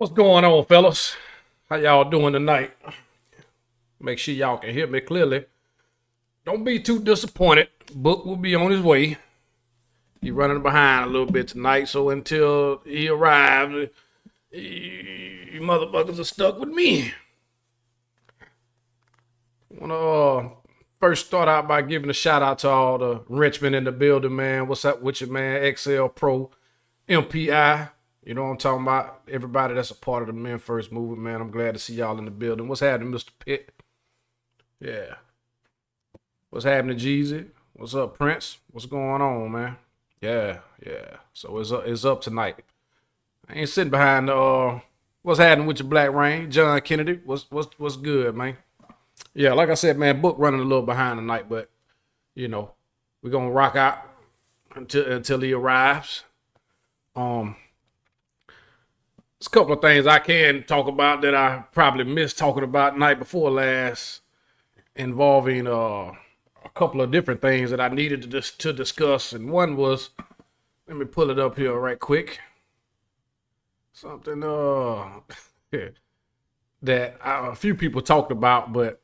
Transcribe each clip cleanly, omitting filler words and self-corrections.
What's going on, fellas? How y'all doing tonight? Make sure y'all can hear me clearly. Don't be too disappointed. Book will be on his way. He running behind a little bit tonight, so until he arrives, you motherfuckers are stuck with me. I wanna first start out by giving a shout out to all the Wrenchmen in the building, man. What's up with you, man? XL Pro, MPI. You know what I'm talking about? Everybody that's a part of the Men First movement, man. I'm glad to see y'all in the building. What's happening, Mr. Pitt? Yeah. What's happening, Jeezy? What's up, Prince? What's going on, man? Yeah. So it's up tonight. I ain't sitting behind the what's happening with your Black Rain? John Kennedy. What's good, man? Yeah, like I said, man, book running a little behind tonight, but you know, we're gonna rock out until he arrives. There's a couple of things I can talk about that I probably missed talking about night before last, involving a couple of different things that I needed to discuss. And one was, let me pull it up here right quick. Something that a few people talked about, but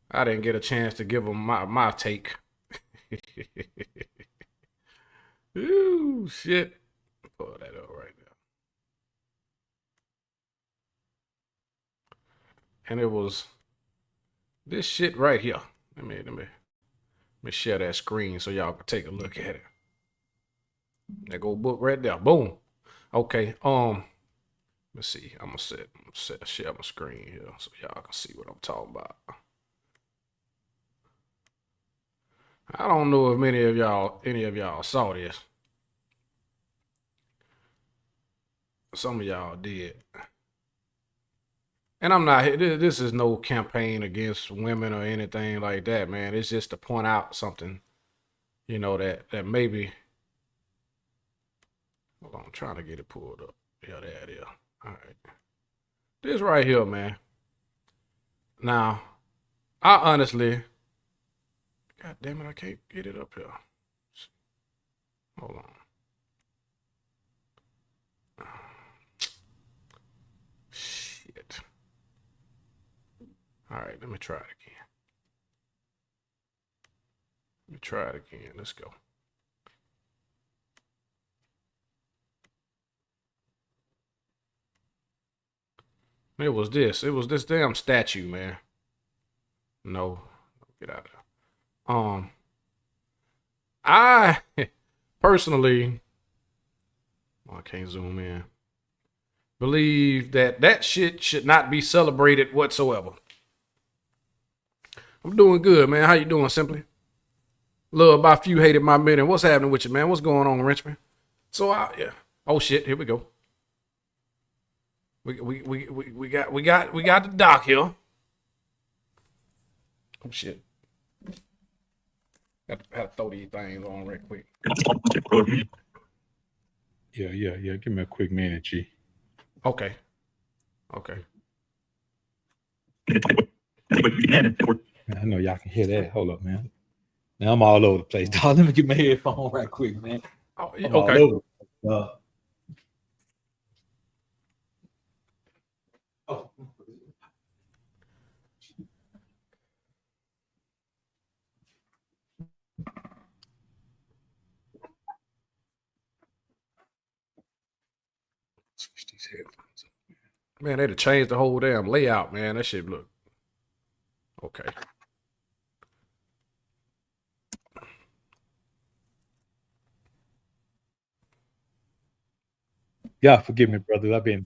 I didn't get a chance to give them my take. Ooh, shit. Pull that up right now. And it was this shit right here. Let me share that screen so y'all can take a look at it. That go book right there. Boom. Okay. Let's see. I'm gonna share my screen here so y'all can see what I'm talking about. I don't know if any of y'all saw this. Some of y'all did. And I'm not, this is no campaign against women or anything like that, man. It's just to point out something, you know, that maybe, hold on, I'm trying to get it pulled up. Yeah, there it is. All right. This right here, man. Now, I honestly, God damn it, I can't get it up here. Hold on. Shit. All right, let me try it again. Let's go. It was this damn statue, man. No, get out of there. I personally, I can't zoom in, believe that shit should not be celebrated whatsoever. I'm doing good, man. How you doing, Simply? Love by few, hated my many. What's happening with you, man? What's going on, Wrenchman? So, yeah. Oh shit, here we go. We got the doc here. Oh shit. Have to throw these things on right quick. Yeah. Give me a quick minute, G. Okay. I know y'all can hear that. Hold up, man. Now I'm all over the place, dog. Let me get my headphone right quick, man. Oh, okay. Oh. Switch these headphones up. Man, they'd have changed the whole damn layout, man. That shit look okay. Yeah, forgive me, brother. I've been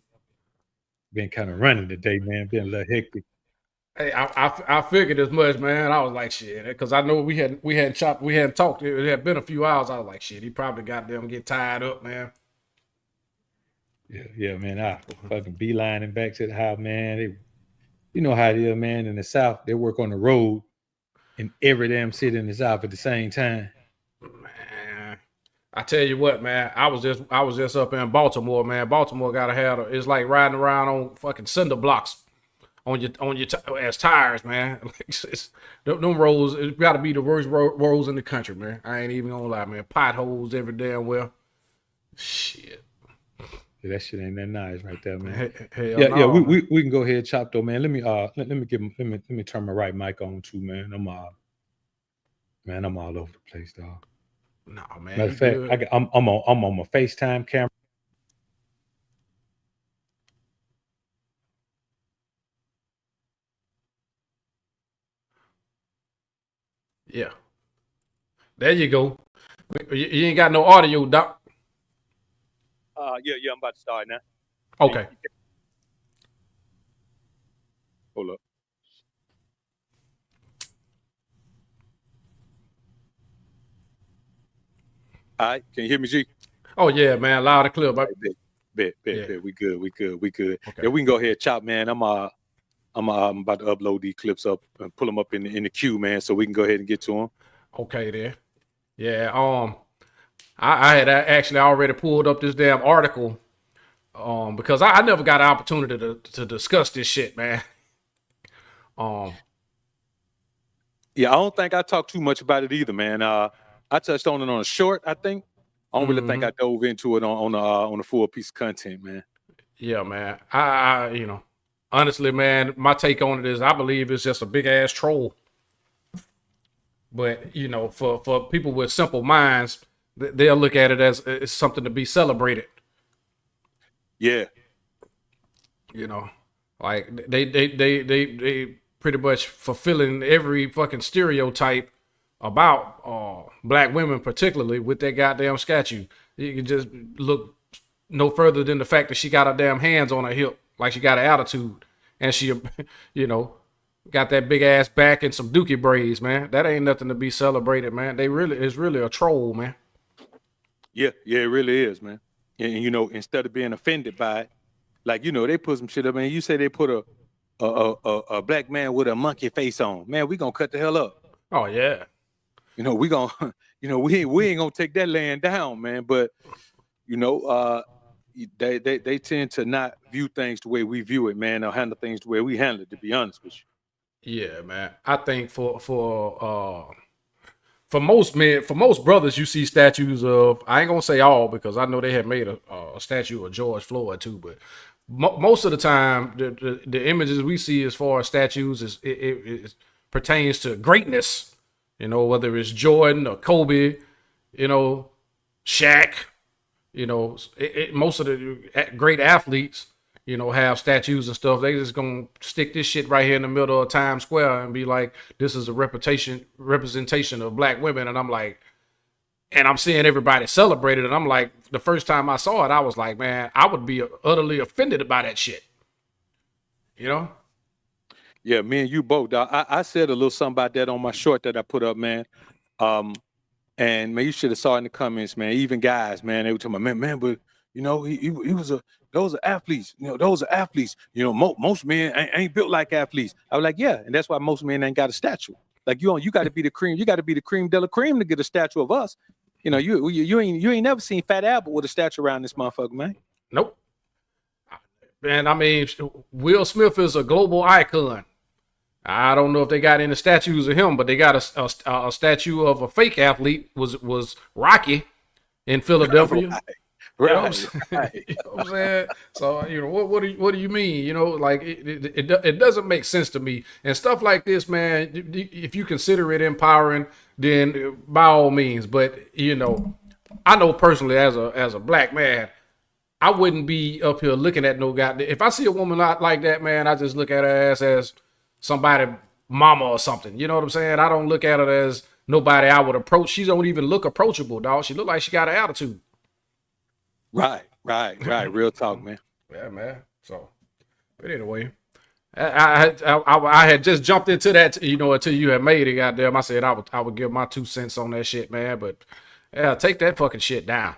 kind of running today, man. Been a little hectic. Hey, I figured as much, man. I was like, shit, because I know we hadn't talked. It had been a few hours. I was like, shit, he probably got them get tied up, man. Yeah, man. I fucking beelining back to the house, man. You know how it is, man. In the South, they work on the road in every damn city in the South at the same time. Man, I tell you what, man. I was just up in Baltimore, man. Baltimore gotta have it's like riding around on fucking cinder blocks as tires, man. Like, them roads, it's got to be the worst roads in the country, man. I ain't even gonna lie, man. Potholes every damn well. Shit. Yeah, that shit ain't that nice right there, man. Hell Yeah, no, yeah, man. we can go ahead and chop though, man. Let me turn my right mic on too, man. I'm all over the place, dog. No, man. Matter You of fact, good. I'm on my FaceTime camera. Yeah. There you go. You ain't got no audio, doc. Yeah, I'm about to start now. Okay. Hold up. All right, can you hear me, G? Oh yeah, man. Loud and clear, but Bet. Yeah. We good. Okay. Yeah, we can go ahead and chop, man. I'm about to upload these clips up and pull them up in the queue, man, so we can go ahead and get to them. Okay, then. Yeah. I had actually already pulled up this damn article. Because I never got an opportunity to discuss this shit, man. Yeah, I don't think I talked too much about it either, man. I touched on it on a short, I think. I don't really think I dove into it on the full piece of content, man. Yeah, man. I honestly, man, my take on it is I believe it's just a big ass troll. But for people with simple minds, they'll look at it as something to be celebrated. Yeah. Like they pretty much fulfilling every fucking stereotype about black women, particularly with that goddamn statue. You can just look no further than the fact that she got her damn hands on her hip, like she got an attitude, and she, got that big ass back and some dookie braids, man. That ain't nothing to be celebrated, man. It's really a troll, man. Yeah, it really is, man. And instead of being offended by it, like they put some shit up, man. You say they put a black man with a monkey face on, man. We gonna cut the hell up. Oh yeah. We gonna, we ain't gonna take that land down, man. But they tend to not view things the way we view it, man, or handle things the way we handle it. To be honest with you. Yeah, man. I think for most men, for most brothers, you see statues of. I ain't gonna say all because I know they have made a statue of George Floyd too, but most of the time, the images we see as far as statues it pertains to greatness. Whether it's Jordan or Kobe, Shaq. Most of the great athletes, have statues and stuff. They just gonna stick this shit right here in the middle of Times Square and be like, this is a representation of black women. And I'm like, and I'm seeing everybody celebrate it. And I'm like, the first time I saw it, I was like, man, I would be utterly offended by that shit. Yeah, me and you both, dog. I said a little something about that on my short that I put up, man. And man, you should have saw in the comments, man. Even guys, man, they were talking about, man, but he was those are athletes. Those are athletes. Most men ain't built like athletes. I was like, yeah, and that's why most men ain't got a statue. Like you got to be the cream. You got to be the cream de la cream to get a statue of us. You ain't never seen Fat Albert with a statue around this motherfucker, man. Nope. And I mean, Will Smith is a global icon. I don't know if they got any statues of him, but they got a statue of a fake athlete was Rocky in Philadelphia. Right. You know what I'm saying? So what do you mean? Like it doesn't make sense to me. And stuff like this, man. If you consider it empowering, then by all means. But I know personally as a black man, I wouldn't be up here looking at no guy. If I see a woman like that, man, I just look at her ass as somebody mama or something. You know what I'm saying? I don't look at her as nobody I would approach. She don't even look approachable, dog. She look like she got an attitude. Right. Real talk, man. Yeah, man. So, but anyway, I had just jumped into that, until you had made it. Goddamn, I said I would give my 2 cents on that shit, man. But yeah, take that fucking shit down,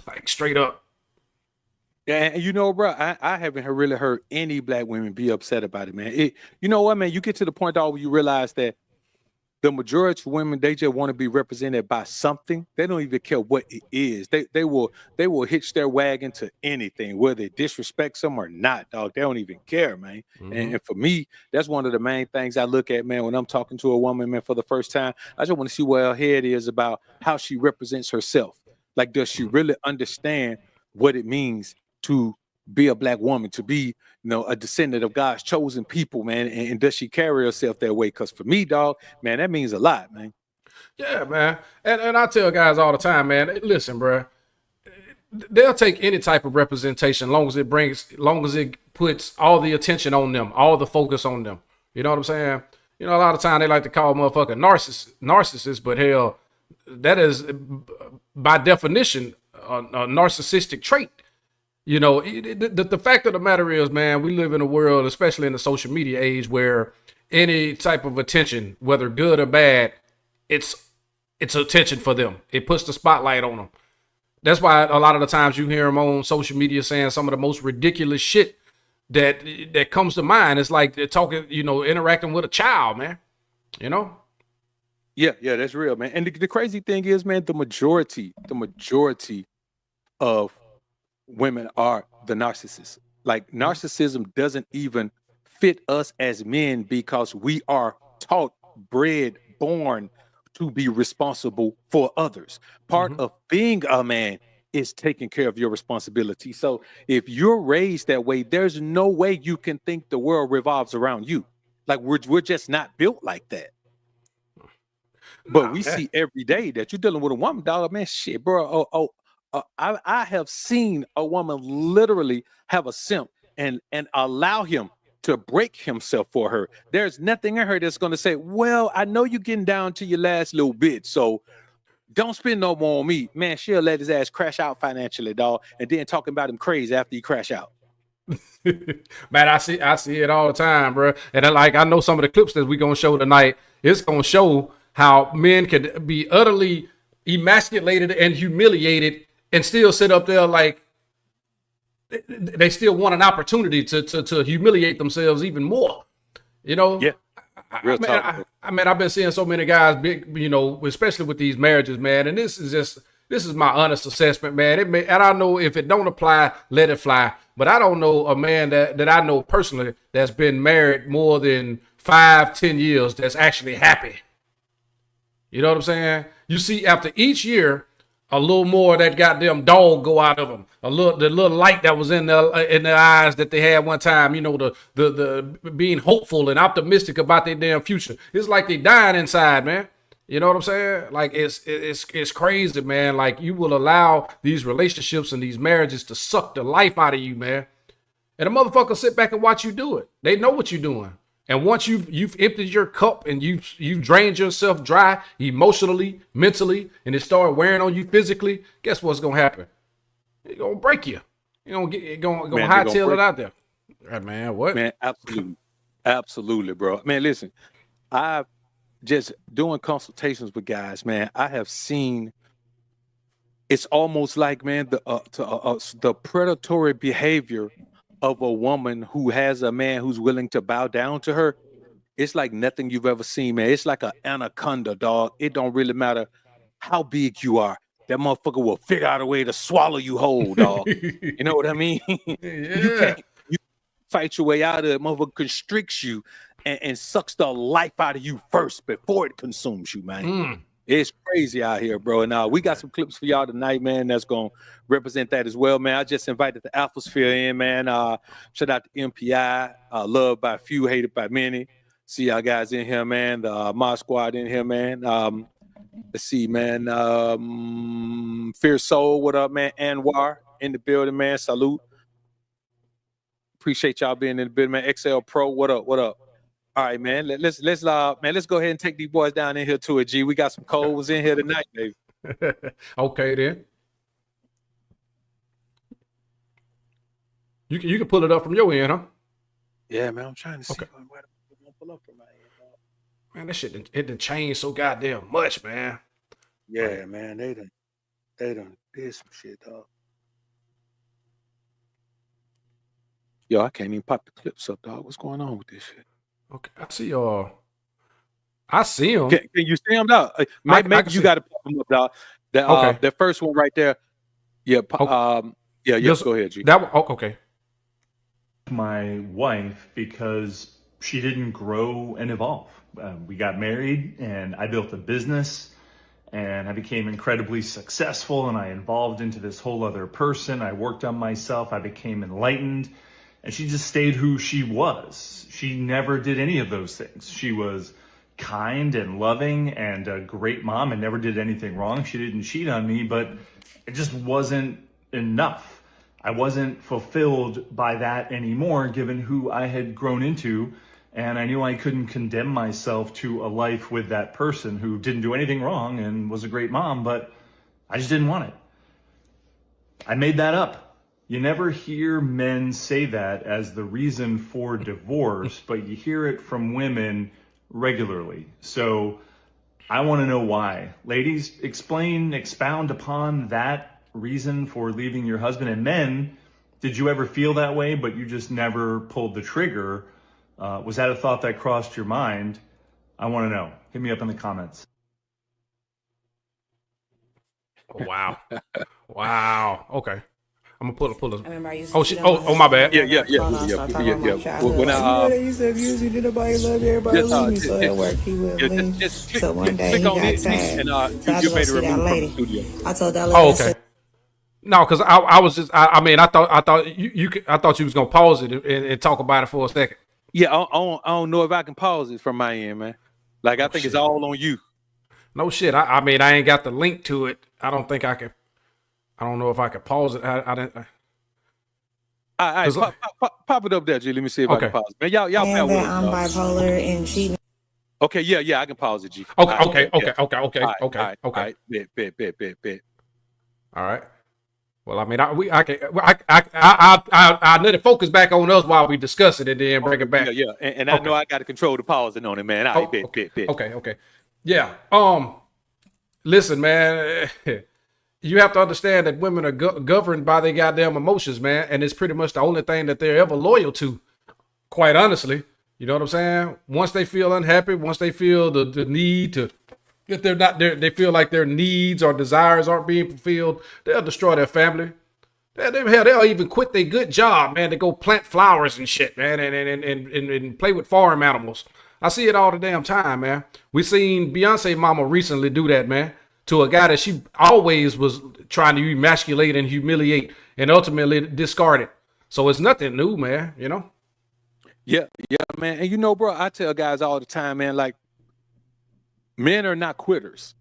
like straight up. Yeah, and bro, I haven't really heard any black women be upset about it, man. You know what, man? You get to the point, dog, where you realize that the majority of women, they just want to be represented by something. They don't even care what it is. They will hitch their wagon to anything, whether it disrespects them or not, dog. They don't even care, man. And for me, that's one of the main things I look at, man, when I'm talking to a woman, man, for the first time. I just want to see where her head is about how she represents herself. Like, does she really understand what it means to be a black woman, to be, a descendant of God's chosen people, man? And does she carry herself that way? Because for me, dog, man, that means a lot, man. Yeah, man. And I tell guys all the time, man, listen, bro, they'll take any type of representation long as it puts all the attention on them, all the focus on them. You know what I'm saying? A lot of time they like to call motherfucker narcissists, but hell, that is by definition a narcissistic trait. The fact of the matter is, man, we live in a world, especially in the social media age, where any type of attention, whether good or bad, it's attention for them. It puts the spotlight on them. That's why a lot of the times you hear them on social media saying some of the most ridiculous shit that comes to mind. It's like they're talking, interacting with a child, man. Yeah, that's real, man. And the crazy thing is, man, the majority of women are the narcissists. Like, narcissism doesn't even fit us as men because we are taught, bred, born to be responsible for others. Part of being a man is taking care of your responsibility. So if you're raised that way, there's no way you can think the world revolves around you. Like, we're just not built like that. But we see every day that you're dealing with a woman, dog, man, shit, bro. I have seen a woman literally have a simp and allow him to break himself for her. There's nothing in her that's going to say, well, I know you're getting down to your last little bit, so don't spend no more on me. Man, she'll let his ass crash out financially, dog, and then talking about him crazy after he crash out. Man, I see it all the time, bro. And I know some of the clips that we're going to show tonight, it's going to show how men can be utterly emasculated and humiliated and still sit up there like they still want an opportunity to humiliate themselves even more. Yeah. Real talk. I've been seeing so many guys, especially with these marriages, man. And this is my honest assessment, man. And I know if it don't apply, let it fly. But I don't know a man that I know personally that's been married more than 5-10 years that's actually happy. You know what I'm saying? You see, after each year, a little more of that goddamn dog go out of them. The little light that was in their eyes that they had one time. The being hopeful and optimistic about their damn future. It's like they dying inside, man. You know what I'm saying? Like, it's crazy, man. Like, you will allow these relationships and these marriages to suck the life out of you, man. And a motherfucker sit back and watch you do it. They know what you're doing. And once you've emptied your cup and you've drained yourself dry emotionally, mentally, and it started wearing on you physically, guess what's gonna happen? It's gonna break you. You're gonna hightail it out there. Right, man. What? Man, absolutely, bro. Man, listen, I've just doing consultations with guys, man. I have seen it's almost like, man, the predatory behavior of a woman who has a man who's willing to bow down to her. It's like nothing you've ever seen, man. It's like an anaconda, dog. It don't really matter how big you are. That motherfucker will figure out a way to swallow you whole, dog. You know what I mean? Yeah. You fight your way out of it. Motherfucker constricts you and sucks the life out of you first before it consumes you, man. It's crazy out here, bro. And we got some clips for y'all tonight, man, that's going to represent that as well, man. I just invited the Alphasphere in, man. Shout out to MPI. Loved by few, hated by many. See y'all guys in here, man. The Mod Squad in here, man. Let's see, man. Fierce Soul, what up, man? Anwar in the building, man. Salute. Appreciate y'all being in the building, man. XL Pro, what up? All right, man. Let's go ahead and take these boys down in here to it, G. We got some codes in here tonight, baby. Okay, then. You can pull it up from your end, huh? Yeah, man. I'm trying to see okay. where to pull up from my end. Man, that shit done changed so goddamn much, man. Yeah, man. They done did some shit, dog. Yo, I can't even pop the clips up, dog. What's going on with this shit? Okay, I see I see him. Can you see him, dog? Maybe you got to pop him up, dog. That first one right there. Yeah. Yeah. Go ahead, G. That one. Oh, okay. My wife, because she didn't grow and evolve. We got married, and I built a business, and I became incredibly successful, and I evolved into this whole other person. I worked on myself. I became enlightened, and she just stayed who she was. She never did any of those things. She was kind and loving and a great mom and never did anything wrong. She didn't cheat on me, but it just wasn't enough. I wasn't fulfilled by that anymore, given who I had grown into. And I knew I couldn't condemn myself to a life with that person who didn't do anything wrong and was a great mom, but I just didn't want it. I made that up. You never hear men say that as the reason for divorce, but you hear it from women regularly. So I want to know why. Ladies, expound upon that reason for leaving your husband. And men, did you ever feel that way, but you just never pulled the trigger? Was that a thought that crossed your mind? I want to know. Hit me up in the comments. Wow. Wow. Okay. I'm gonna pull it. I remember I used Oh shit. Oh my bad. Yeah. When I used to abuse you, did nobody love you, everybody leave me, so at work he would leave. So one day he got tired. So I go see that lady. I told that lady, Oh, okay. No, because I was just I mean I thought you was gonna pause it and talk about it for a second. Yeah, I don't know if I can pause it from my end, man. Like I think it's all on you. No shit. I mean I ain't got the link to it. I don't think I can. I don't know if I could pause it. I didn't. All right, pop it up there, G. Let me see if I can pause it. Man, y'all and that I'm bipolar and cheating. Okay, yeah, I can pause it, G. Okay. Bet. All right. Well, I mean, I let it focus back on us while we discuss it and then bring it back. Yeah. And I know I got to control the pausing on it, man. All right, bet. Okay. Yeah. Listen, man. You have to understand that women are governed by their goddamn emotions, man. And it's pretty much the only thing that they're ever loyal to, quite honestly. You know what I'm saying? Once they feel unhappy, once they feel the need to, if they're not there, they feel like their needs or desires aren't being fulfilled, they'll destroy their family. They'll even quit their good job, man, to go plant flowers and shit, man, and play with farm animals. I see it all the damn time, man. We seen Beyonce mama recently do that, man, to a guy that she always was trying to emasculate and humiliate and ultimately discarded. So it's nothing new, man, you know? Yeah, man. And you know, bro, I tell guys all the time, man, like, men are not quitters.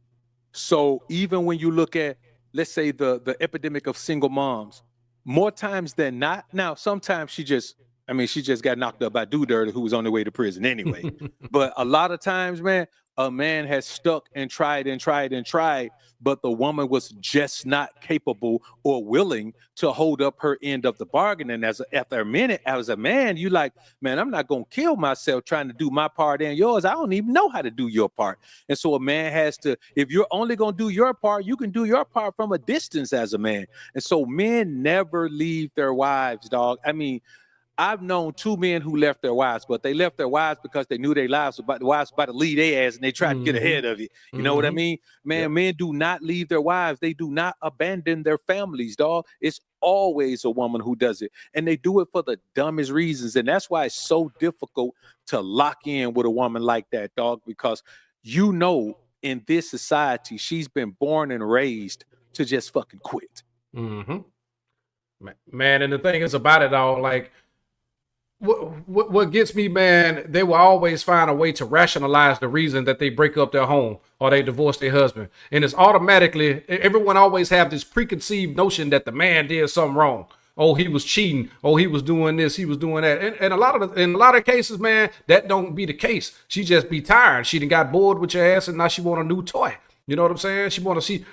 So even when you look at, let's say, the epidemic of single moms, more times than not, now, sometimes she just got knocked up by Dirty, who was on the way to prison anyway. But a lot of times, man, a man has stuck and tried, but the woman was just not capable or willing to hold up her end of the bargain. And after a minute, as a man, you like, man, I'm not going to kill myself trying to do my part and yours. I don't even know how to do your part. And so a man has to, if you're only going to do your part, you can do your part from a distance as a man. And so men never leave their wives, dog. I mean, I've known two men who left their wives, but they left their wives because they knew their wives was about to leave their ass and they tried to get ahead of it. You know what I mean? Man, men do not leave their wives. They do not abandon their families, dog. It's always a woman who does it. And they do it for the dumbest reasons. And that's why it's so difficult to lock in with a woman like that, dog, because you know, in this society, she's been born and raised to just fucking quit. Man, and the thing is about it all, like, what gets me, man, they will always find a way to rationalize the reason that they break up their home or they divorce their husband. And it's automatically, everyone always have this preconceived notion that the man did something wrong. Oh, he was cheating. Oh, he was doing this. He was doing that. And in a lot of cases, man, that don't be the case. She just be tired. She done got bored with your ass and now she want a new toy. You know what I'm saying?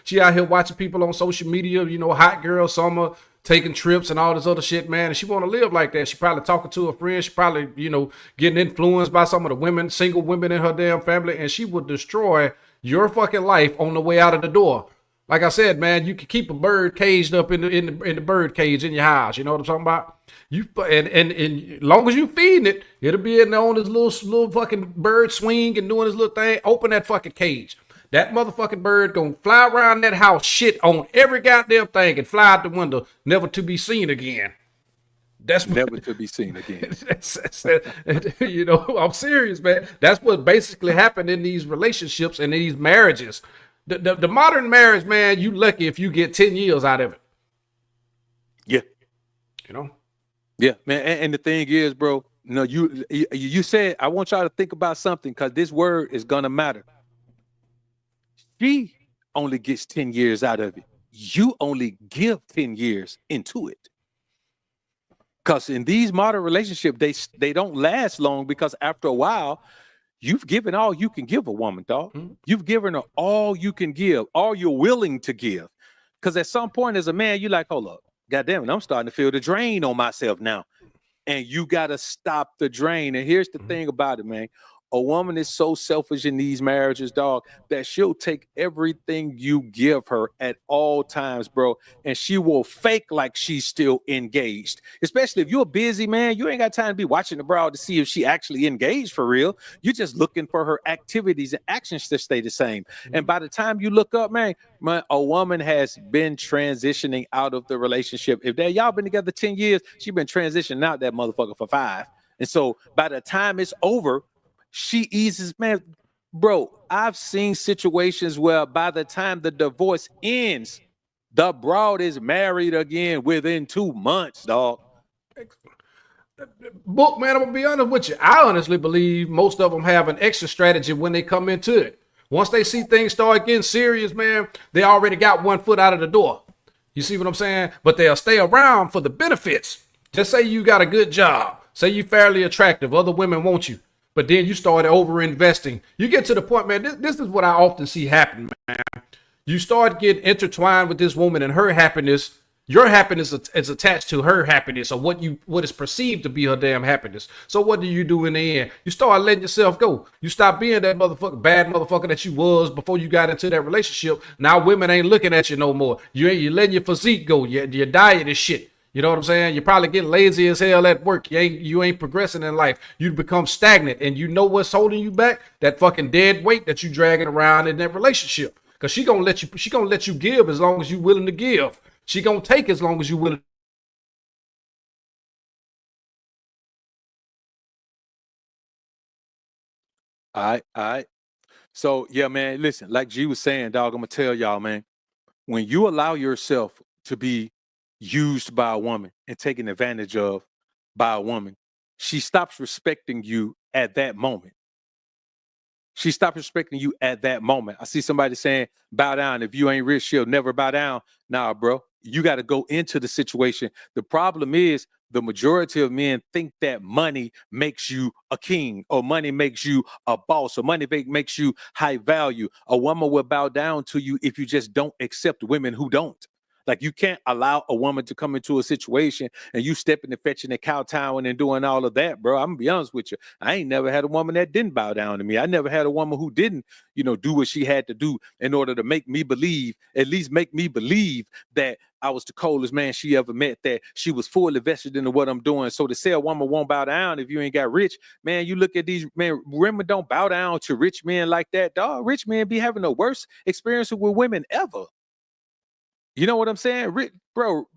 She out here watching people on social media, you know, hot girl summer, taking trips and all this other shit, man. And she want to live like that. She probably talking to a friend. She probably, you know, getting influenced by some of the women, single women in her damn family. And she would destroy your fucking life on the way out of the door. Like I said, man, you can keep a bird caged up in the bird cage in your house. You know what I'm talking about? You and long as you feeding it, it'll be in there on this little fucking bird swing and doing this little thing. Open that fucking cage. That motherfucking bird gonna fly around that house, shit on every goddamn thing, and fly out the window, never to be seen again. That's never to be seen again. You know, I'm serious, man. That's what basically happened in these relationships and in these marriages. The modern marriage, man, you lucky if you get 10 years out of it. Yeah. You know? Yeah, man. And the thing is, bro, you said, I want y'all to think about something, because this word is gonna matter. She only gets 10 years out of it. You only give 10 years into it. Because in these modern relationships, they don't last long, because after a while, you've given all you can give a woman, dog. Mm-hmm. You've given her all you can give, all you're willing to give. Because at some point as a man, you're like, hold up, goddamn it, I'm starting to feel the drain on myself now. And you got to stop the drain. And here's the thing about it, man. A woman is so selfish in these marriages, dog, that she'll take everything you give her at all times, bro. And she will fake like she's still engaged. Especially if you're a busy man, you ain't got time to be watching the broad to see if she actually engaged for real. You're just looking for her activities and actions to stay the same. And by the time you look up, man, a woman has been transitioning out of the relationship. If y'all been together 10 years, she been transitioning out that motherfucker for 5. And so by the time it's over, she eases, man, bro. I've seen situations where by the time the divorce ends, the broad is married again within 2 months, dog. Book, man, I'm gonna be honest with you. I honestly believe most of them have an extra strategy when they come into it. Once they see things start getting serious, man, they already got one foot out of the door. You see what I'm saying? But they'll stay around for the benefits. Just say you got a good job. Say you fairly attractive. Other women want you. But then you started over investing. You get to the point, man, this is what I often see happen, man. You start getting intertwined with this woman and her happiness. Your happiness is attached to her happiness, or what is perceived to be her damn happiness. So what do you do in the end? You start letting yourself go. You stop being that bad motherfucker that you was before you got into that relationship. Now women ain't looking at you no more. You're letting your physique go. Your diet is shit. You know what I'm saying? You're probably getting lazy as hell at work. You ain't progressing in life. You become stagnant, and you know what's holding you back? That fucking dead weight that you dragging around in that relationship. Because she gonna let you give as long as you willing to give. She gonna take as long as you willing. All right. So yeah, man, listen, like G was saying, dog, I'm gonna tell y'all, man, when you allow yourself to be used by a woman and taken advantage of by a woman, she stops respecting you at that moment. She stops respecting you at that moment. I see somebody saying, bow down. If you ain't rich, she'll never bow down. Nah, bro, you got to go into the situation. The problem is the majority of men think that money makes you a king, or money makes you a boss, or money makes you high value. A woman will bow down to you if you just don't accept women who don't. Like, you can't allow a woman to come into a situation and you stepping and fetching and kowtowing and doing all of that, bro. I'm gonna be honest with you. I ain't never had a woman that didn't bow down to me. I never had a woman who didn't, do what she had to do in order to make me believe that I was the coldest man she ever met, that she was fully vested into what I'm doing. So to say a woman won't bow down if you ain't got rich, man, you look at these, man, women don't bow down to rich men like that, dog. Rich men be having the worst experience with women ever. You know what I'm saying? Bro,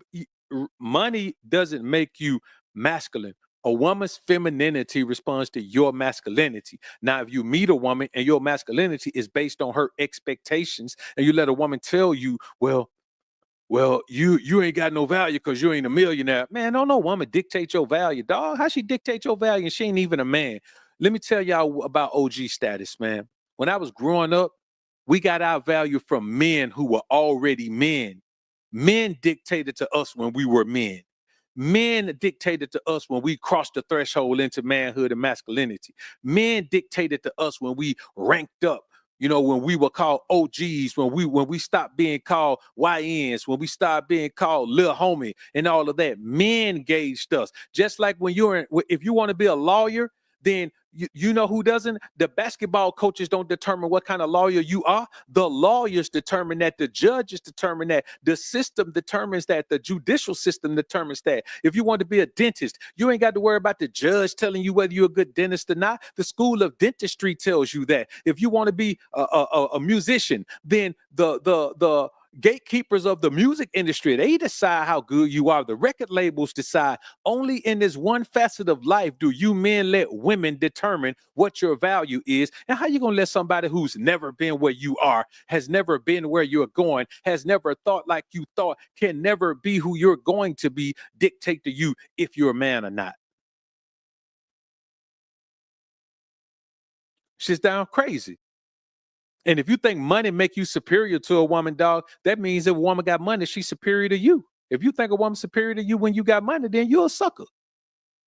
money doesn't make you masculine. A woman's femininity responds to your masculinity. Now, if you meet a woman and your masculinity is based on her expectations, and you let a woman tell you, well, you ain't got no value because you ain't a millionaire. Man, don't no woman dictate your value, dog. How she dictate your value and she ain't even a man? Let me tell y'all about OG status, man. When I was growing up, we got our value from men who were already men. Men dictated to us when we were men. Men dictated to us when we crossed the threshold into manhood and masculinity. Men dictated to us when we ranked up, when we were called OGs, when we stopped being called YNs, when we started being called Lil Homie and all of that. Men gauged us. Just like when if you want to be a lawyer, then You know who doesn't? The basketball coaches don't determine what kind of lawyer you are. The lawyers determine that. The judges determine that. The system determines that. The judicial system determines that. If you want to be a dentist, you ain't got to worry about the judge telling you whether you're a good dentist or not. The school of dentistry tells you that. If you want to be a musician, then the gatekeepers of the music industry, they decide how good you are. The record labels decide. Only in this one facet of life do you men let women determine what your value is. And how you gonna let somebody who's never been where you are, has never been where you're going, has never thought like you thought, can never be who you're going to be, dictate to you if you're a man or not? Shit's down crazy. And if you think money make you superior to a woman, dog, that means if a woman got money, she's superior to you. If you think a woman's superior to you when you got money, then you're a sucker.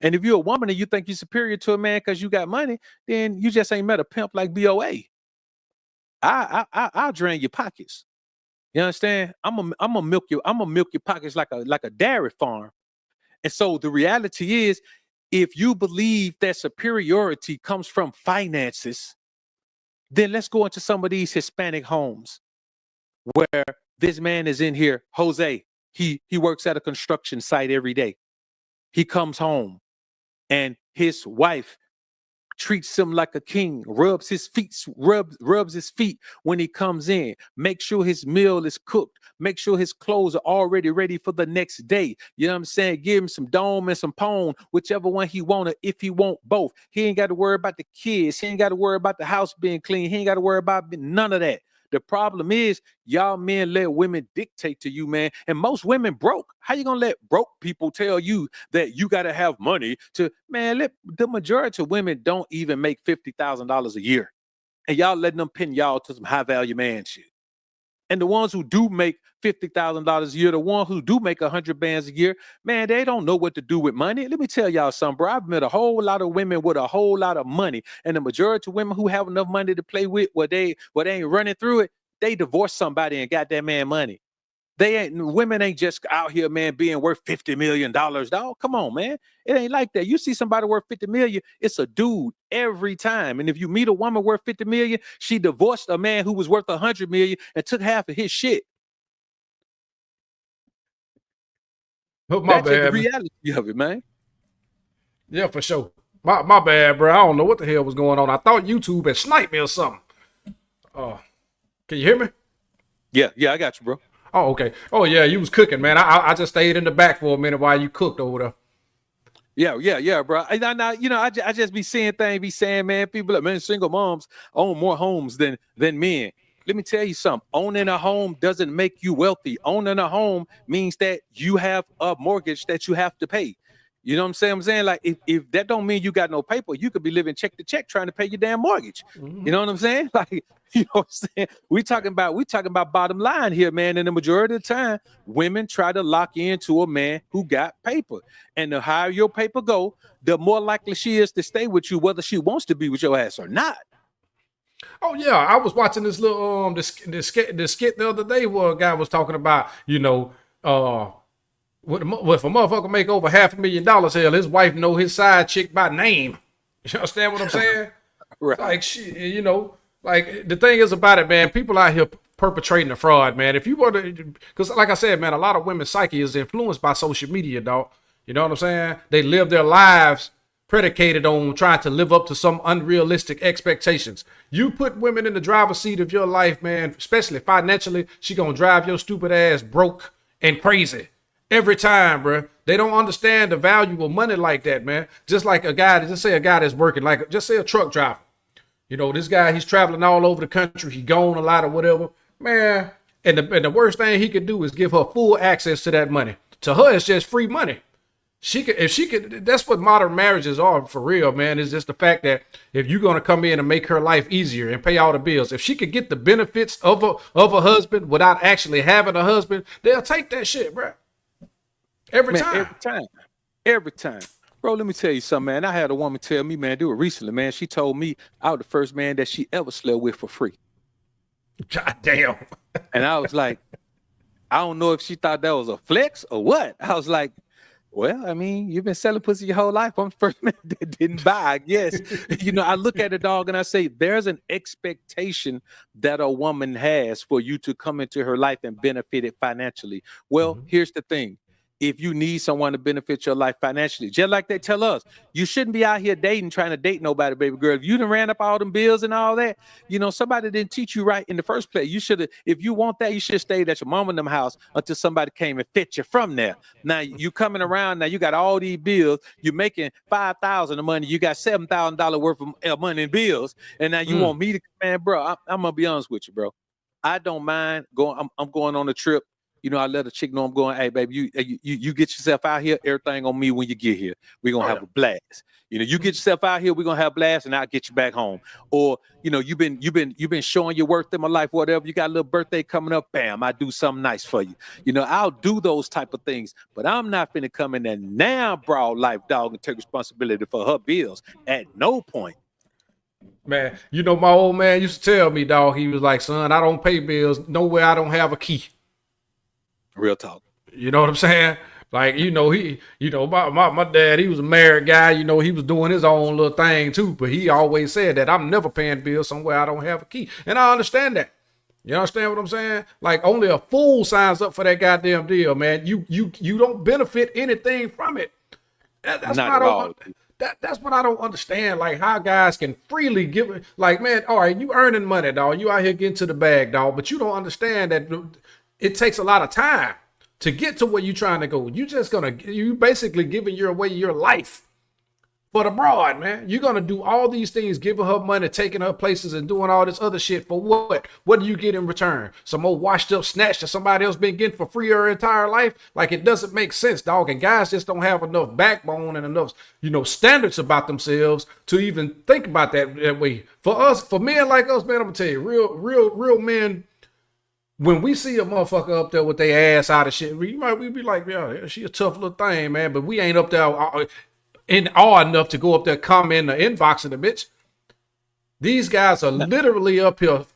And if you're a woman and you think you're superior to a man because you got money, then you just ain't met a pimp like BOA. I'll drain your pockets. You understand? I'm gonna milk your pockets like a dairy farm. And so the reality is, if you believe that superiority comes from finances, then let's go into some of these Hispanic homes where this man is in here, Jose. He works at a construction site every day. He comes home and his wife treats him like a king, rubs his feet when he comes in, make sure his meal is cooked, make sure his clothes are already ready for the next day. You know what I'm saying? Give him some dome and some pone, whichever one he wanted, if he want both. He ain't got to worry about the kids. He ain't got to worry about the house being clean. He ain't got to worry about none of that. The problem is y'all men let women dictate to you, man. And most women broke. How you gonna let broke people tell you that you gotta have money to, man? The majority of women don't even make $50,000 a year, and y'all letting them pin y'all to some high value man shit. And the ones who do make $50,000 a year, the ones who do make 100 bands a year, man, they don't know what to do with money. Let me tell y'all something, bro. I've met a whole lot of women with a whole lot of money, and the majority of women who have enough money to play with, where they ain't running through it, they divorce somebody and got that man money. Women ain't just out here, man, being worth $50 million, dog. Come on, man. It ain't like that. You see somebody worth 50 million, it's a dude every time. And if you meet a woman worth 50 million, she divorced a man who was worth 100 million and took half of his shit. Oh, my That's bad, the reality of it, man. Yeah, for sure. My bad, bro. I don't know what the hell was going on. I thought YouTube had sniped me or something. Can you hear me? Yeah, I got you, bro. Oh, okay. Oh, yeah, you was cooking, man. I just stayed in the back for a minute while you cooked over there. Yeah, bro. I just be seeing things, be saying, man, people like, man, single moms own more homes than men. Let me tell you something. Owning a home doesn't make you wealthy. Owning a home means that you have a mortgage that you have to pay. You know what I'm saying? Like, if that don't mean you got no paper, you could be living check to check trying to pay your damn mortgage. Mm-hmm. You know what I'm saying? Like, you know what I'm saying? We talking about bottom line here, man. And the majority of the time, women try to lock into a man who got paper. And the higher your paper go, the more likely she is to stay with you, whether she wants to be with your ass or not. Oh yeah, I was watching this little this skit the other day where a guy was talking about, you know, if a motherfucker make over $500,000, hell, his wife know his side chick by name. You understand what I'm saying? Right. Like, shit, you know, like the thing is about it, man. People out here perpetrating a fraud, man. If you want to, because like I said, man, a lot of women's psyche is influenced by social media, dog. You know what I'm saying? They live their lives predicated on trying to live up to some unrealistic expectations. You put women in the driver's seat of your life, man, especially financially, she gonna drive your stupid ass broke and crazy. Every time, bro. They don't understand the value of money like that, man. Just like a guy that's working, like just say a truck driver. You know, this guy, he's traveling all over the country. He gone a lot or whatever, man. And the worst thing he could do is give her full access to that money. To her, it's just free money. If she could, that's what modern marriages are for real, man. It's just the fact that if you're gonna come in and make her life easier and pay all the bills, if she could get the benefits of a husband without actually having a husband, they'll take that shit, bro. Every time. Bro, let me tell you something, man. I had a woman tell me, man, do it recently, man. She told me I was the first man that she ever slept with for free. God damn. And I was like, I don't know if she thought that was a flex or what. I was like, Well, I mean, you've been selling pussy your whole life. I'm the first man that didn't buy, I guess. I look at a dog and I say, there's an expectation that a woman has for you to come into her life and benefit it financially. Well, here's the thing. If you need someone to benefit your life financially, just like they tell us, you shouldn't be out here trying to date nobody, baby girl. If you done ran up all them bills and all that, somebody didn't teach you right in the first place. You should have, if you want that, you should have stayed at your mom and them house until somebody came and fetch you from there. Now you coming around, now you got all these bills, you're making $5,000 of money, you got $7,000 worth of money in bills, and now you want me to, man, bro, I'm gonna be honest with you, bro. I don't mind going, I'm going on a trip. I let a chick know I'm going, hey, baby, you get yourself out here, everything on me when you get here. We're going to have a blast. You get yourself out here, we're going to have a blast, and I'll get you back home. Or, you've been showing your worth in my life, whatever. You got a little birthday coming up, bam, I do something nice for you. I'll do those type of things, but I'm not finna come in there now, broad life, dog, and take responsibility for her bills at no point. Man, my old man used to tell me, dog, he was like, son, I don't pay bills nowhere I don't have a key. Real talk. You know what I'm saying? Like, my dad, he was a married guy. He was doing his own little thing too. But he always said that I'm never paying bills somewhere I don't have a key. And I understand that. You understand what I'm saying? Like, only a fool signs up for that goddamn deal, man. You don't benefit anything from it. That's not all. That's what I don't understand. Like, how guys can freely give it. Like, man, all right, you earning money, dog. You out here getting to the bag, dog. But you don't understand that it takes a lot of time to get to where you're trying to go. You basically giving away your life for the broad, man. You're gonna do all these things, giving her money, taking her places, and doing all this other shit for what? What do you get in return? Some old washed up snatch that somebody else been getting for free her entire life? Like, it doesn't make sense, dog. And guys just don't have enough backbone and enough, standards about themselves to even think about that way. For men like us, man, I'm gonna tell you, real men. When we see a motherfucker up there with their ass out of shit, we be like, yeah, she a tough little thing, man. But we ain't up there in awe enough to go up there, comment in the inbox of the bitch. These guys are literally up here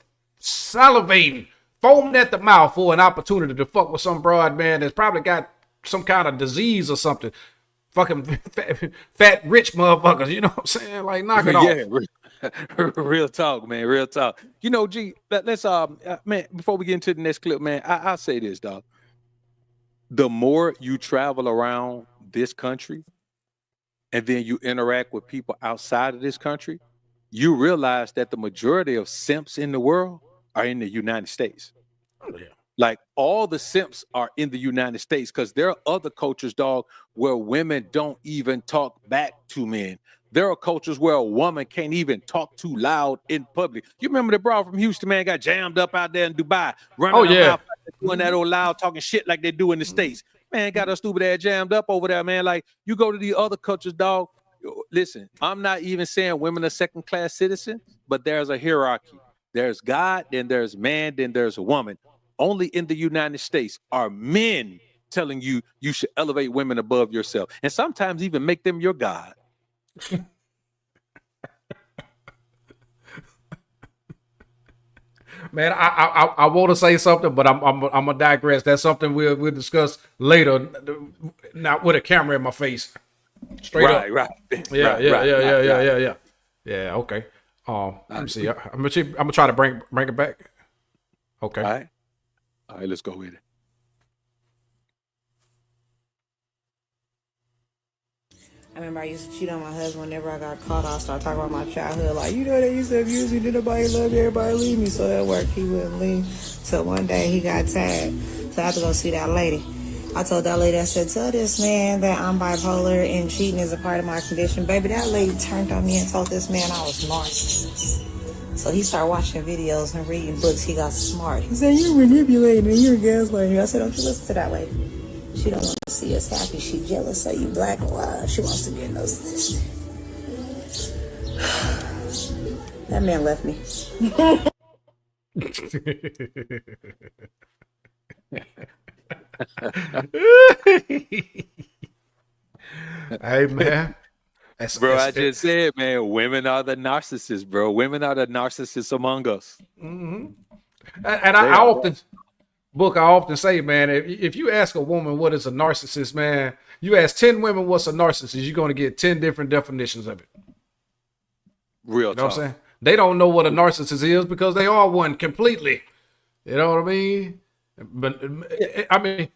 salivating, foaming at the mouth for an opportunity to fuck with some broad man that's probably got some kind of disease or something. Fucking fat rich motherfuckers, you know what I'm saying? Like, knock it off. Real talk, man. Real talk. G, let's man, before we get into the next clip, man, I'll say this, dog. The more you travel around this country and then you interact with people outside of this country, you realize that the majority of simps in the world are in the United States. Oh, yeah. Like, all the simps are in the United States, because there are other cultures, dog, where women don't even talk back to men. There are cultures where a woman can't even talk too loud in public. You remember the bro from Houston, man, got jammed up out there in Dubai, running around doing that old loud talking shit like they do in the States. Man, got a stupid ass jammed up over there, man. Like, you go to the other cultures, dog. Listen, I'm not even saying women are second-class citizens, but there's a hierarchy. There's God, then there's man, then there's a woman. Only in the United States are men telling you you should elevate women above yourself, and sometimes even make them your God. Man, I want to say something, but I'm gonna digress. That's something we'll discuss later. Not with a camera in my face. Straight up. Right. Yeah. Yeah. Okay. Let me see. I'm gonna try to bring it back. Okay. All right. Let's go with it. I remember I used to cheat on my husband whenever I got caught. I started talking about my childhood. Like, they used to abuse me. Did nobody love me? Everybody leave me. So at work, he wouldn't leave. So one day he got tired. So I had to go see that lady. I told that lady, I said, tell this man that I'm bipolar and cheating is a part of my condition. Baby, that lady turned on me and told this man I was narcissist. So he started watching videos and reading books. He got smart. He said, you're manipulating and you're gaslighting. I said, don't you listen to that lady. She don't want to see us happy. She jealous of you, black and white. She wants to get no statistics. That man left me. Hey, man. Bro, I just said, man, women are the narcissists, bro. Women are the narcissists among us. Mm-hmm. And I often, Book, I often say, man, if you ask a woman what is a narcissist, man, you ask 10 women what's a narcissist, you're going to get 10 different definitions of it. Real You know what talk. I'm saying? They don't know what a narcissist is because they are one completely. You know what I mean? But I mean,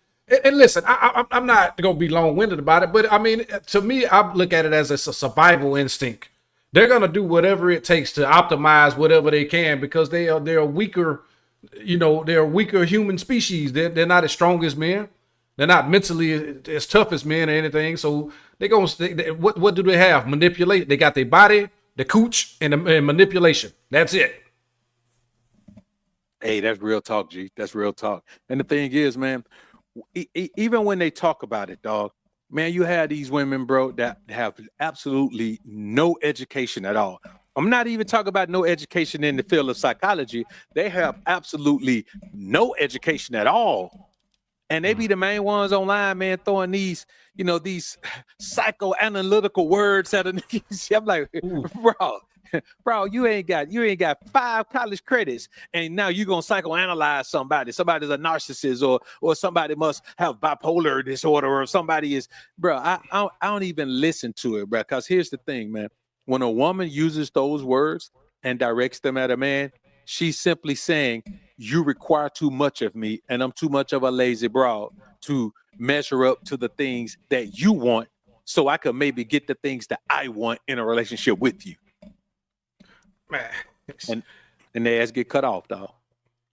and listen, I'm not going to be long-winded about it, but I mean, to me, I look at it as a survival instinct. They're going to do whatever it takes to optimize whatever they can because they're weaker, you know, they're a weaker human species. They're not as strong as men. They're not mentally as tough as men or anything. So what do they have? Manipulate. They got their body, the cooch, and manipulation. That's it. Hey, that's real talk, G. That's real talk. And the thing is, man, even when they talk about it, dog, man, you have these women, bro, that have absolutely no education at all. I'm not even talking about no education in the field of psychology. They have absolutely no education at all. And they be the main ones online, man, throwing these, you know, these psychoanalytical words at a nigga. I'm like, bro, you ain't got 5 college credits, and now you gonna psychoanalyze somebody. Somebody's a narcissist, or somebody must have bipolar disorder, or somebody is, bro. I don't even listen to it, bro. Because here's the thing, man. When a woman uses those words and directs them at a man, she's simply saying, you require too much of me, and I'm too much of a lazy broad to measure up to the things that you want, so I could maybe get the things that I want in a relationship with you. Man. And their ass get cut off, dog.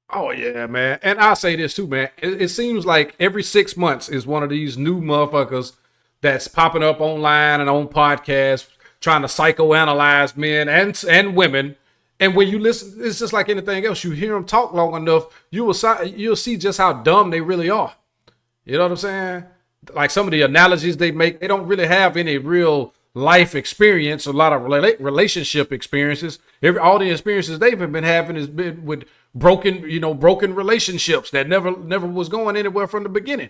Oh yeah, man. And I'll say this too, man. It seems like every 6 months is one of these new motherfuckers that's popping up online and on podcasts trying to psychoanalyze men and women. And when you listen, it's just like anything else. You hear them talk long enough, you'll see just how dumb they really are. You know what I'm saying? Like some of the analogies they make, they don't really have any real life experience, a lot of relationship experiences. All the experiences they've been having has been with broken relationships that never was going anywhere from the beginning.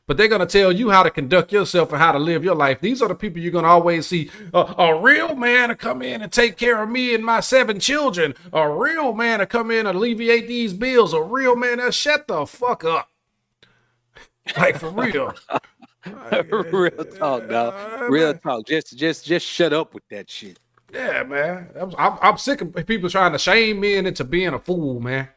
But they're going to tell you how to conduct yourself and how to live your life. These are the people you're going to always see. A real man to come in and take care of me and my 7 children. A real man to come in and alleviate these bills. A real man that shut the fuck up. Like, for real. Real talk, dog. Real talk. Just shut up with that shit. Yeah, man. I'm sick of people trying to shame me into being a fool, man.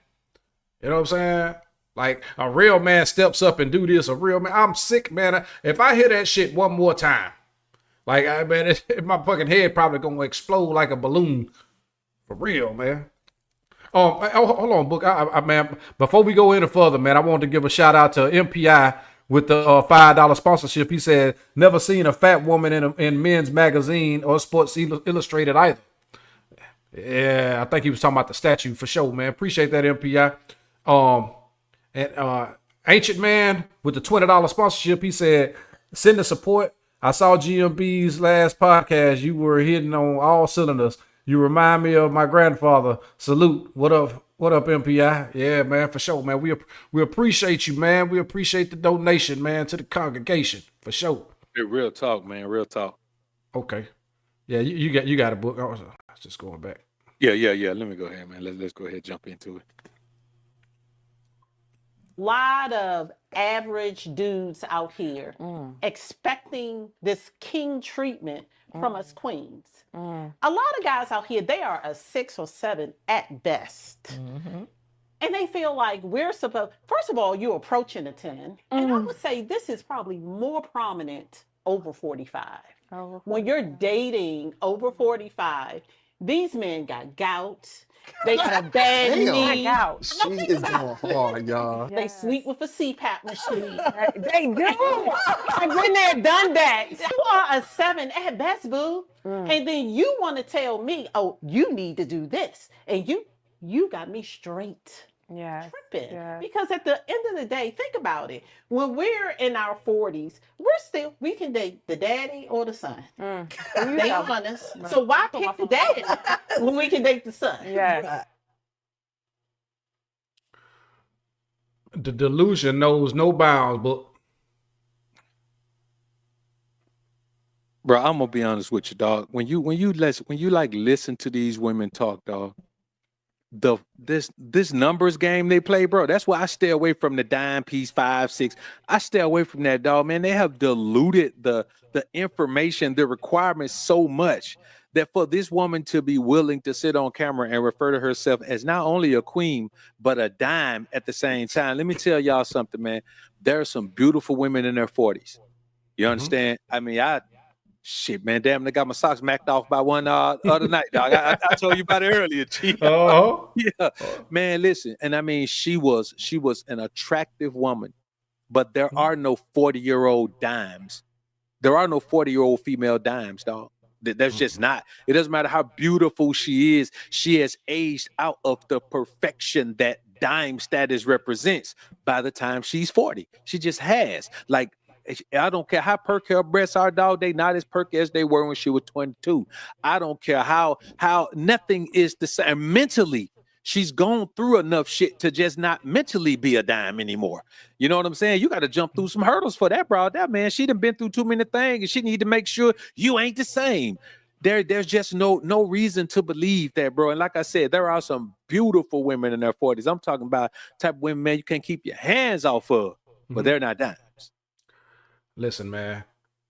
You know what I'm saying? Like, a real man steps up and do this. A real man. I'm sick, man. If I hear that shit one more time, like, man, my fucking head probably gonna explode like a balloon. For real, man. Hold on, Book. Man, before we go any further, man, I want to give a shout out to MPI with the $5 sponsorship. He said, never seen a fat woman in men's magazine or Sports Illustrated either. Yeah, I think he was talking about the statue for sure, man. Appreciate that, MPI. And Ancient Man with the $20 sponsorship, he said, send the support. I saw GMB's last podcast. You were hitting on all cylinders. You remind me of my grandfather. Salute. What up, MPI? Yeah, man, for sure, man. We appreciate you, man. We appreciate the donation, man, to the congregation, for sure. Real talk, man. Real talk. Okay. Yeah, you got a book. I was just going back. Yeah. Let me go ahead, man. Let's go ahead and jump into it. Lot of average dudes out here expecting this king treatment from us queens. A lot of guys out here, they are a 6 or 7 at best. And they feel like we're supposed, first of all, you're approaching a 10. And I would say this is probably more prominent over 45. When you're dating over 45, these men got gout. They got a bad knee. She is going hard, y'all. They sleep with a CPAP machine. They do. I've been there, done that. You are a 7 at best, boo. And then you want to tell me, oh, you need to do this. And you got me straight. Tripping. Because at the end of the day, think about it. When we're in our 40s, we can date the daddy or the son. They on us. So why pick the daddy when we can date the son? The delusion knows no bounds, but Bro, I'm gonna be honest with you, dog. When you listen to these women talk, dog, this numbers game they play, bro. That's why I stay away from the dime piece 5, 6. I stay away from that, dog, man. They have diluted the information, the requirements so much that for this woman to be willing to sit on camera and refer to herself as not only a queen but a dime at the same time. Let me tell y'all something, man. There are some beautiful women in their 40s. You understand? I mean, shit, man, damn, they got my socks macked off by one other night, dog. I told you about it earlier, G. Yeah, man, listen, and I mean, she was an attractive woman, but there are no 40-year-old dimes. There are no 40-year-old female dimes, dog. That's just not. It doesn't matter how beautiful she is. She has aged out of the perfection that dime status represents by the time she's 40. She just has. Like, I don't care how perky her breasts are, dog. They not as perky as they were when she was 22. I don't care how nothing is the same. Mentally, she's gone through enough shit to just not mentally be a dime anymore. You know what I'm saying? You got to jump through some hurdles for that, bro. That man, she done been through too many things, and she need to make sure you ain't the same. There's just no reason to believe that, bro. And like I said, there are some beautiful women in their 40s. I'm talking about type of women, man, you can't keep your hands off of, but they're not dimes. Listen, man.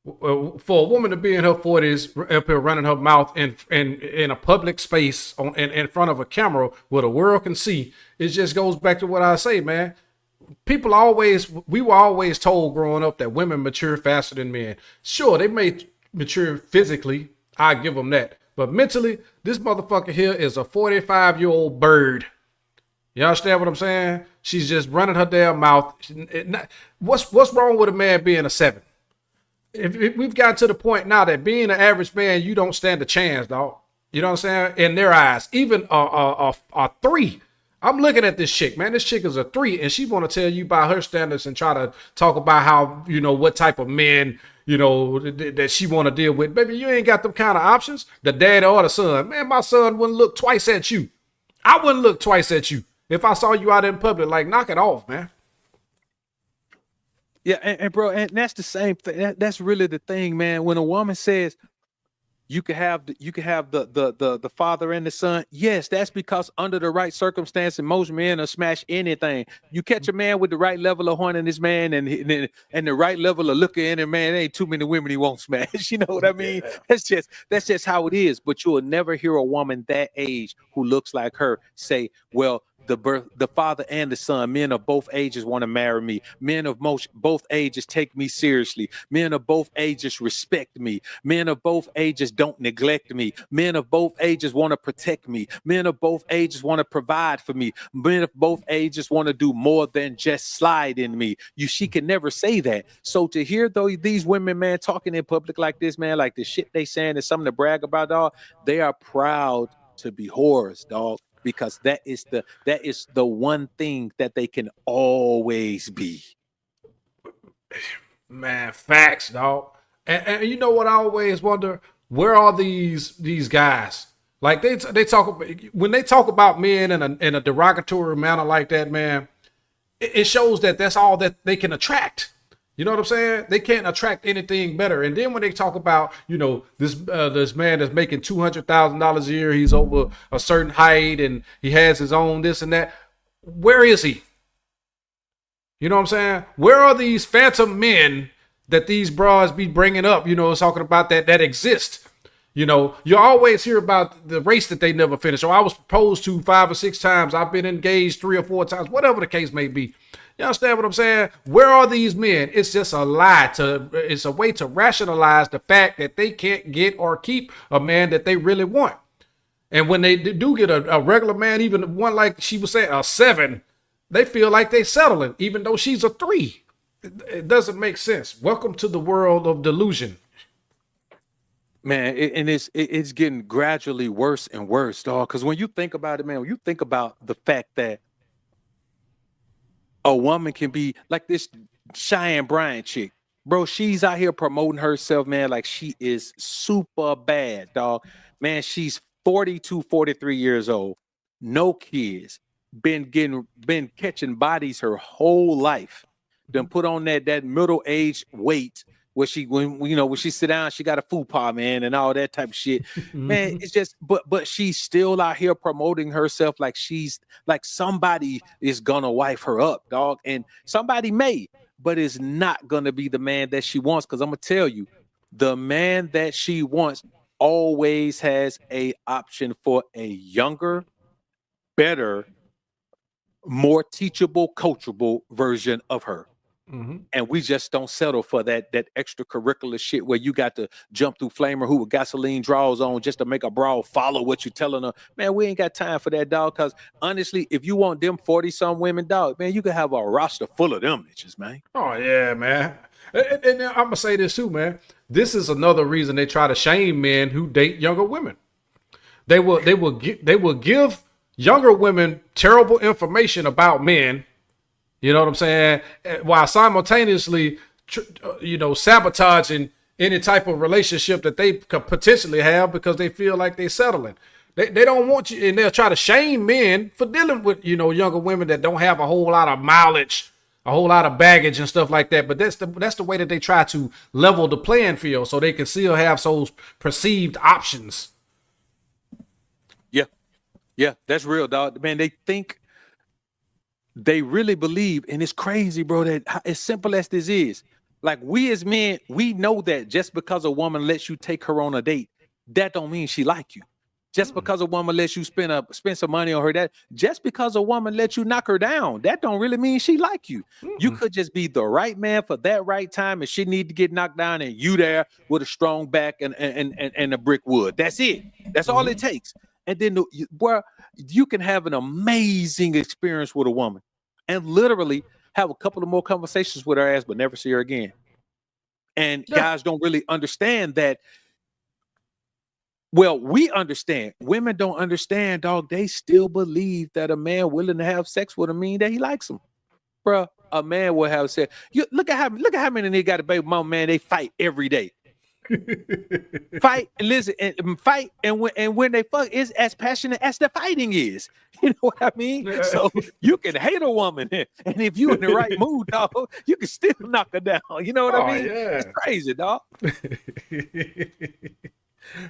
For a woman to be in her 40s, up here running her mouth in a public space in front of a camera where the world can see, it just goes back to what I say, man. We were always told growing up that women mature faster than men. Sure, they may mature physically. I give them that. But mentally, this motherfucker here is a 45-year-old bird. You understand what I'm saying? She's just running her damn mouth. What's wrong with a man being a 7? If we've gotten to the point now that being an average man, you don't stand a chance, dog. You know what I'm saying? In their eyes, even a 3. I'm looking at this chick, man. This chick is a 3, and she want to tell you about her standards and try to talk about how, what type of men, that she want to deal with. Baby, you ain't got them kind of options. The daddy or the son. Man, my son wouldn't look twice at you. I wouldn't look twice at you if I saw you out in public. Like, knock it off, man. Yeah, and bro, and that's the same thing. That's really the thing, man. When a woman says you can have the father and the son, yes, that's because under the right circumstance, and most men will smash anything. You catch a man with the right level of horniness, man, and the right level of looking in him, man, there ain't too many women he won't smash. You know what I mean? Yeah. That's just how it is. But you will never hear a woman that age who looks like her say, well, the father and the son, men of both ages want to marry me. Men of both ages take me seriously. Men of both ages respect me. Men of both ages don't neglect me. Men of both ages want to protect me. Men of both ages want to provide for me. Men of both ages want to do more than just slide in me. She can never say that. So to hear these women, man, talking in public like this, man, like the shit they saying is something to brag about, dog. They are proud to be whores, dog. Because that is the one thing that they can always be. Man, facts, dog. And you know what I always wonder? Where are these guys? Like they talk when they talk about men in a derogatory manner like that, man. It shows that that's all that they can attract. You know what I'm saying? They can't attract anything better. And then when they talk about, this man that's making $200,000 a year, he's over a certain height and he has his own this and that. Where is he? You know what I'm saying? Where are these phantom men that these bras be bringing up? Talking about that exist. You always hear about the race that they never finish. Or I was proposed to 5 or 6 times. I've been engaged 3 or 4 times, whatever the case may be. You understand what I'm saying? Where are these men? It's just a lie. It's a way to rationalize the fact that they can't get or keep a man that they really want. And when they do get a regular man, even one like she was saying, a 7, they feel like they settling, even though she's a 3. It doesn't make sense. Welcome to the world of delusion. Man, it's getting gradually worse and worse, dog. Because when you think about it, man, when you think about the fact that a woman can be like this Cheyenne Bryant chick, bro, she's out here promoting herself, man, like she is super bad, dog. Man, she's 42, 43 years old, no kids, been catching bodies her whole life, then put on that middle-aged weight, where she when she sit down, she got a fupa, man, and all that type of shit. Man, it's just but she's still out here promoting herself like she's like somebody is gonna wife her up, dog. And somebody may, but it's not gonna be the man that she wants. Cause I'm gonna tell you, the man that she wants always has a option for a younger, better, more teachable, coachable version of her. And we just don't settle for that extracurricular shit where you got to jump through flamer who with gasoline draws on just to make a bra follow what you're telling her. Man, we ain't got time for that, dog. Because honestly, if you want them 40-some women, dog, man, you can have a roster full of them bitches, man. Oh yeah, man. And I'm gonna say this too, man. This is another reason they try to shame men who date younger women. They will give younger women terrible information about men. You know what I'm saying? While simultaneously, sabotaging any type of relationship that they could potentially have because they feel like they're settling. They don't want you, and they'll try to shame men for dealing with, younger women that don't have a whole lot of mileage, a whole lot of baggage and stuff like that. But that's the way that they try to level the playing field so they can still have those perceived options. Yeah, that's real, dog. Man, they think. They really believe, and it's crazy, bro, that as simple as this is, like we as men, we know that just because a woman lets you take her on a date, that don't mean she like you. Just because a woman lets you spend some money on her, that just because a woman lets you knock her down, that don't really mean she like you. You could just be the right man for that right time, and she need to get knocked down, and you there with a strong back and a brick wood. That's it. That's all it takes. And then you can have an amazing experience with a woman and literally have a couple of more conversations with her ass, but never see her again. And guys don't really understand that. Well, we understand. Women don't understand, dog. They still believe that a man willing to have sex with them mean that he likes them. Bruh, a man will have sex. Look at how many niggas got a baby mama, man. They fight every day. Fight and listen and fight and when they fuck is as passionate as the fighting is. You know what I mean? Yeah. So you can hate a woman, and if you in the right mood, dog, you can still knock her down. You know what I mean? Yeah. It's crazy, dog.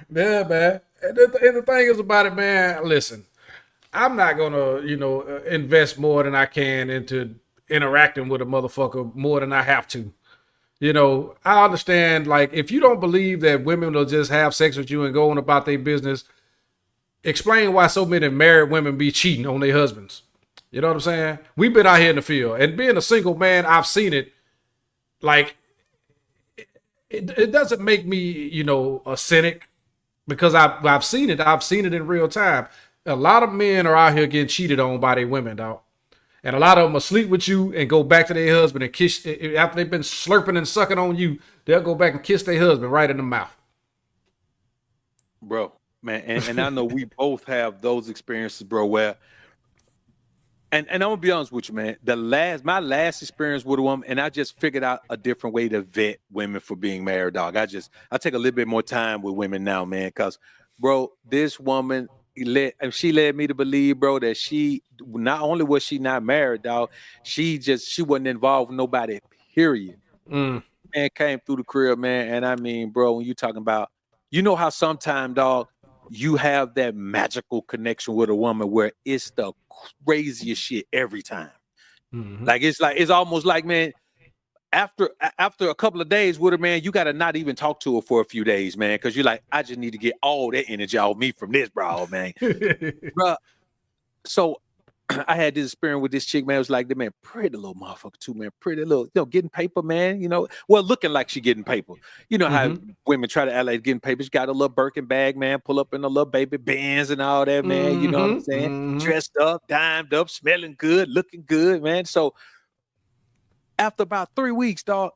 Yeah, man. And the thing is about it, man. Listen, I'm not gonna, invest more than I can into interacting with a motherfucker more than I have to. I understand, like, if you don't believe that women will just have sex with you and go on about their business, explain why so many married women be cheating on their husbands. You know what I'm saying? We've been out here in the field, and being a single man, I've seen it. Like, it doesn't make me, a cynic, because I've seen it. I've seen it in real time. A lot of men are out here getting cheated on by their women, dog. And a lot of them will sleep with you and go back to their husband and kiss. After they've been slurping and sucking on you, they'll go back and kiss their husband right in the mouth. Bro, man, and I know we both have those experiences, bro, where, and I'm going to be honest with you, man, my last experience with a woman, and I just figured out a different way to vet women for being married, dog. I take a little bit more time with women now, man, because, bro, this woman, she led me to believe, bro, that she not only was she not married, dog, she wasn't involved with nobody, period. Man came through the crib, man, and I mean, bro, when you talking about, how sometimes, dog, you have that magical connection with a woman where it's the craziest shit every time. Like it's almost like, man, after a couple of days with her, man, you gotta not even talk to her for a few days, man, because you're like, I just need to get all that energy off me from this, bro, man. Bro, so I had this experience with this chick, man. It was like, the man, pretty little motherfucker too, man. Pretty little, getting paper, man. Well, looking like she getting paper. You know how women try to act like getting paper. She got a little Birkin bag, man. Pull up in a little baby Benz and all that, man. You know what I'm saying? Dressed up, dimed up, smelling good, looking good, man. So after about 3 weeks, dog,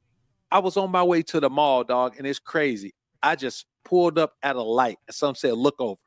I was on my way to the mall, dog, and it's crazy. I just pulled up at a light, and some said, look over.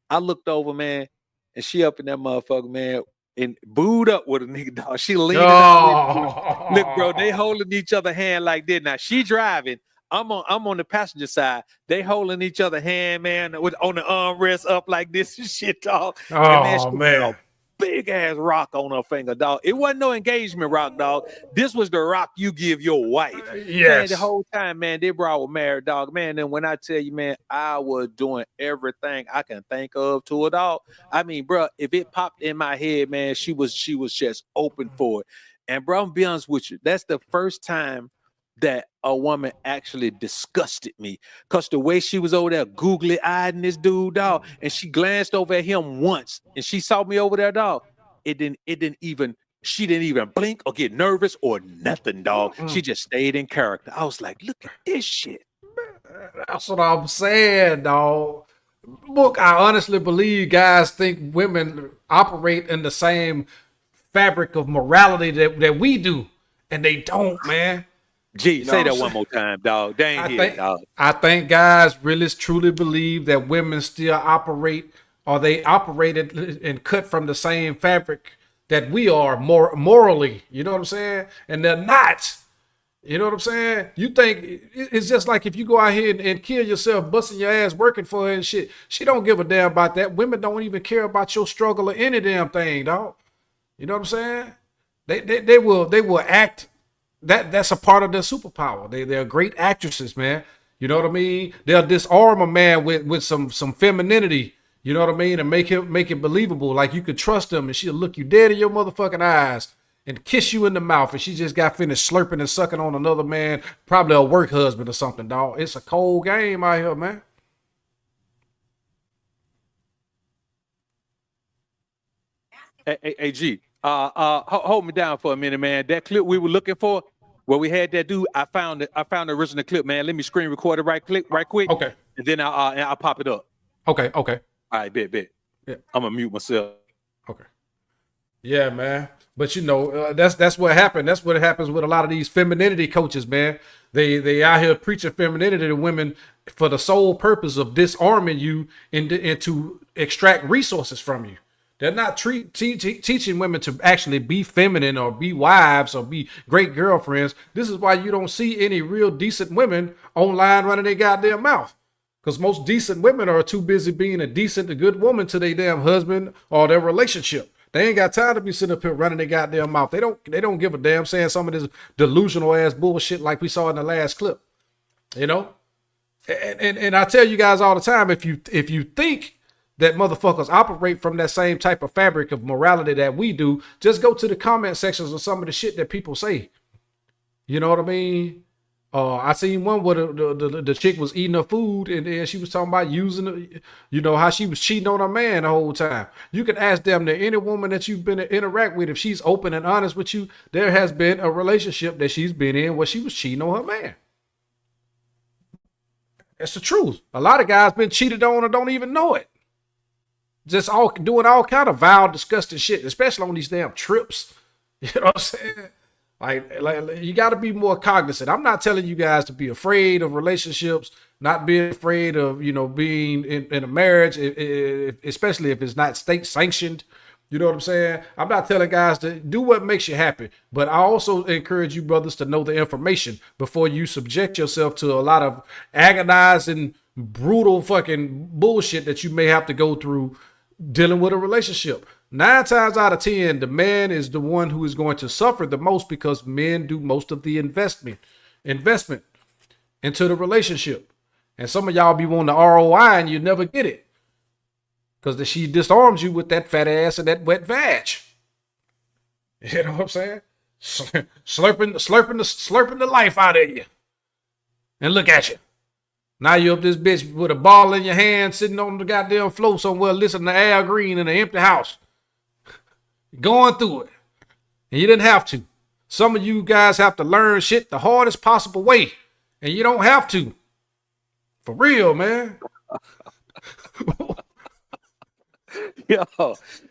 I looked over, man, and she up in that motherfucker, man, and booed up with a nigga, dog. She leaning out. Look, bro, they holding each other hand like this. Now, she driving. I'm on the passenger side. They holding each other hand, man, on the armrest up like this and shit, dog. Oh, man. big ass rock on her finger, dog. It wasn't no engagement rock, dog. This was the rock you give your wife. Man, Yes. the whole time, man, they were married, dog. Man, and when I tell you, man, I was doing everything I can think of to a dog. I mean, bro, if it popped in my head, man, she was just open for it. And bro, I'm be honest with you, that's the first time that a woman actually disgusted me, because the way she was over there googly eyeing this dude, dog, and she glanced over at him once and she saw me over there, dog. She didn't even blink or get nervous or nothing, dog. She just stayed in character. I was like, look at this shit. That's what I'm saying, dog. Look, I honestly believe guys think women operate in the same fabric of morality that we do, and they don't, man. Gee, say that one more time, dog. They ain't here, dog. I think guys really truly believe that women still operate, or they operated and cut from the same fabric that we are morally. You know what I'm saying? And they're not. You know what I'm saying? You think it's just like if you go out here and kill yourself, busting your ass working for her and shit. She don't give a damn about that. Women don't even care about your struggle or any damn thing, dog. You know what I'm saying? They will act. That's a part of their superpower. They're great actresses, man. You know what I mean? They'll disarm a man with some femininity. You know what I mean? And make it believable. Like you could trust them, and she'll look you dead in your motherfucking eyes and kiss you in the mouth. And she just got finished slurping and sucking on another man, probably a work husband or something, dog. It's a cold game out here, man. Hey, G, hold me down for a minute, man. That clip we were looking for, where we had that dude, I found the original clip, man. Let me screen record it right quick. Okay. And then I'll pop it up. Okay. All right, bet. Yeah. I'm gonna mute myself. Okay. Yeah, man. But you know, that's what happened. That's what happens with a lot of these femininity coaches, man. They out here preaching femininity to women for the sole purpose of disarming you and to extract resources from you. They're not teaching women to actually be feminine or be wives or be great girlfriends. This is why you don't see any real decent women online running their goddamn mouth. Because most decent women are too busy being a decent, a good woman to their damn husband or their relationship. They ain't got time to be sitting up here running their goddamn mouth. They don't give a damn, saying some of this delusional ass bullshit like we saw in the last clip. You know? And I tell you guys all the time, if you think that motherfuckers operate from that same type of fabric of morality that we do, just go to the comment sections of some of the shit that people say. You know what I mean? I seen one where the chick was eating her food and then she was talking about using, how she was cheating on her man the whole time. You can ask them to any woman that you've been to interact with, if she's open and honest with you, there has been a relationship that she's been in where she was cheating on her man. That's the truth. A lot of guys been cheated on and don't even know it. Just doing all kind of vile, disgusting shit, especially on these damn trips. You know what I'm saying? Like you got to be more cognizant. I'm not telling you guys to be afraid of relationships, not being afraid of, being in a marriage, especially if it's not state sanctioned. You know what I'm saying? I'm not telling guys to do what makes you happy, but I also encourage you brothers to know the information before you subject yourself to a lot of agonizing, brutal fucking bullshit that you may have to go through dealing with a relationship. 9 times out of 10, the man is the one who is going to suffer the most because men do most of the investment into the relationship. And some of y'all be wanting the ROI and you never get it because she disarms you with that fat ass and that wet vag. You know what I'm saying? Slurping the life out of you. And look at you. Now you up this bitch with a ball in your hand, sitting on the goddamn floor somewhere, listening to Al Green in an empty house. Going through it. And you didn't have to. Some of you guys have to learn shit the hardest possible way. And you don't have to. For real, man. Yo,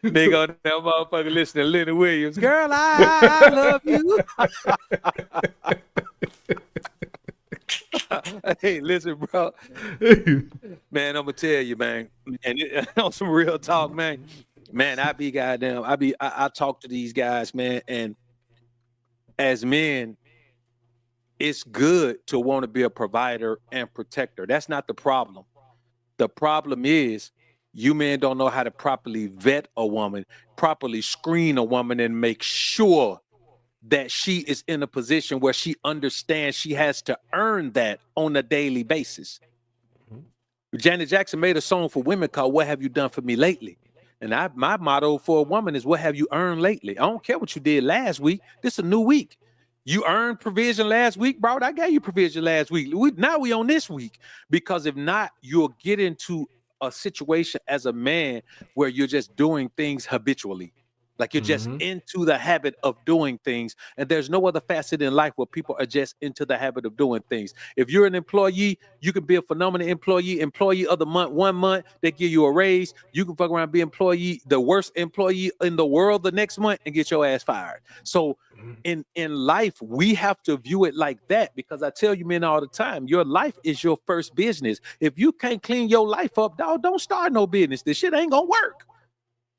nigga on that motherfucker listening to Lenny Williams. Girl, I love you. Hey, listen, bro. Man, I'm gonna tell you, man. And on some real talk, man. Man, I talk to these guys, man, and as men, it's good to want to be a provider and protector. That's not the problem. The problem is You men don't know how to properly vet a woman, properly screen a woman, and make sure that she is in a position where she understands she has to earn that on a daily basis. Janet Jackson made a song for women called "What Have You Done For Me Lately?" And my motto for a woman is, what have you earned lately? I don't care what you did last week. This is a new week. You earned provision last week, bro. I gave you provision last week. Now we on this week. Because if not, you'll get into a situation as a man where you're just doing things habitually. Like you're just into the habit of doing things. And there's no other facet in life where people are just into the habit of doing things. If you're an employee, you can be a phenomenal employee of the month. 1 month, they give you a raise. You can fuck around and be the worst employee in the world the next month and get your ass fired. So in life, we have to view it like that, because I tell you men all the time, your life is your first business. If you can't clean your life up, dog, don't start no business. This shit ain't gonna work.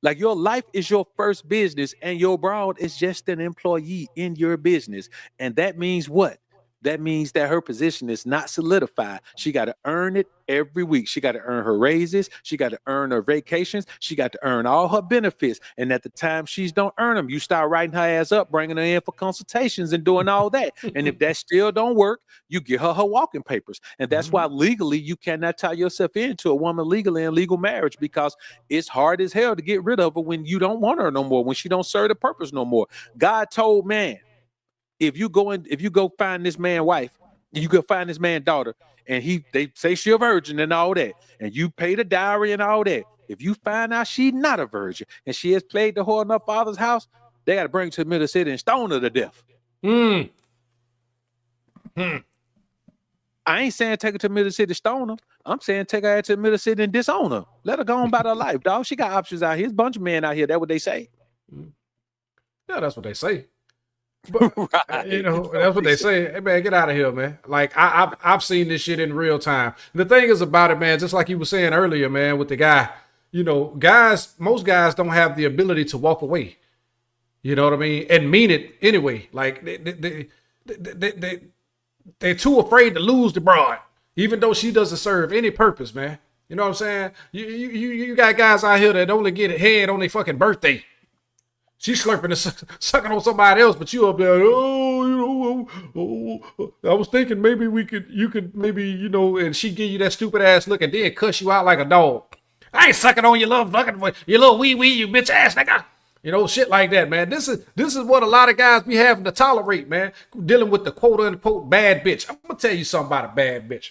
Like, your life is your first business, and your broad is just an employee in your business. And that means what? That means that her position is not solidified. She got to earn it every week. She got to earn her raises. She got to earn her vacations. She got to earn all her benefits. And at the time she's don't earn them, you start writing her ass up, bringing her in for consultations and doing all that. And if that still don't work, you get her walking papers. And that's why legally you cannot tie yourself into a woman legally in legal marriage, because it's hard as hell to get rid of her when you don't want her no more, when she don't serve the purpose no more. God told man, if you go find this man wife, you go find this man daughter, and they say she a virgin and all that, and you pay the dowry and all that. If you find out she not a virgin and she has played the whore in her father's house, they got to bring her to the middle of the city and stone her to death. I ain't saying take her to the middle of the city, stone her. I'm saying take her to the middle of the city and disown her. Let her go on about her life, dog. She got options out here. There's a bunch of men out here. That's what they say. Yeah, that's what they say. But Right. you know, that's what they say. Hey man, get out of here, man. Like I've seen this shit in real time. The thing is about it, man, just like you were saying earlier, man, with the guy, you know, most guys don't have the ability to walk away. You know what I mean? And mean it anyway. Like they're too afraid to lose the broad, even though she doesn't serve any purpose, man. You know what I'm saying? You got guys out here that only get head on their fucking birthday. She's slurping and sucking on somebody else, but you up there, I was thinking maybe you could maybe, you know, and she give you that stupid ass look and then cuss you out like a dog. I ain't sucking on your little fucking, your little wee, you bitch ass nigga. You know, shit like that, man. This is what a lot of guys be having to tolerate, man. Dealing with the quote unquote bad bitch. I'm gonna tell you something about a bad bitch.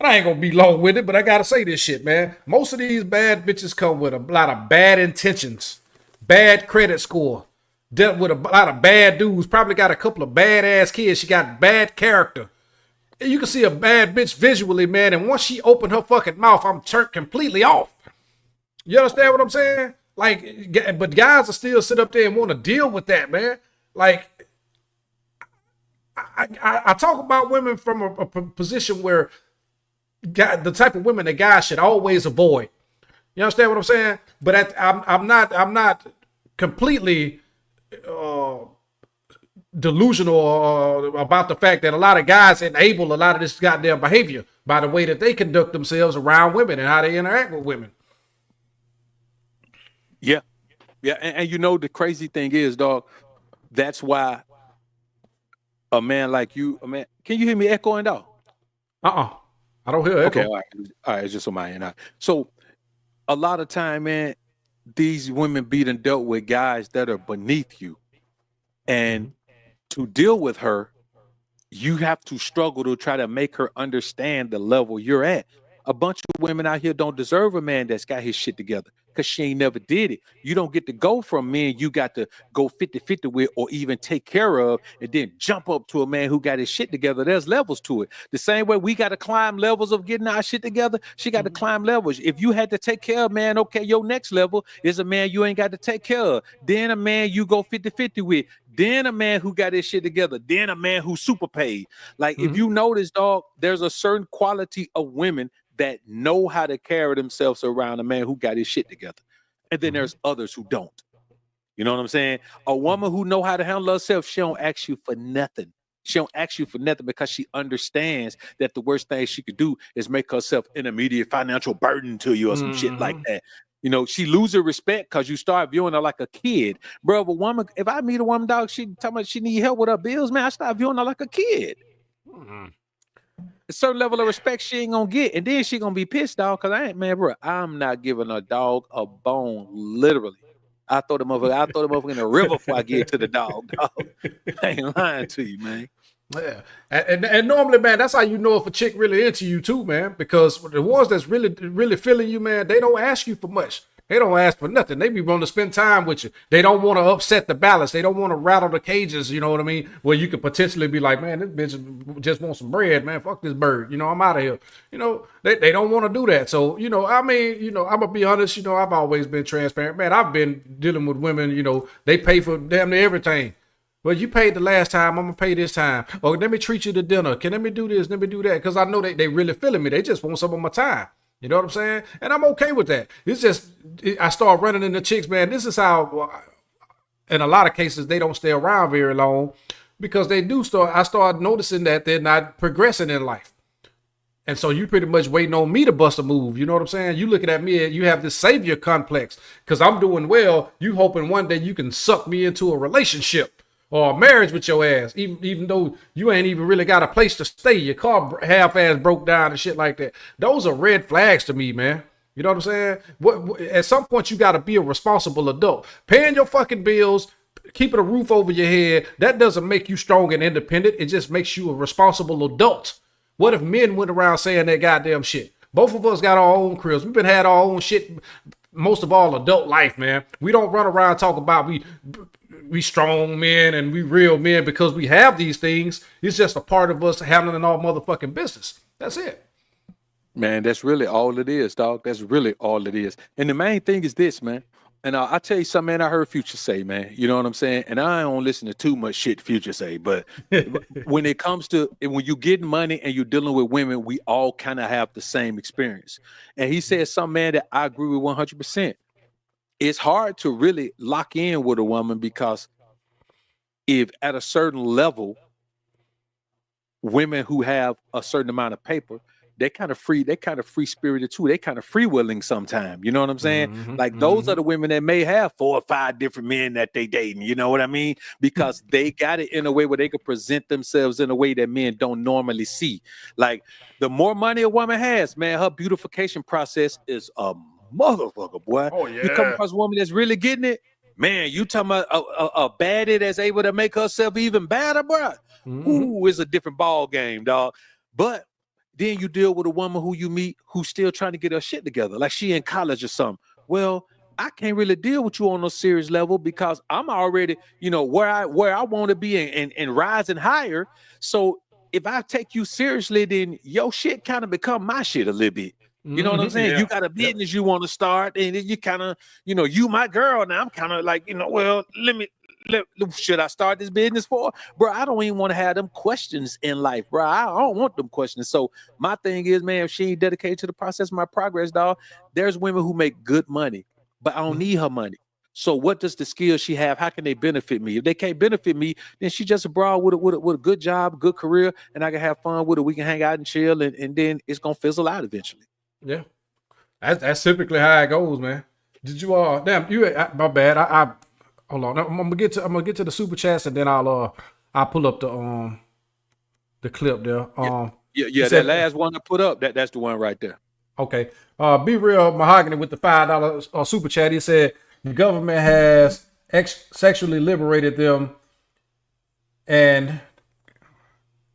And I ain't gonna be long with it, but I gotta say this shit, man. Most of these bad bitches come with a lot of bad intentions. Bad credit score, dealt with a lot of bad dudes, probably got a couple of badass kids. She got bad character. You can see a bad bitch visually, man, and once she opened her fucking mouth, I'm turned completely off. You understand what I'm saying? Like, but guys will still sit up there and want to deal with that, man. Like, I talk about women from a position where the type of women that guys should always avoid. You understand what I'm saying? But I'm not completely delusional about the fact that a lot of guys enable a lot of this goddamn behavior by the way that they conduct themselves around women and how they interact with women. Yeah. And you know, the crazy thing is, dog, that's why a man like you, can you hear me echoing, dog? I don't hear echo. Okay, all right, it's just on my end. So, a lot of time, man, these women being dealt with guys that are beneath you. And to deal with her, you have to struggle to try to make her understand the level you're at. A bunch of women out here don't deserve a man that's got his shit together because she ain't never did it. You don't get to go from men you got to go 50-50 with or even take care of and then jump up to a man who got his shit together. There's levels to it. The same way we got to climb levels of getting our shit together, she got to climb levels. If you had to take care of man, okay, your next level is a man you ain't got to take care of. Then a man you go 50-50 with. Then a man who got his shit together. Then a man who's super paid. Like, if you notice, dog, there's a certain quality of women that know how to carry themselves around a man who got his shit together. And then there's others who don't. You know what I'm saying? A woman who know how to handle herself, she don't ask you for nothing. She don't ask you for nothing because she understands that the worst thing she could do is make herself an immediate financial burden to you or some shit like that. You know, she loses respect because you start viewing her like a kid. Bro, if I meet a woman, dog, she tell me she need help with her bills, man, I start viewing her like a kid. A certain level of respect she ain't gonna get, and then she gonna be pissed, dog, because I'm not giving a dog a bone, literally. I throw the motherfucker in the river before I get to the dog. I ain't lying to you, man. Yeah, and normally, man, that's how you know if a chick really into you too, man. Because the ones that's really feeling you, man, they don't ask you for much. They don't ask for nothing. They be willing to spend time with you. They don't want to upset the balance. They don't want to rattle the cages. You know what I mean? Where you could potentially be like, man, this bitch just wants some bread, man. Fuck this bird. You know, I'm out of here. You know, they don't want to do that. So, you know, I mean, you know, I'm gonna be honest. You know, I've always been transparent, man. I've been dealing with women. You know, they pay for damn near everything. Well, you paid the last time, I'm gonna pay this time. Or let me treat you to dinner. Let me do this, let me do that. Because I know they really feeling me. They just want some of my time. You know what I'm saying? And I'm okay with that. It's just, I start running into chicks, man. This is how, in a lot of cases, they don't stay around very long because I start noticing that they're not progressing in life. And so you pretty much waiting on me to bust a move. You know what I'm saying? You looking at me and you have this savior complex because I'm doing well. You hoping one day you can suck me into a relationship or a marriage with your ass, even though you ain't even really got a place to stay. Your car half-ass broke down and shit like that. Those are red flags to me, man. You know what I'm saying? At some point, you got to be a responsible adult. Paying your fucking bills, keeping a roof over your head, that doesn't make you strong and independent. It just makes you a responsible adult. What if men went around saying that goddamn shit? Both of us got our own cribs. We've been had our own shit most of all adult life, man. We don't run around talk about we strong men and we real men because we have these things. It's just a part of us handling our motherfucking business. That's it. Man, that's really all it is, dog. That's really all it is. And the main thing is this, man. And I'll tell you something, man, I heard Future say, man. You know what I'm saying? And I don't listen to too much shit Future say. But when it comes to, when you get money and you're dealing with women, we all kind of have the same experience. And he said something, man, that I agree with 100%. It's hard to really lock in with a woman because if at a certain level, women who have a certain amount of paper, they kind of free spirited too. They kind of free willing sometimes. You know what I'm saying? Like those are the women that may have 4 or 5 different men that they dating. You know what I mean? Because they got it in a way where they could present themselves in a way that men don't normally see. Like the more money a woman has, man, her beautification process is a motherfucker, boy. Oh, yeah. You come across a woman that's really getting it, man. You talking about a baddie that's able to make herself even badder, bro. Ooh, it's a different ball game, dog. But then you deal with a woman who you meet who's still trying to get her shit together, like she in college or something. Well, I can't really deal with you on a serious level because I'm already, you know, where I want to be and rising higher. So if I take you seriously, then your shit kind of become my shit a little bit. You know what I'm saying? Yeah. You got a business you want to start, and then you kind of, you know, you my girl now. I'm kind of like, you know, well, should I start this business for? Bro, I don't even want to have them questions in life, bro. I don't want them questions. So my thing is, man, if she ain't dedicated to the process, my progress, dog, there's women who make good money, but I don't need her money. So what does the skills she have? How can they benefit me? If they can't benefit me, then she just abroad with a good job, good career, and I can have fun with her. We can hang out and chill, and then it's gonna fizzle out eventually. Yeah, that's typically how it goes, man. Did you my bad. I hold on. I'm gonna get to the super chats and then I'll pull up the clip there. Yeah. That last one I put up, that's the one right there. Okay. Be Real Mahogany with the $5 super chat. He said the government has sexually liberated them and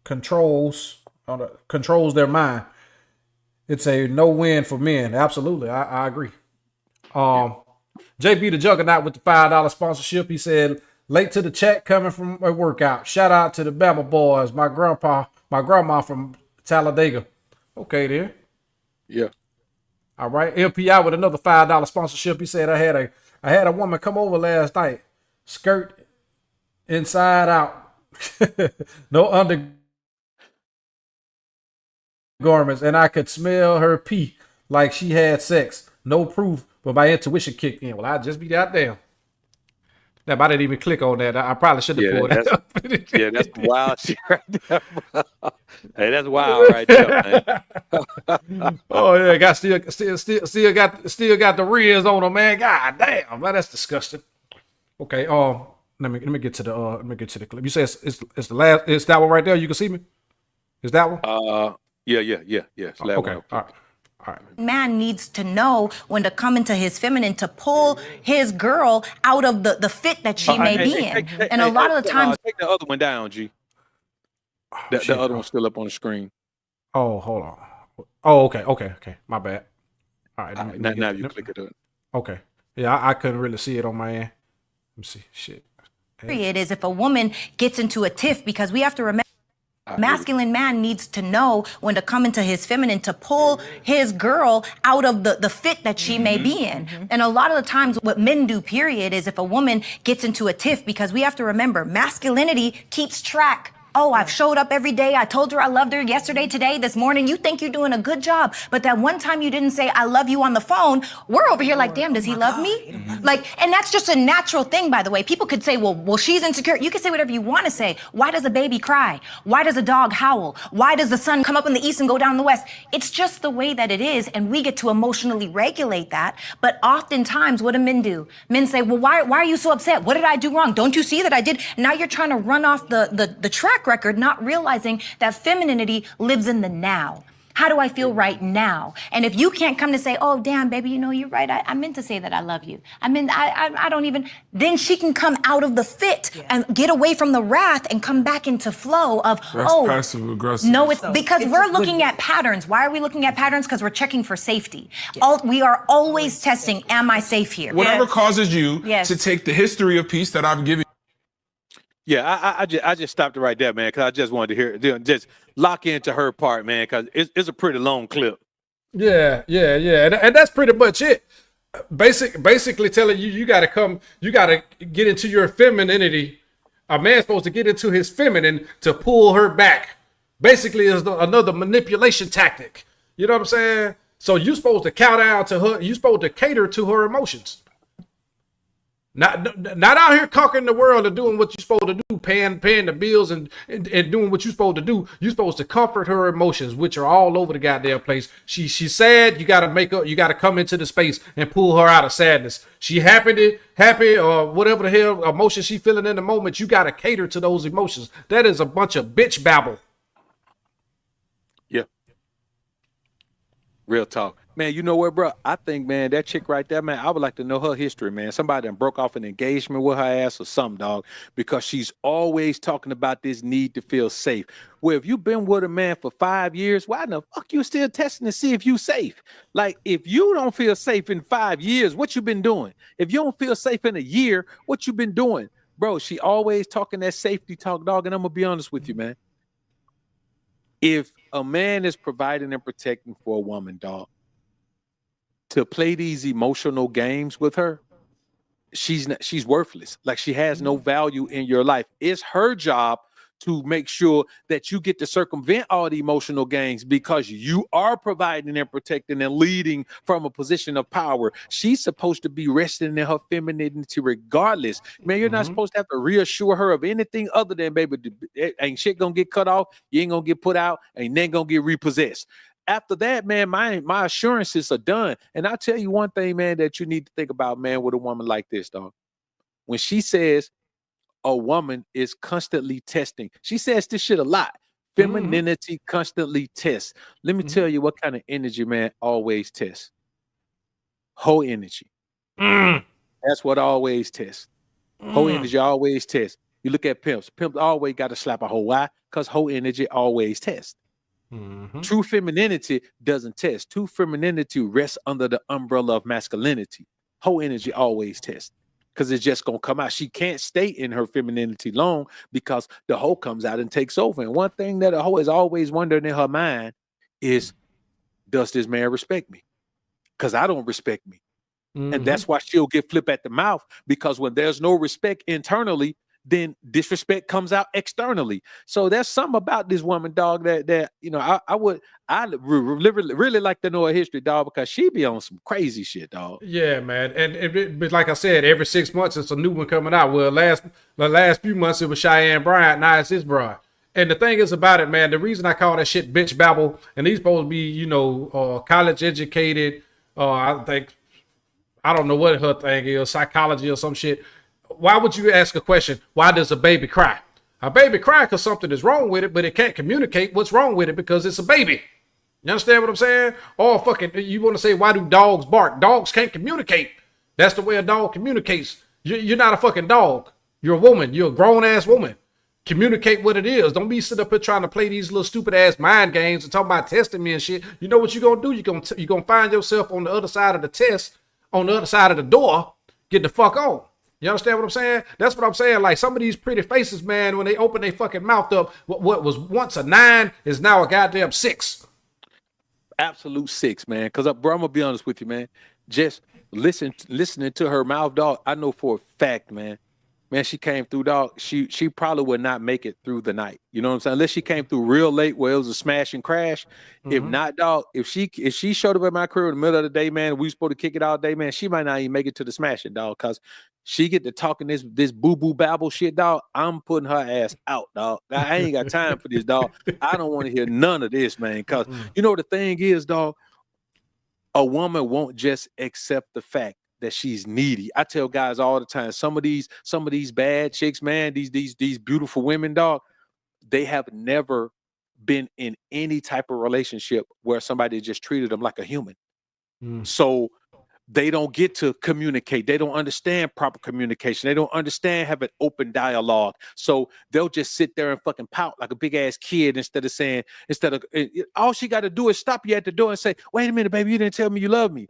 controls their mind. It's a no-win for men. Absolutely. I agree. JB the Juggernaut with the $5 sponsorship. He said, late to the chat coming from a workout. Shout out to the Bama boys. My grandma from Talladega. Okay, then. Yeah. All right. LPI with another $5 sponsorship. He said, I had a woman come over last night. Skirt inside out. No undergarments, and I could smell her pee like she had sex. No proof, but my intuition kicked in. Well, I'd just be goddamn. Damn, I didn't even click on that. I probably should have pulled that up. Yeah, that's wild shit right there, bro. Hey, that's wild right there, man. Oh yeah, got still got the ribs on them, man. God damn, man, that's disgusting. Okay, let me get to the clip. You say it's the last. It's that one right there. You can see me. Is that one? Yeah. It's that Okay, one. all right. Man needs to know when to come into his feminine to pull his girl out of the fit that she may be in. And a lot of the times, take the other one down, G. The other one's still up on the screen. Oh, hold on. Oh, okay. My bad. All right. Now you click it up. Okay. Yeah, I couldn't really see it on my end. Let me see. Shit. period is if a woman gets into a tiff, because we have to remember, masculine man needs to know when to come into his feminine to pull his girl out of the fit that she may be in. And a lot of the times what men do, period, is if a woman gets into a tiff, because we have to remember, masculinity keeps track. Oh, I've showed up every day. I told her I loved her yesterday, today, this morning. You think you're doing a good job. But that one time you didn't say, I love you on the phone, we're over here like, damn, does he love me? Like, and that's just a natural thing, by the way. People could say, well, she's insecure. You can say whatever you want to say. Why does a baby cry? Why does a dog howl? Why does the sun come up in the east and go down in the west? It's just the way that it is. And we get to emotionally regulate that. But oftentimes, what do men do? Men say, well, why are you so upset? What did I do wrong? Don't you see that I did? Now you're trying to run off the track record, not realizing that femininity lives in the now. How do I feel right now? And if you can't come to say, oh, damn, baby, you know, you're right. I meant to say that I love you. I don't even, then she can come out of the fit and get away from the wrath and come back into flow of, that's passive aggressive. No, it's because we're looking at patterns. Why are we looking at patterns? Because we're checking for safety. We are always testing, am I safe here? Whatever causes you to take the history of peace that I've given. Yeah, I just stopped it right there, man, because I just wanted to hear, just lock into her part, man, because it's a pretty long clip. Yeah, and that's pretty much it. Basically telling you got to get into your femininity. A man's supposed to get into his feminine to pull her back. Basically, is another manipulation tactic. You know what I'm saying? So you're supposed to cow down to her. You're supposed to cater to her emotions. Not out here conquering the world and doing what you're supposed to do, paying the bills and doing what you're supposed to do. You're supposed to comfort her emotions, which are all over the goddamn place. She's sad. You got to come into the space and pull her out of sadness. She happy or whatever the hell emotion she feeling in the moment. You got to cater to those emotions. That is a bunch of bitch babble. Yeah. Real talk. Man, you know what, bro? I think, man, that chick right there, man, I would like to know her history, man. Somebody that broke off an engagement with her ass or something, dog, because she's always talking about this need to feel safe. Well, if you've been with a man for 5 years, why the fuck you still testing to see if you safe? Like, if you don't feel safe in 5 years, what you been doing? If you don't feel safe in a year, what you been doing? Bro, she always talking that safety talk, dog, and I'm going to be honest with you, man. If a man is providing and protecting for a woman, dog, to play these emotional games with her, she's worthless. Like, she has no value in your life. It's her job to make sure that you get to circumvent all the emotional games because you are providing and protecting and leading from a position of power. She's supposed to be resting in her femininity regardless. Man, you're not supposed to have to reassure her of anything other than, baby, ain't shit gonna get cut off, you ain't gonna get put out, ain't then gonna get repossessed. After that, man, my assurances are done. And I'll tell you one thing, man, that you need to think about, man, with a woman like this, dog. When she says a woman is constantly testing, she says this shit a lot. Femininity constantly tests. Let me tell you what kind of energy, man, always tests. Whole energy. That's what always tests. Whole energy always tests. You look at pimps. Pimps always got to slap a hoe. Why? Because whole energy always tests. True femininity doesn't test. True femininity rests under the umbrella of masculinity. Whole energy always tests because it's just gonna come out. She can't stay in her femininity long because the hoe comes out and takes over. And one thing that a hoe is always wondering in her mind is, does this man respect me? Because I don't respect me. And that's why she'll get flipped at the mouth, because when there's no respect internally, then disrespect comes out externally. So there's something about this woman, dog, that you know, I really like to know her history, dog, because she be on some crazy shit, dog. Yeah, man. But like I said, every 6 months it's a new one coming out. Well, the last few months it was Cheyenne Bryant, now it's his bride. And the thing is about it, man, the reason I call that shit bitch babble, and these supposed to be, you know, college educated, I think, I don't know what her thing is, psychology or some shit. Why would you ask a question, why does a baby cry? A baby cry because something is wrong with it, but it can't communicate what's wrong with it because it's a baby. You understand what I'm saying? Or fucking, you want to say, why do dogs bark? Dogs can't communicate. That's the way a dog communicates. You're not a fucking dog. You're a woman. You're a grown-ass woman. Communicate what it is. Don't be sitting up here trying to play these little stupid-ass mind games and talk about testing me and shit. You know what you're going to do? You're going to find yourself on the other side of the test, on the other side of the door, get the fuck on. You understand what I'm saying? That's what I'm saying. Like, some of these pretty faces, man, when they open their fucking mouth up, what was once a 9 is now a goddamn 6. Absolute 6, man. Because, bro, I'm going to be honest with you, man. Just listening to her mouth, dog, I know for a fact, man, she came through, dog. She probably would not make it through the night. You know what I'm saying? Unless she came through real late where it was a smash and crash. Mm-hmm. If not, dog, if she showed up at my crib in the middle of the day, man, we supposed to kick it all day, man, she might not even make it to the smashing, dog, because she get to talking this boo-boo babble shit, dog. I'm putting her ass out, dog. I ain't got time for this, dog. I don't want to hear none of this, man, because you know the thing is, dog, a woman won't just accept the fact that she's needy. I tell guys all the time, some of these bad chicks, man, these beautiful women, dog, they have never been in any type of relationship where somebody just treated them like a human. So they don't get to communicate. They don't understand proper communication. They don't understand having open dialogue. So they'll just sit there and fucking pout like a big ass kid instead of all she got to do is stop you at the door and say, "Wait a minute, baby, you didn't tell me you love me."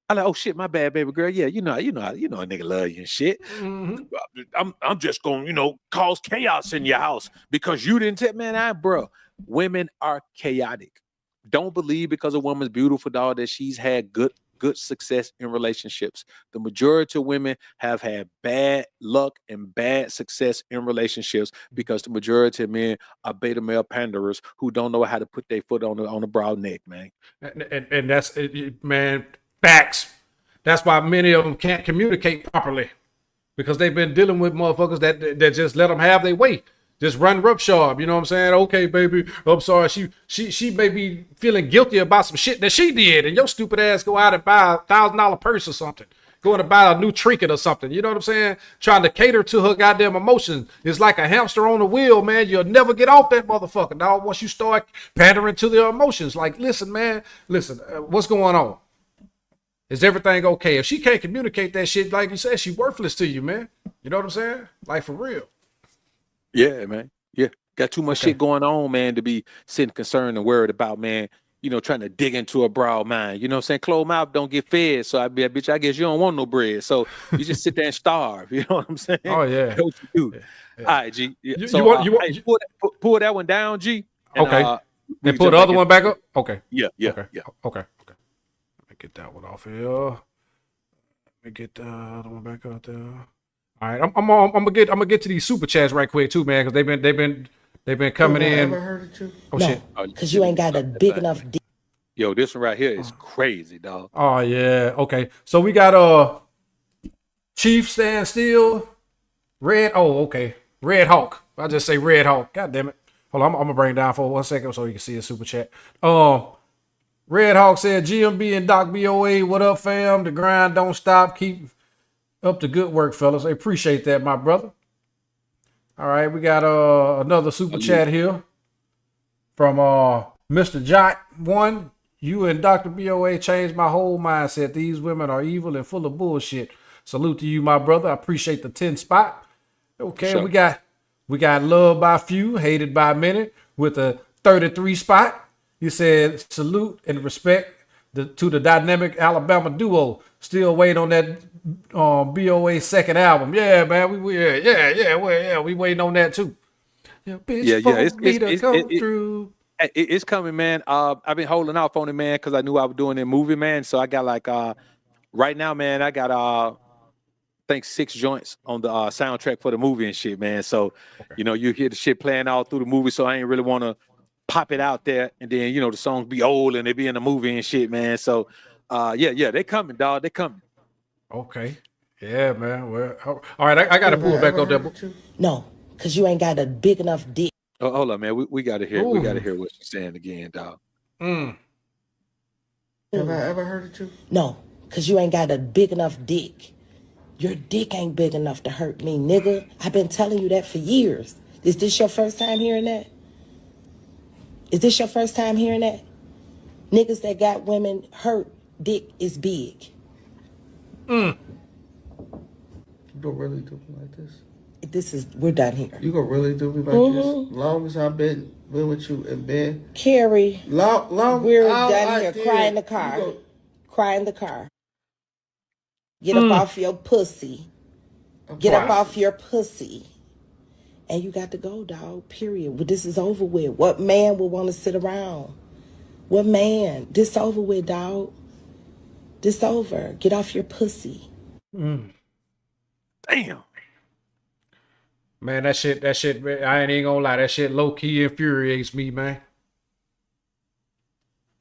I'm like, "Oh shit, my bad, baby girl. Yeah, you know a nigga love you and shit. Mm-hmm. I'm just gonna, cause chaos in your house because you didn't tell me, bro. Women are chaotic. Don't believe because a woman's beautiful, dog, that she's had good success in relationships. The majority of women have had bad luck and bad success in relationships because the majority of men are beta male panderers who don't know how to put their foot on the broad neck, man. And that's it, man. Facts. That's why many of them can't communicate properly because they've been dealing with motherfuckers that just let them have their way. Just run roughshod, you know what I'm saying? Okay, baby, I'm sorry. She may be feeling guilty about some shit that she did, and your stupid ass go out and buy $1,000 purse or something. Going to buy a new trinket or something, you know what I'm saying? Trying to cater to her goddamn emotions. It's like a hamster on a wheel, man. You'll never get off that motherfucker, dog, once you start pandering to their emotions. Like, listen, man, what's going on? Is everything okay? If she can't communicate that shit, like you said, she's worthless to you, man. You know what I'm saying? Like, for real. Yeah, man. Yeah. Got too much shit going on, man, to be sitting concerned and worried about, man, trying to dig into a broad mind. You know what I'm saying? Closed mouth don't get fed. So I guess you don't want no bread. So you just sit there and starve. You know what I'm saying? Oh, yeah. That's what you do. Yeah. All right, G. Pull that one down, G. And, okay. And pull the other one back up? Okay. Yeah. Okay. Let me get that one off here. Let me get the other one back out there. All right, I'm gonna get to these super chats right quick too, man, because they've been coming in. Ever heard it too? Oh, no, shit! Because you ain't got a big enough. Yo, this one right here is crazy, dog. Oh yeah, okay. So we got Chief Stand Still, Red. Oh, okay, Red Hawk. I just say Red Hawk. God damn it! Hold on, I'm gonna bring it down for 1 second so you can see a super chat. Red Hawk said, "GMB and Doc BOA, what up, fam? The grind don't stop. Keep up the good work, fellas. I appreciate that, my brother." All right, we got another super chat here from Mr. Jot 1. "You and Dr. BOA changed my whole mindset. These women are evil and full of bullshit. Salute to you, my brother. I appreciate the 10 spot." Okay, sure. we got loved by few, hated by many with a 33 spot. He said, "Salute and respect to the dynamic Alabama duo. Still waiting on that BOA second album." Yeah, man. We waiting on that too. It's coming, man. I've been holding off on it, man, because I knew I was doing a movie, man. So I got right now, man, I got think 6 joints on the soundtrack for the movie and shit, man. So, you know, you hear the shit playing all through the movie. So I ain't really want to pop it out there, and then the songs be old and they be in the movie and shit, man. So, yeah, they coming, dog. They coming. Okay. Yeah, man. Well, all right. I got to pull back on that. No, because you ain't got a big enough dick. Oh, hold on, man. We got to hear. We got to hear what she's saying again, dog. Have I ever heard it too? No, because you ain't got a big enough dick. Your dick ain't big enough to hurt me, nigga. I've been telling you that for years. Is this your first time hearing that? Is this your first time hearing that? Niggas that got women hurt, dick is big. You gonna really do me like this? We're done here. You gonna really do me like this? Long as I've been with you in bed. Carrie, long we're done here. Cry in the car. Cry in the car. Get up off your pussy. Get up off your pussy. And you got to go, dog. Period. Well, this is over with. What man would want to sit around? What man? This over with, dog. This over. Get off your pussy. Damn. Man, that shit, man, I ain't gonna lie. That shit low key infuriates me, man.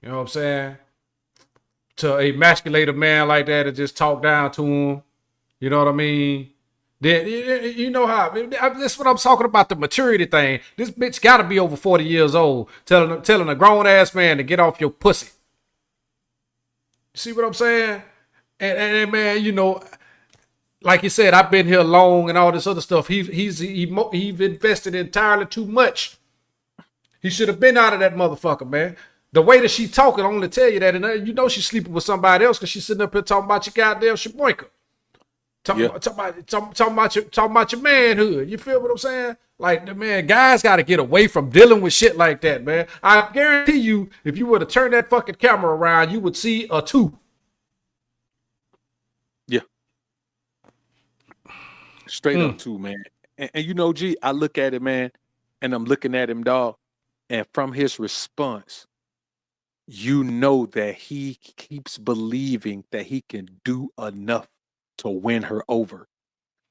You know what I'm saying? To emasculate a man like that and just talk down to him. You know what I mean? Then you know how that's what I'm talking about, the maturity thing. This bitch gotta be over 40 years old, telling a grown ass man to get off your pussy. You see what I'm saying? And man, like you said, I've been here long and all this other stuff. He's invested entirely too much. He should have been out of that motherfucker, man. The way that she talking, I only tell you that, and she's sleeping with somebody else because she's sitting up here talking about your goddamn shaboinka. Talking about your manhood. You feel what I'm saying? Like, the man, guys got to get away from dealing with shit like that, man. I guarantee you, if you were to turn that fucking camera around, you would see a 2. Yeah. Straight up 2, man. And G, I look at it, man, and I'm looking at him, dog, and from his response, that he keeps believing that he can do enough to win her over.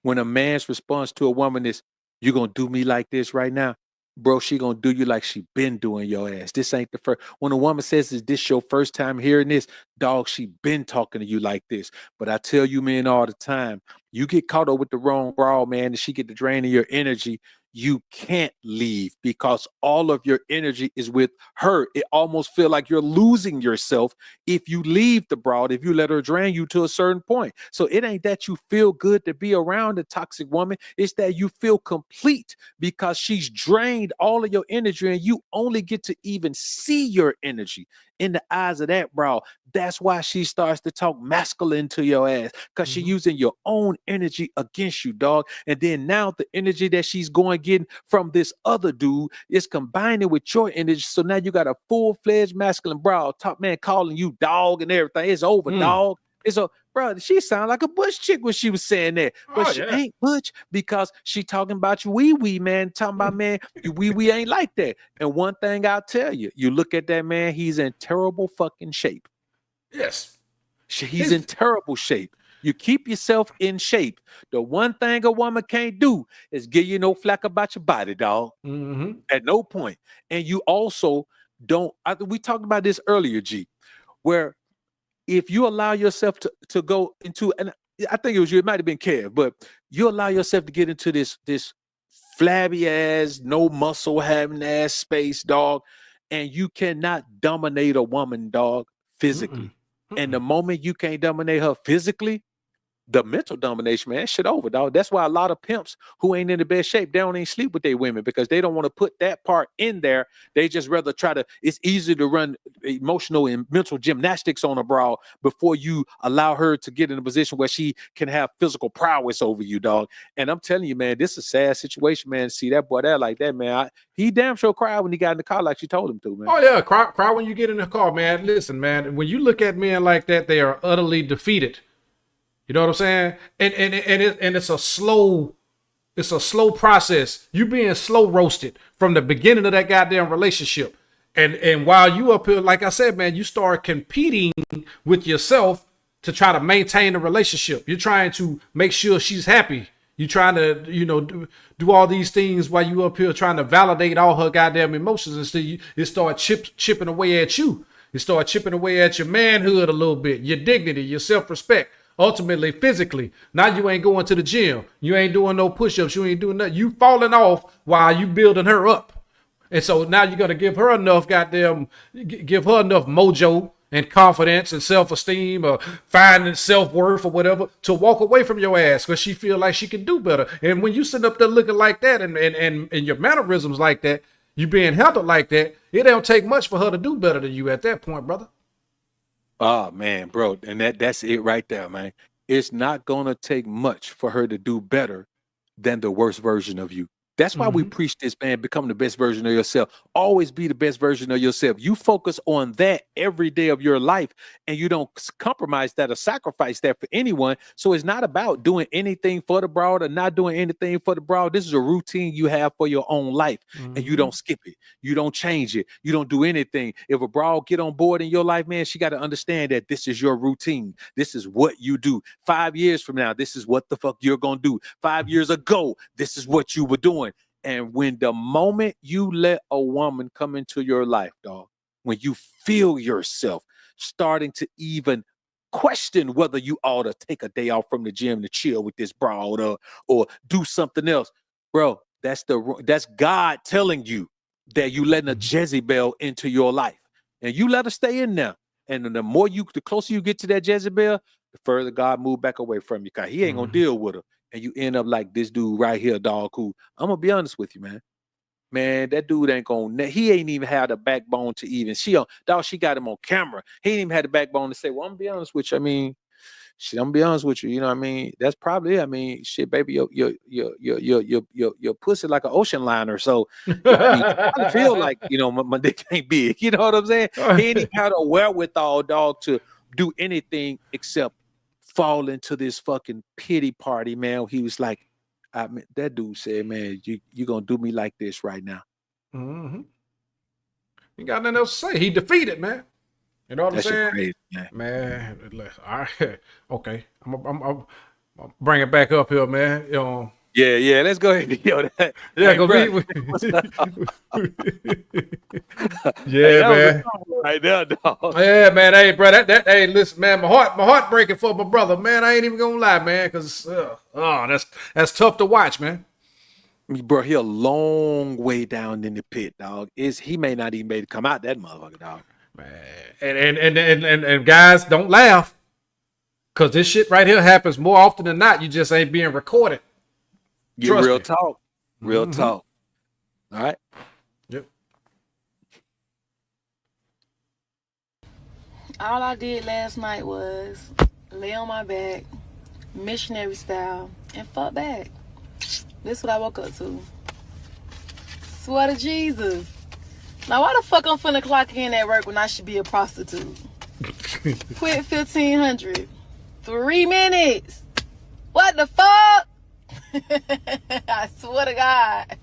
When a man's response to a woman is, "You gonna do me like this right now?" Bro, she gonna do you like she been doing your ass. This ain't the first. When a woman says, "Is this your first time hearing this?" Dog, she been talking to you like this. But I tell you, man, all the time, you get caught up with the wrong broad, man, and she get to draining your energy. You can't leave because all of your energy is with her. It almost feel like you're losing yourself if you leave the broad, if you let her drain you to a certain point. So it ain't that you feel good to be around a toxic woman. It's that you feel complete because she's drained all of your energy and you only get to even see your energy in the eyes of that broad. That's why she starts to talk masculine to your ass, because she's using your own energy against you, dog. And then now the energy that she's getting from this other dude is combining with your energy. So now you got a full-fledged masculine broad, top man calling you dog and everything. It's over, dog. It's a bro. She sounded like a Bush chick when she was saying that, but she ain't Butch because she talking about you wee man, talking about man, you wee ain't like that. And one thing I'll tell you, you look at that man, he's in terrible fucking shape. Yes, he's in terrible shape. You keep yourself in shape. The one thing a woman can't do is give you no flack about your body, dog. At no point. And you also don't. We talked about this earlier, G, where if you allow yourself to go into, and I think it was you, it might have been Kev, but you allow yourself to get into this flabby ass, no muscle having ass space, dog, and you cannot dominate a woman, dog, physically. And the moment you can't dominate her physically, the mental domination, man, that shit over, dog. That's why a lot of pimps who ain't in the best shape, they don't even sleep with their women because they don't want to put that part in there. They just rather it's easy to run emotional and mental gymnastics on a broad before you allow her to get in a position where she can have physical prowess over you, dog. And I'm telling you, man, this is a sad situation, man. See that boy there like that, man. He damn sure cried when he got in the car like she told him to, man. Oh, yeah, cry when you get in the car, man. Listen, man, when you look at men like that, they are utterly defeated. You know what I'm saying? And it's a slow process. You being slow roasted from the beginning of that goddamn relationship. And while you up here, like I said, man, you start competing with yourself to try to maintain a relationship. You're trying to make sure she's happy. You're trying to, do all these things while you up here trying to validate all her goddamn emotions, and so it start chipping away at you. It start chipping away at your manhood a little bit, your dignity, your self-respect. Ultimately, physically. Now you ain't going to the gym. You ain't doing no push-ups. You ain't doing nothing. You falling off while you building her up. And so now you're going to give her enough mojo and confidence and self-esteem or finding self-worth or whatever to walk away from your ass because she feel like she can do better. And when you sit up there looking like that and your mannerisms like that, you being handled like that, it don't take much for her to do better than you at that point, brother. Oh man, bro, and that's it right there, man. It's not gonna take much for her to do better than the worst version of you. That's why we preach this, man. Become the best version of yourself. Always be the best version of yourself. You focus on that every day of your life, and you don't compromise that or sacrifice that for anyone. So it's not about doing anything for the broad or not doing anything for the broad. This is a routine you have for your own life, and you don't skip it. You don't change it. You don't do anything. If a broad get on board in your life, man, she got to understand that this is your routine. This is what you do. 5 years from now, this is what the fuck you're gonna do. 5 years ago, this is what you were doing. And when the moment you let a woman come into your life, dog, when you feel yourself starting to even question whether you ought to take a day off from the gym to chill with this broad or do something else, bro, that's God telling you that you letting a Jezebel into your life, and you let her stay in there. And the closer you get to that Jezebel, the further God move back away from you, because he ain't gonna deal with her. And you end up like this dude right here, dog, who, I'm gonna be honest with you, man. Man, that dude he ain't even had the backbone to even, she got him on camera. He ain't even had the backbone to say, well, I'm gonna be honest with you. I mean, shit, I'm gonna be honest with you. You know what I mean? That's probably it. I mean, shit, baby, your pussy like an ocean liner. So I feel like, my dick ain't big. You know what I'm saying? He ain't even had a wherewithal, dog, to do anything except fall into this fucking pity party, man. He was like, that dude said, man, you gonna do me like this right now. He got nothing else to say. He defeated, man. You know what I'm saying? Crazy, man, all right. Okay. I'm bring it back up here, man. Yeah, let's go ahead and hear that. Yeah, go yeah, man. Right there, dog. Yeah, man. Hey, bro, hey, listen, man, my heart breaking for my brother, man. I ain't even gonna lie, man, because that's tough to watch, man. Bro, he a long way down in the pit, dog. He may not even be able to come out that motherfucker, dog. Man, and guys, don't laugh, because this shit right here happens more often than not. You just ain't being recorded. Real talk. Real talk. All right. Yep. All I did last night was lay on my back, missionary style, and fuck back. This is what I woke up to. Swear to Jesus. Now why the fuck I'm finna clock in at work when I should be a prostitute? Quit 1500. 3 minutes. What the fuck? I swear to God.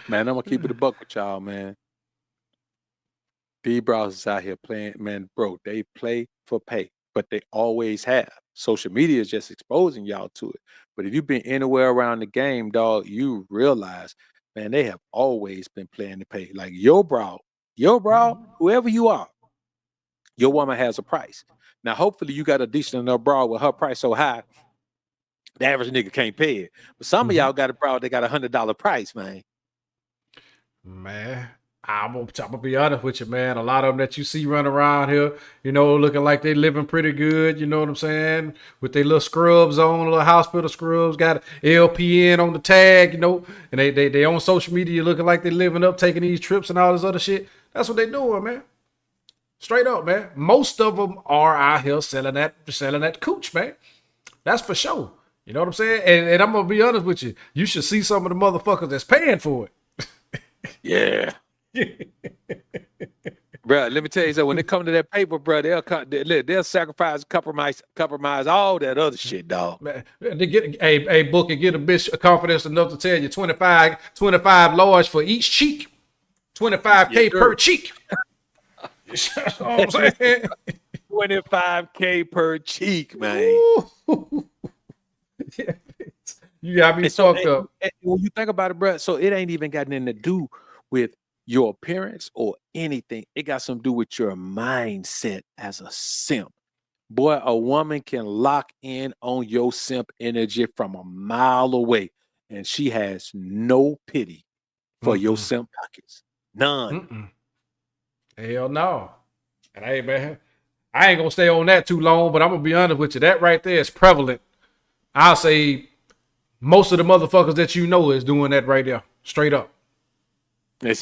Man, I'm gonna keep it a buck with y'all, man. These browsers out here playing, man, bro, they play for pay, but they always have. Social media is just exposing y'all to it. But if you've been anywhere around the game, dog, you realize, man, they have always been playing to pay. Like your brow, whoever you are, your woman has a price. Now, hopefully you got a decent enough brow with her price so high, the average nigga can't pay it. But some of y'all got a brow that got $100 price, man. Man, I'm gonna be honest with you, man. A lot of them that you see running around here, looking like they living pretty good, you know what I'm saying? With their little scrubs on, little hospital scrubs, got LPN on the tag, and they on social media looking like they living up, taking these trips and all this other shit. That's what they doing, man. Straight up, man. Most of them are out here selling that cooch, man. That's for sure. You know what I'm saying? And I'm gonna be honest with you. You should see some of the motherfuckers that's paying for it. Yeah. Bro, let me tell you something. When it comes to that paper, bro, they'll sacrifice, compromise all that other shit, dog. Man, they get a book and get a bitch confidence enough to tell you 25 large for each cheek, 25K per cheek. You know what I'm saying? 25K per cheek, man. Yeah, you got me fucked up. When you think about it, bro, so it ain't even got nothing to do with your appearance or anything. It got something to do with your mindset as a simp. Boy, a woman can lock in on your simp energy from a mile away, and she has no pity for your simp pockets. None. Hell no. And hey, man, I ain't gonna stay on that too long, but I'm gonna be honest with you. That right there is prevalent. I'll say most of the motherfuckers that you know is doing that right there. Straight up.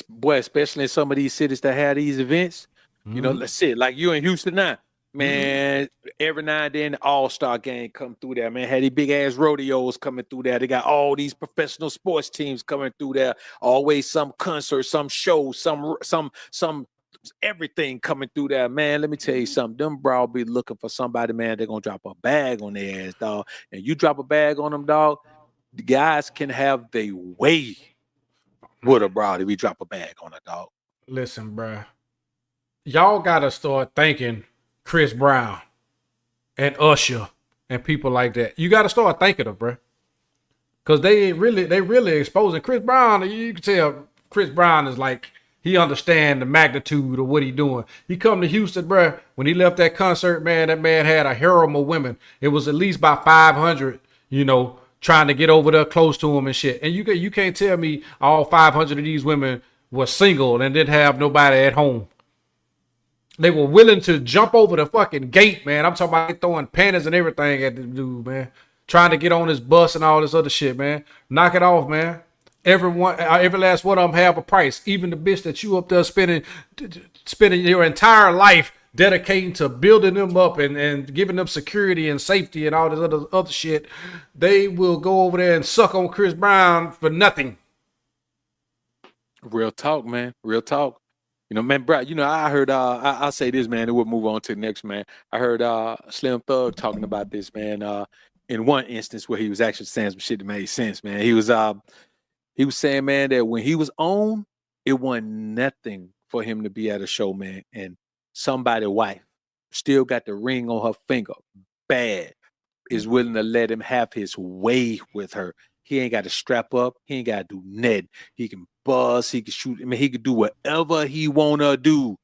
Boy, especially in some of these cities that have these events. You know, let's say like you in Houston now. Man, every now and then the All-Star game come through there, man. Had these big ass rodeos coming through there. They got all these professional sports teams coming through there. Always some concert, some show, some everything coming through there. Man, let me tell you something. Them bro be looking for somebody, man. They're gonna drop a bag on their ass, dog. And you drop a bag on them, dog, the guys can have their way with a bro if we drop a bag on a dog. Listen, bro. Y'all gotta start thanking Chris Brown and Usher and people like that. You gotta start thanking them, bro. Cause they really exposing Chris Brown. You can tell Chris Brown is like, he understand the magnitude of what he doing. He come to Houston, bro. When he left that concert, man, that man had a harem of women. It was at least about 500, you know, trying to get over there close to him and shit. And you can't tell me all 500 of these women were single and didn't have nobody at home. They were willing to jump over the fucking gate, man. I'm talking about throwing panties and everything at the dude, man. Trying to get on his bus and all this other shit, man. Knock it off, man. Every last one of them have a price. Even the bitch that you up there spending your entire life dedicating to building them up and giving them security and safety and all this other shit, they will go over there and suck on Chris Brown for nothing. Real talk, man. Real talk. You know, man, bro, you know, I heard, I'll say this, man, and we'll move on to the next, man. I heard Slim Thug talking about this, man, in one instance where he was actually saying some shit that made sense, man. He was saying, man, that when he was on, it wasn't nothing for him to be at a show, man, and somebody's wife still got the ring on her finger, bad, is willing to let him have his way with her. He ain't got to strap up. He ain't got to do nothing. He can buzz. He can shoot. I mean, he can do whatever he want to do.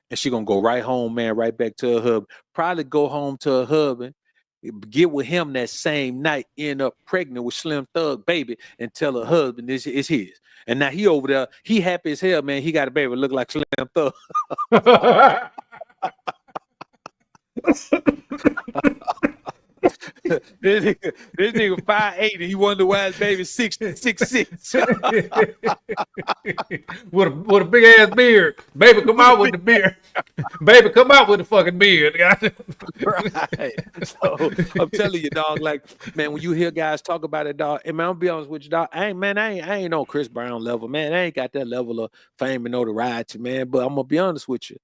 And she going to go right home, man, right back to her husband. Probably go home to her husband, get with him that same night, end up pregnant with Slim Thug baby, and tell her husband this is his. And now he over there, he happy as hell, man. He got a baby look like Slim Thug. This nigga 5'8" and he wonder why his baby 6'6". with a big ass beard. Baby, come out with the beard. Baby, come out with the fucking beard. Right. So I'm telling you, dog, like, man, when you hear guys talk about it, dog, and man, I'll be honest with you, dog, I ain't on Chris Brown level, man. I ain't got that level of fame and notoriety, man. But I'm gonna be honest with you.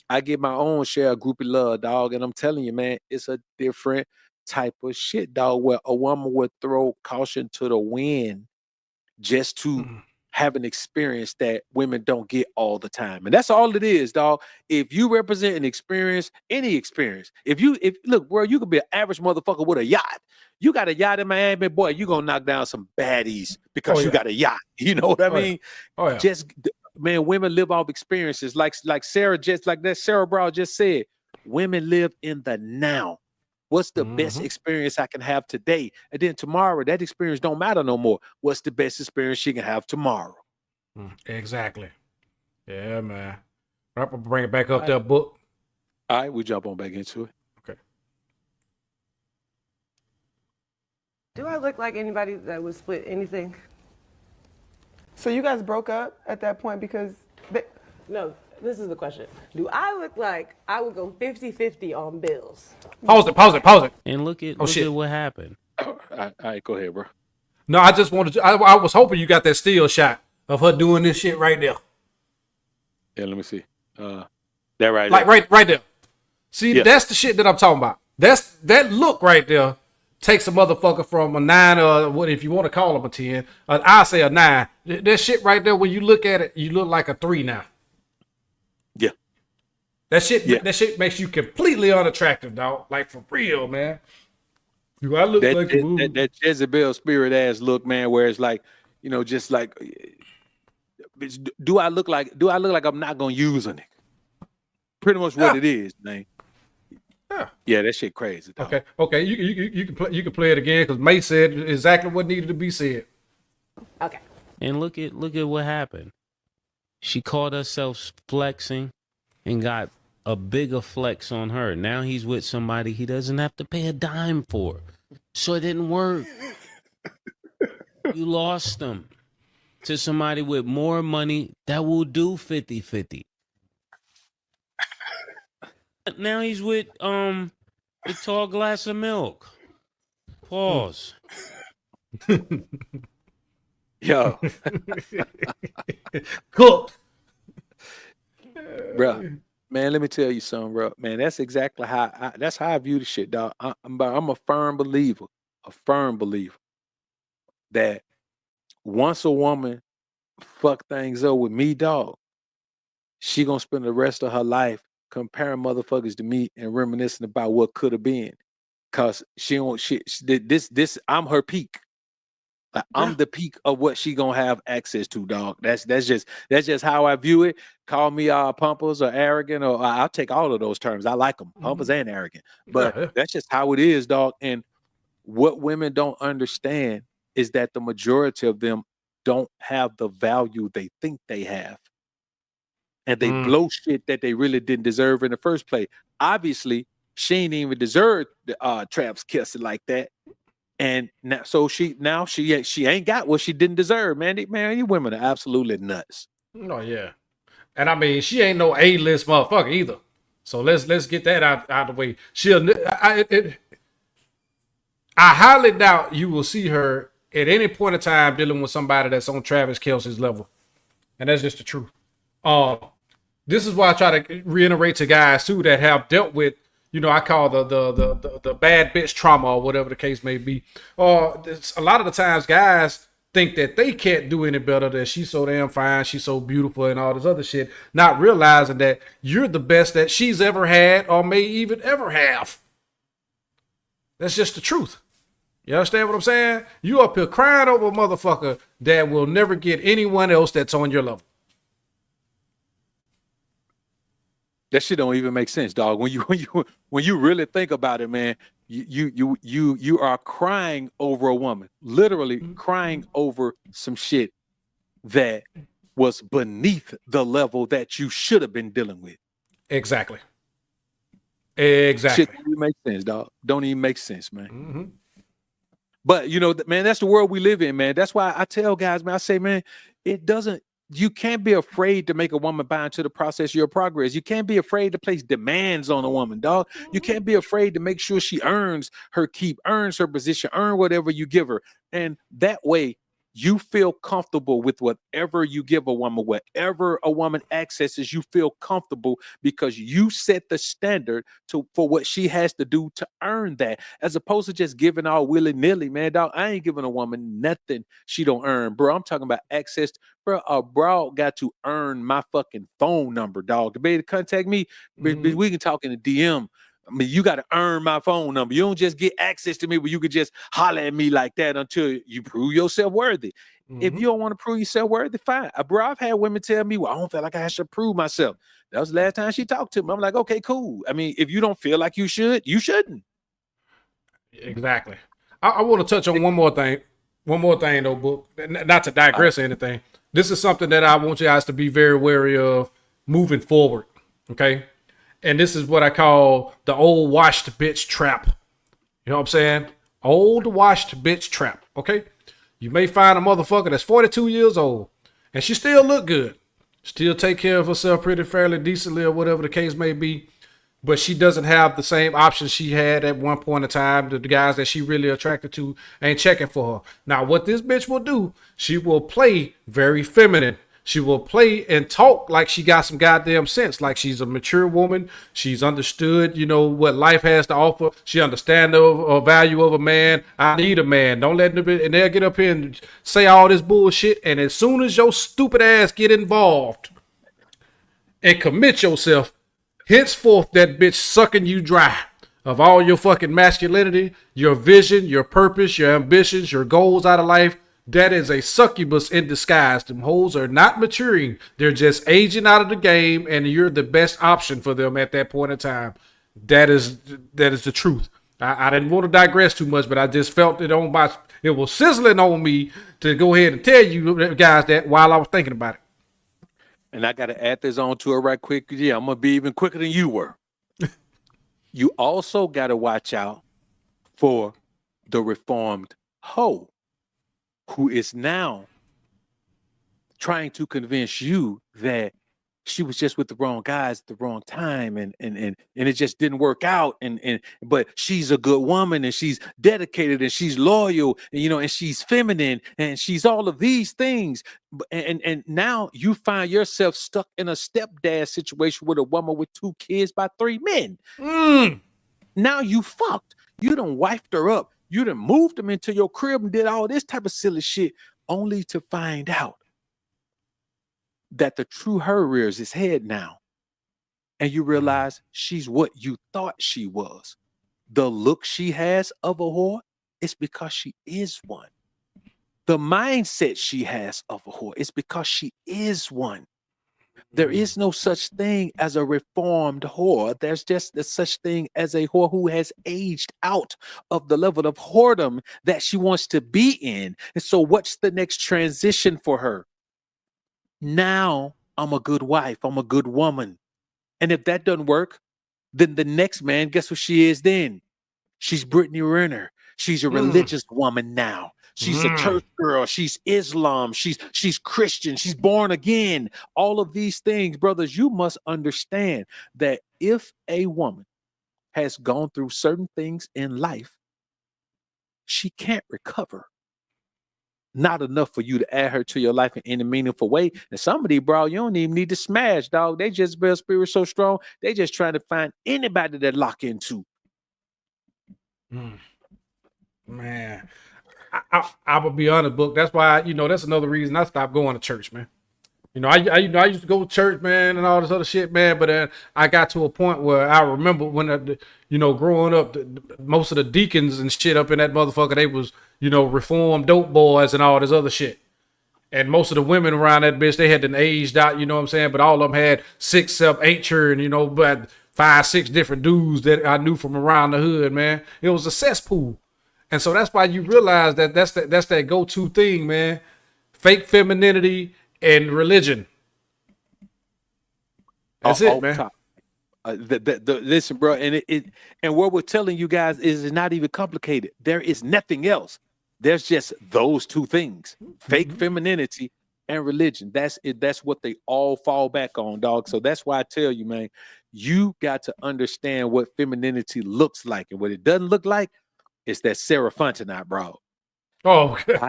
I get my own share of groupie love, dog, and I'm telling you, man, it's a different type of shit, dog, where a woman would throw caution to the wind just to have an experience that women don't get all the time. And that's all it is, dog. If you represent an experience, any experience, if look, bro, you could be an average motherfucker with a yacht. You got a yacht in Miami, boy, you gonna knock down some baddies because you got a yacht. You know what I mean? Oh, yeah. Just, man, women live off experiences. Like Sarah, just like that Sarah Brown just said, women live in the now. What's the best experience I can have today? And then tomorrow, that experience don't matter no more. What's the best experience she can have tomorrow? Exactly. Yeah, man. I'm gonna bring it back up there, book. All right, we jump on back into it. Okay. Do I look like anybody that would split anything? So you guys broke up at that point because No, this is the question. Do I look like I would go 50-50 on bills? Pause it. And look at what happened. All right, go ahead, bro. No, I just wanted to, I was hoping you got that still shot of her doing this shit right there. Yeah, let me see. That right Like there. right there. See, Yeah. that's the shit that I'm talking about. That look right there takes a motherfucker from a 9 or what if you want to call him a 10. I say a 9. That shit right there, when you look at it, you look like a 3 now. Yeah. That shit makes you completely unattractive, dog. Like for real, man. Do I look like a move? That Jezebel spirit ass look, man, where it's like, you know, just like, do I look like I'm not gonna use a nigga? Pretty much what it is, man. Yeah, that shit crazy, dog. Okay. You can play it again because May said exactly what needed to be said. Okay. And look at what happened. She caught herself flexing and got a bigger flex on her. Now he's with somebody he doesn't have to pay a dime for. So it didn't work. You lost them to somebody with more money that will do 50-50. Now he's with a tall glass of milk. Pause. Yo. Cool. Bro, man, let me tell you something, bro. Man, that's exactly how I view the shit, dog. I'm a firm believer that once a woman fuck things up with me, dog, she gonna spend the rest of her life comparing motherfuckers to me and reminiscing about what could have been. Cause I'm her peak. Like, I'm the peak of what she gonna have access to, dog. That's just how I view it. Call me pompous or arrogant, or I'll take all of those terms. I like them, pompous and arrogant. But that's just how it is, dog. And what women don't understand is that the majority of them don't have the value they think they have. And they blow shit that they really didn't deserve in the first place. Obviously, she ain't even deserved Travis kissing like that. And now, so she ain't got what she didn't deserve, man. Man, you women are absolutely nuts. Oh yeah, and I mean she ain't no A-list motherfucker either. So let's get that out of the way. I highly doubt you will see her at any point in time dealing with somebody that's on Travis Kelce's level, and that's just the truth. This is why I try to reiterate to guys too that have dealt with, you know, I call the bad bitch trauma or whatever the case may be. A lot of the times guys think that they can't do any better, that she's so damn fine, she's so beautiful and all this other shit, not realizing that you're the best that she's ever had or may even ever have. That's just the truth. You understand what I'm saying? You up here crying over a motherfucker that will never get anyone else that's on your level. That shit don't even make sense, dog. When you really think about it, man, you are crying over a woman, literally crying over some shit that was beneath the level that you should have been dealing with. Exactly. Shit don't even make sense, dog. Don't even make sense, man. But you know, man, that's the world we live in, man. That's why I tell guys, man, I say, man, you can't be afraid to make a woman buy into the process of your progress. You can't be afraid to place demands on a woman, dog. You can't be afraid to make sure she earns her keep, earns her position, earn whatever you give her. And that way you feel comfortable with whatever you give a woman, whatever a woman accesses, you feel comfortable because you set the standard for what she has to do to earn that, as opposed to just giving all willy-nilly, man. Dog, I ain't giving a woman nothing she don't earn, bro. I'm talking about access. Bro, a broad got to earn my fucking phone number, dog. To be able to contact me, we can talk in the DM. I mean, you got to earn my phone number. You don't just get access to me, but you could just holler at me like that until you prove yourself worthy. If you don't want to prove yourself worthy, fine. Bro, I've had women tell me, well, I don't feel like I should prove myself. That was the last time she talked to me. I'm like, okay, cool. I mean, if you don't feel like you should, you shouldn't. Exactly. I want to touch on one more thing. One more thing, though, Book. Not to digress or anything. This is something that I want you guys to be very wary of moving forward. Okay? And this is what I call the old washed bitch trap. You know what I'm saying? Old washed bitch trap. Okay? You may find a motherfucker that's 42 years old and she still look good. Still take care of herself pretty fairly decently or whatever the case may be. But she doesn't have the same options she had at one point in time. The guys that she really attracted to ain't checking for her. Now, what this bitch will do, she will play very feminine. She will play and talk like she got some goddamn sense, like she's a mature woman. She's understood, what life has to offer. She understands the value of a man. I need a man. Don't let them, and they'll get up here and say all this bullshit. And as soon as your stupid ass get involved and commit yourself, henceforth that bitch sucking you dry of all your fucking masculinity, your vision, your purpose, your ambitions, your goals out of life. That is a succubus in disguise. Them hoes are not maturing. They're just aging out of the game, and you're the best option for them at that point in time. That is the truth. I didn't want to digress too much, but I just felt it it was sizzling on me to go ahead and tell you guys that while I was thinking about it. And I got to add this on to it right quick. Yeah, I'm going to be even quicker than you were. You also got to watch out for the reformed hoe, who is now trying to convince you that she was just with the wrong guys at the wrong time, and it just didn't work out. But she's a good woman, and she's dedicated, and she's loyal, and she's feminine, and she's all of these things. And now you find yourself stuck in a stepdad situation with a woman with 2 kids by 3 men. Now you fucked. You done wifed her up. You done moved them into your crib and did all this type of silly shit, only to find out that the true her rears its head now. And you realize she's what you thought she was. The look she has of a whore is because she is one. The mindset she has of a whore is because she is one. There is no such thing as a reformed whore. There's just such thing as a whore who has aged out of the level of whoredom that she wants to be in. And so what's the next transition for her? Now I'm a good wife. I'm a good woman. And if that doesn't work, then the next man, guess what she is then? She's Brittany Renner. She's a religious woman now. She's a church girl. She's Islam. She's Christian. She's born again. All of these things, brothers, you must understand that if a woman has gone through certain things in life, she can't recover. Not enough for you to add her to your life in any meaningful way. And somebody, bro, you don't even need to smash, dog. They just their spirit so strong. They just trying to find anybody that lock into. Man, I will be honest, book. That's why that's another reason I stopped going to church, man. I used to go to church, man, and all this other shit, man. But then I got to a point where I remember when, growing up, most of the deacons and shit up in that motherfucker, they was, reformed dope boys and all this other shit. And most of the women around that bitch, they had been aged out, you know what I'm saying? But all of them had 6, 7, 8 children, but 5, 6 different dudes that I knew from around the hood, man. It was a cesspool. And so that's why you realize that's that go-to thing, man. Fake femininity and religion. That's it, man. Listen, bro, and what we're telling you guys is it's not even complicated. There is nothing else. There's just those 2 things: fake femininity and religion. That's it. That's what they all fall back on, dog. So that's why I tell you, man, you got to understand what femininity looks like, and what it doesn't look like. It's that Sarah Fontenot, bro. Oh, okay.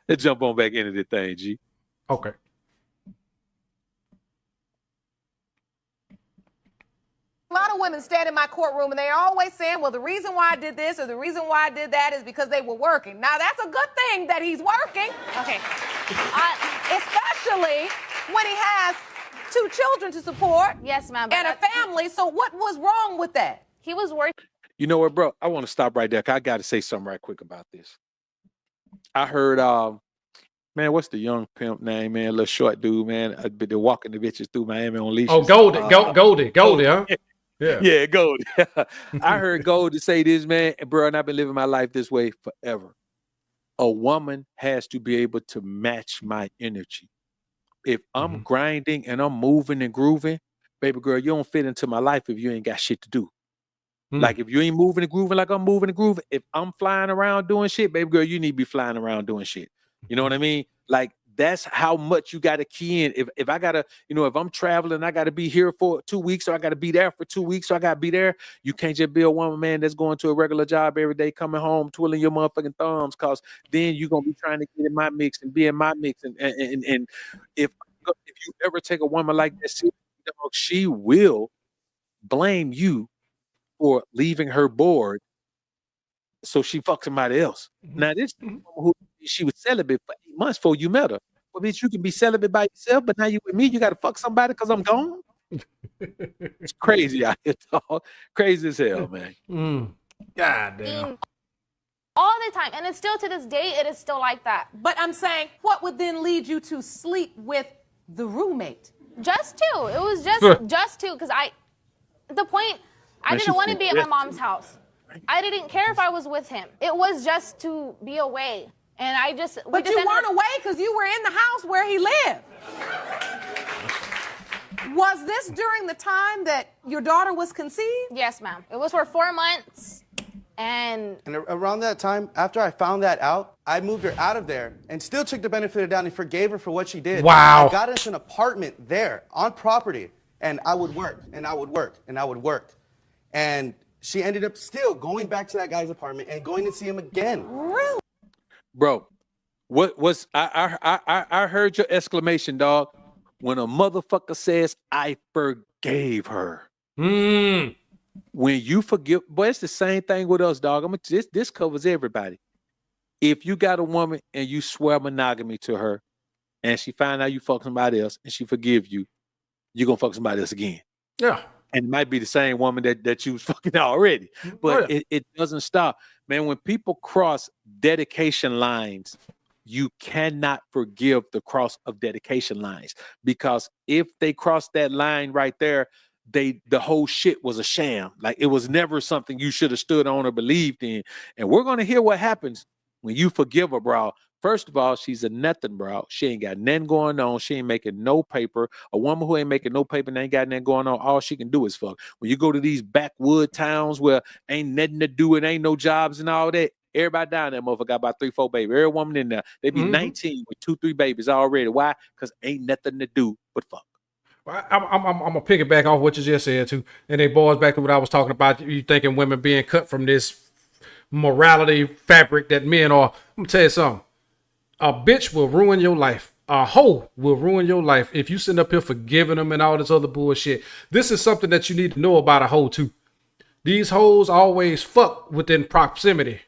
Let's jump on back into the thing, G. Okay. A lot of women stand in my courtroom and they're always saying, well, the reason why I did this or the reason why I did that is because they were working. Now, that's a good thing that he's working. Okay. Especially when he has 2 children to support. Yes, ma'am. And a family. So what was wrong with that? He was working. You know what, bro? I want to stop right there. I got to say something right quick about this. I heard, man, what's the young pimp name, man? Little short dude, man. They're walking the bitches through Miami on leashes. Oh, Goldie, huh? Yeah, Goldie. I heard Goldie say this, man, and bro, and I've been living my life this way forever. A woman has to be able to match my energy. If I'm grinding and I'm moving and grooving, baby girl, you don't fit into my life if you ain't got shit to do. Like if you ain't moving and grooving like I'm moving and grooving, if I'm flying around doing shit, baby girl, you need to be flying around doing shit. You know what I mean? Like that's how much you got to key in. If I gotta, if I'm traveling, I gotta be here for 2 weeks, or I gotta be there for 2 weeks, so I gotta be there. You can't just be a woman, man, that's going to a regular job every day, coming home, twiddling your motherfucking thumbs, cause then you're gonna be trying to get in my mix and be in my mix. And if you ever take a woman like that seriously, dog, she will blame you for leaving her bored, so she fucked somebody else. Now this woman who she was celibate for 8 months before you met her. Well, bitch, you can be celibate by yourself, but now you with me, you got to fuck somebody because I'm gone. It's crazy out here, dog. Crazy as hell, man. God damn. All the time, and it's still to this day, it is still like that. But I'm saying, what would then lead you to sleep with the roommate? Just two. It was just two, because I didn't want to be at my mom's house. I didn't care if I was with him. It was just to be away. And But you weren't away because you were in the house where he lived. Was this during the time that your daughter was conceived? Yes, ma'am. It was for 4 months. And around that time, after I found that out, I moved her out of there and still took the benefit of the doubt and forgave her for what she did. Wow. I got us an apartment there on property, and I would work, and I would work, and I would work. And she ended up still going back to that guy's apartment and going to see him again. Really? Bro, what was I heard your exclamation, dog, when a motherfucker says I forgave her. When you forgive, boy, it's the same thing with us, dog. This covers everybody. If you got a woman and you swear monogamy to her, and she find out you fuck somebody else and she forgive you, you're gonna fuck somebody else again. Yeah. And it might be the same woman that you was fucking already, but it doesn't stop. Man, when people cross dedication lines, you cannot forgive the cross of dedication lines, because if they cross that line right there, the whole shit was a sham. Like, it was never something you should have stood on or believed in. And we're going to hear what happens when you forgive her, bro. First of all, she's a nothing, bro. She ain't got nothing going on. She ain't making no paper. A woman who ain't making no paper and ain't got nothing going on, all she can do is fuck. When you go to these backwood towns where ain't nothing to do and ain't no jobs and all that, everybody down there, motherfucker, got about 3-4 babies. Every woman in there, they be 19 with 2-3 babies already. Why? Because ain't nothing to do but fuck. I'm gonna piggyback off what you just said too, and it boils back to what I was talking about. You thinking women being cut from this morality fabric that men are. I'm gonna tell you something. A bitch will ruin your life. A hoe will ruin your life if you sit up here forgiving them and all this other bullshit. This is something that you need to know about a hoe too. These hoes always fuck within proximity.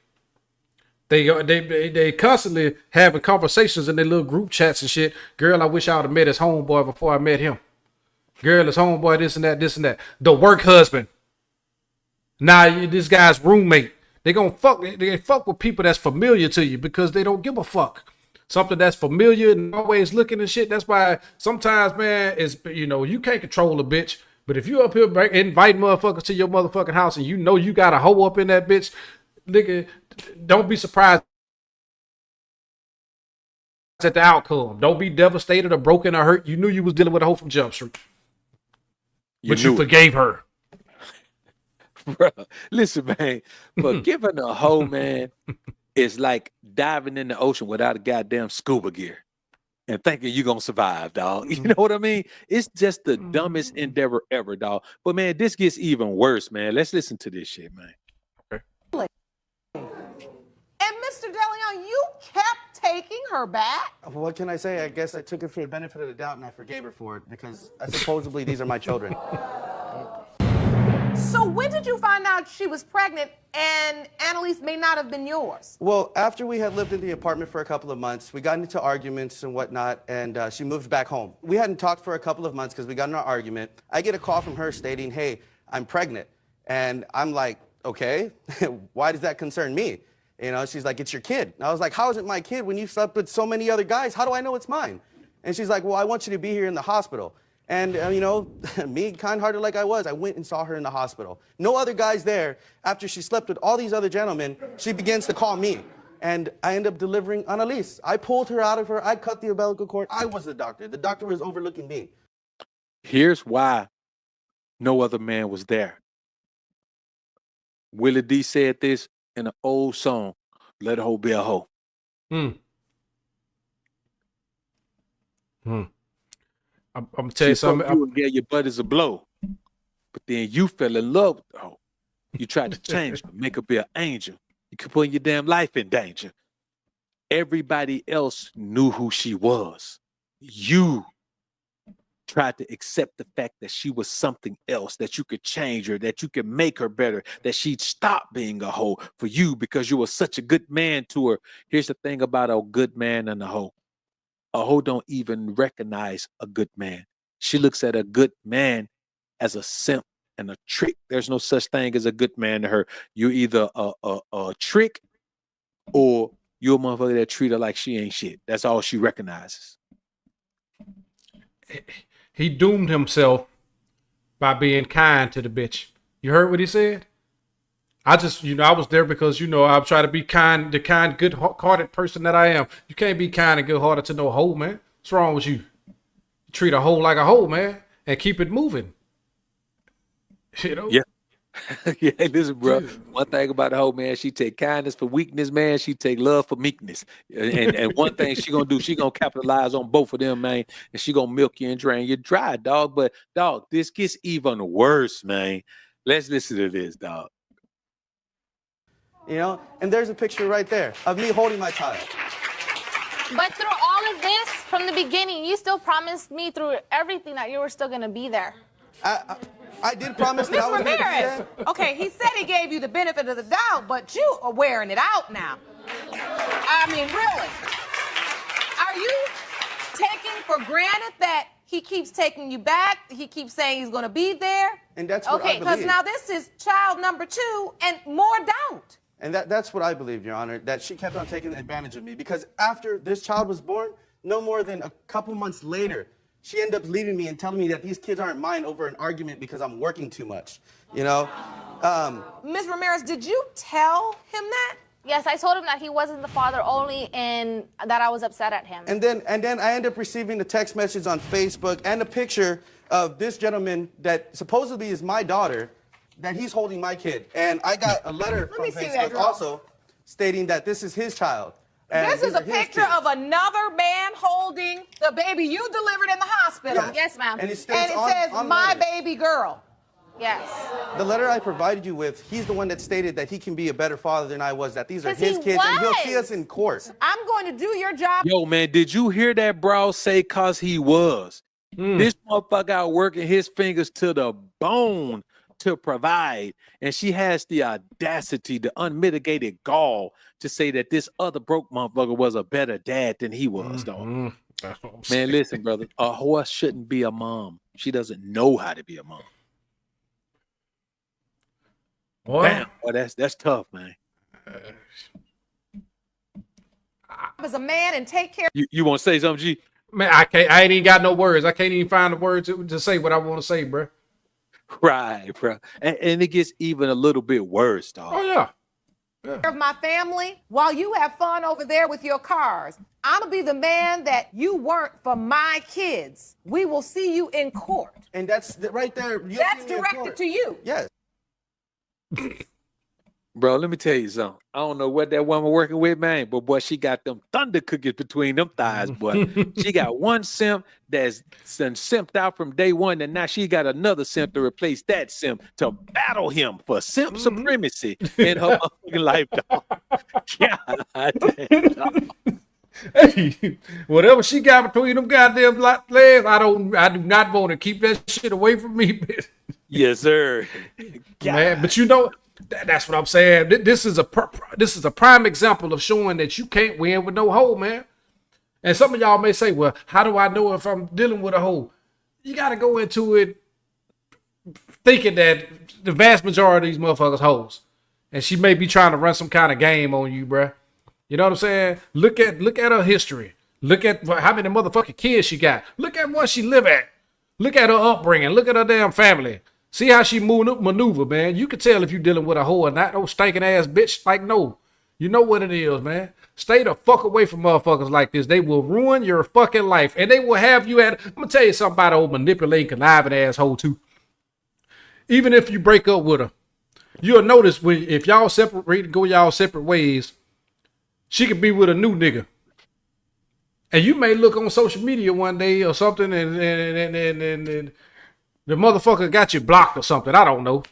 They constantly having conversations in their little group chats and shit. Girl, I wish I would have met his homeboy before I met him. Girl, his homeboy, this and that, this and that. The work husband. Now this guy's roommate. They fuck with people that's familiar to you because they don't give a fuck. Something that's familiar and always looking and shit. That's why sometimes, man, is you can't control a bitch. But if you up here invite motherfuckers to your motherfucking house and you know you got a hoe up in that bitch, nigga, don't be surprised at the outcome. Don't be devastated or broken or hurt. You knew you was dealing with a hoe from Jump Street. But you forgave her. Bro, listen, man, forgiving a hoe, man, is like diving in the ocean without a goddamn scuba gear and thinking you're gonna survive, dog. You know what I mean? It's just the dumbest endeavor ever, dog. But man, this gets even worse, man. Let's listen to this shit, man. And Mr. DeLeon, you kept taking her back? What can I say? I guess I took it for the benefit of the doubt and I forgave her for it because supposedly these are my children. So when did you find out she was pregnant and Annalise may not have been yours? Well, after we had lived in the apartment for a couple of months, we got into arguments and whatnot, and she moved back home. We hadn't talked for a couple of months because we got in an argument. I get a call from her stating, hey, I'm pregnant. And I'm like, okay, why does that concern me? She's like, it's your kid. And I was like, how is it my kid when you slept with so many other guys? How do I know it's mine? And she's like, well, I want you to be here in the hospital. And, me, kind-hearted like I was, I went and saw her in the hospital. No other guys there. After she slept with all these other gentlemen, she begins to call me. And I end up delivering Annalise. I pulled her out of her. I cut the umbilical cord. I was the doctor. The doctor was overlooking me. Here's why no other man was there. Willie D said this in an old song, Let a Hoe Be a Hoe. I'm gonna tell you She fucked something. you and gave your buddies a blow, but then you fell in love with her. You tried to change her, make her be an angel. You could put your damn life in danger. Everybody else knew who she was. You tried to accept the fact that she was something else, that you could change her, that you could make her better, that she'd stop being a hoe for you because you were such a good man to her. Here's the thing about a good man and a hoe. A hoe don't even recognize a good man. She looks at a good man as a simp and a trick. There's no such thing as a good man to her. You're either a trick or you're a motherfucker that treat her like she ain't shit. That's all she recognizes. He doomed himself by being kind to the bitch. You heard what he said? I just, I was there because, I'm trying to be kind, the kind, good-hearted person that I am. You can't be kind and good-hearted to no hoe, man. What's wrong with you? Treat a hoe like a hoe, man, and keep it moving. Yeah. Yeah, listen, bro. One thing about the hoe, man, she take kindness for weakness, man. She take love for meekness. And one thing she gonna do, she gonna capitalize on both of them, man. And she gonna milk you and drain you dry, dog. But dog, this gets even worse, man. Let's listen to this, dog. And there's a picture right there of me holding my child. But through all of this, from the beginning, you still promised me through everything that you were still gonna be there. I did promise that I was going to be there. Okay, he said he gave you the benefit of the doubt, but you are wearing it out now. I mean, really. Are you taking for granted that he keeps taking you back? He keeps saying he's going to be there? And that's what I believe. Okay, because now this is child number 2 and more doubt. And that's what I believe, Your Honor, that she kept on taking advantage of me. Because after this child was born, no more than a couple months later, she ended up leaving me and telling me that these kids aren't mine over an argument because I'm working too much, Ms. Ramirez, did you tell him that? Yes, I told him that he wasn't the father only and that I was upset at him. And then I ended up receiving a text message on Facebook and a picture of this gentleman that supposedly is my daughter, that he's holding my kid. And I got a letter from Facebook also stating that this is his child. And this is a picture of another man holding the baby you delivered in the hospital. Yes, ma'am. And it says, on my letters. baby girl. Yes. The letter I provided you with, he's the one that stated that he can be a better father than I was, that these are 'Cause his he kids, and he'll was. see us in court. I'm going to do your job. Yo, man, did you hear that bro say cause he was? This motherfucker out working his fingers to the bone to provide, and she has the audacity, the unmitigated gall to say that this other broke motherfucker was a better dad than he was, dog. Man, listen, brother, a horse shouldn't be a mom. She doesn't know how to be a mom. Well, damn, boy, that's tough, man. As a man and take care. You want to say something, G? Man, I ain't even got no words. I can't even find the words to say what I want to say, bro. Right, bro. And it gets even a little bit worse, dog. Oh, yeah. Of my family while you have fun over there with your cars. I'm gonna be the man that you weren't for my kids. We will see you in court. And that's right there. That's directed to you. Yes. Bro, let me tell you something. I don't know what that woman working with, man, but boy, she got them thunder cookies between them thighs, boy. She got one simp that's simped out from day one, and now she got another simp to replace that simp to battle him for simp supremacy in her motherfucking life, dog. God damn, dog. Hey, whatever she got between them goddamn legs, I do not want to keep that shit away from me, bitch. Yes, sir. Man, but that's what I'm saying. This is a prime example of showing that you can't win with no hoe, man. And some of y'all may say, well, how do I know if I'm dealing with a hoe? You got to go into it thinking that the vast majority of these motherfuckers hoes. And she may be trying to run some kind of game on you, bruh. You know what I'm saying? Look at her history. Look at how many motherfucking kids she got. Look at what she live at. Look at her upbringing. Look at her damn family. See how she maneuver, man. You can tell if you're dealing with a hoe or not. No stinking ass bitch. Like, no. You know what it is, man. Stay the fuck away from motherfuckers like this. They will ruin your fucking life. And they will have you at... I'm going to tell you something about old manipulating, conniving asshole, too. Even if you break up with her, you'll notice if y'all separate, go y'all separate ways, she could be with a new nigga. And you may look on social media one day or something, and the motherfucker got you blocked or something. I don't know.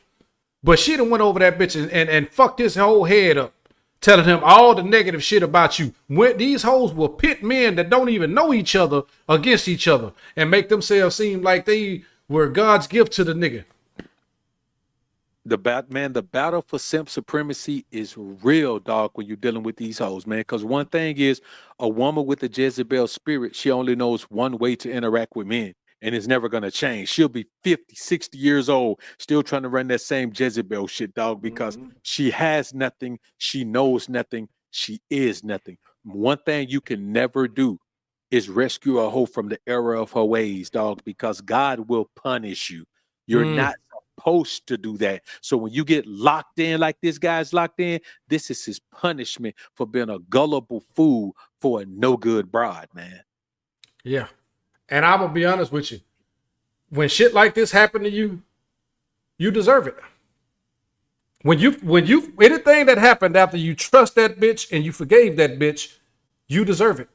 But she done went over that bitch and fucked his whole head up, telling him all the negative shit about you. When these hoes will pit men that don't even know each other against each other and make themselves seem like they were God's gift to the nigga. The battle for simp supremacy is real, dog, when you're dealing with these hoes, man. Because one thing is, a woman with a Jezebel spirit, she only knows one way to interact with men, and it's never going to change. She'll be 50, 60 years old, still trying to run that same Jezebel shit, dog, because she has nothing, she knows nothing, she is nothing. One thing you can never do is rescue a hoe from the error of her ways, dog, because God will punish you. You're not supposed to do that. So when you get locked in like this guy's locked in, this is his punishment for being a gullible fool for a no good broad, man. Yeah. And I'm gonna be honest with you. When shit like this happen to you, you deserve it. When you anything that happened after you trust that bitch and you forgave that bitch, you deserve it.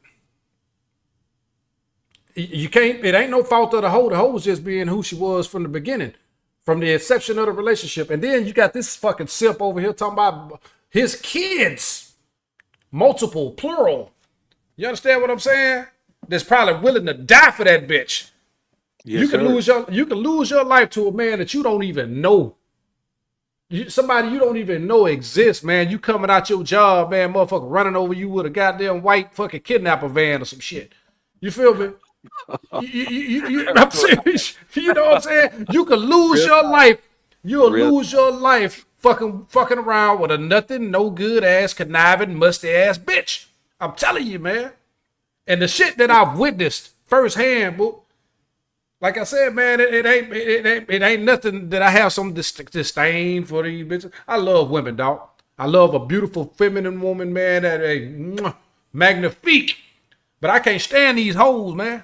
You can't, it ain't no fault of the hoe. The hoe was just being who she was from the beginning. From the inception of the relationship. And then you got this fucking simp over here talking about his kids. Multiple, plural. You understand what I'm saying? That's probably willing to die for that bitch. Yes, you can lose your life to a man that you don't even know. Somebody you don't even know exists, man. You coming out your job, man, motherfucker running over you with a goddamn white fucking kidnapper van or some shit. You feel me? I'm serious. You know what I'm saying? You can lose your life. You'll lose your life fucking around with a nothing, no good ass, conniving, musty ass bitch. I'm telling you, man. And the shit that I've witnessed firsthand, boo, like I said, man, it ain't nothing that I have some disdain for these bitches. I love women, dog. I love a beautiful feminine woman, man. That a magnifique. But I can't stand these hoes, man.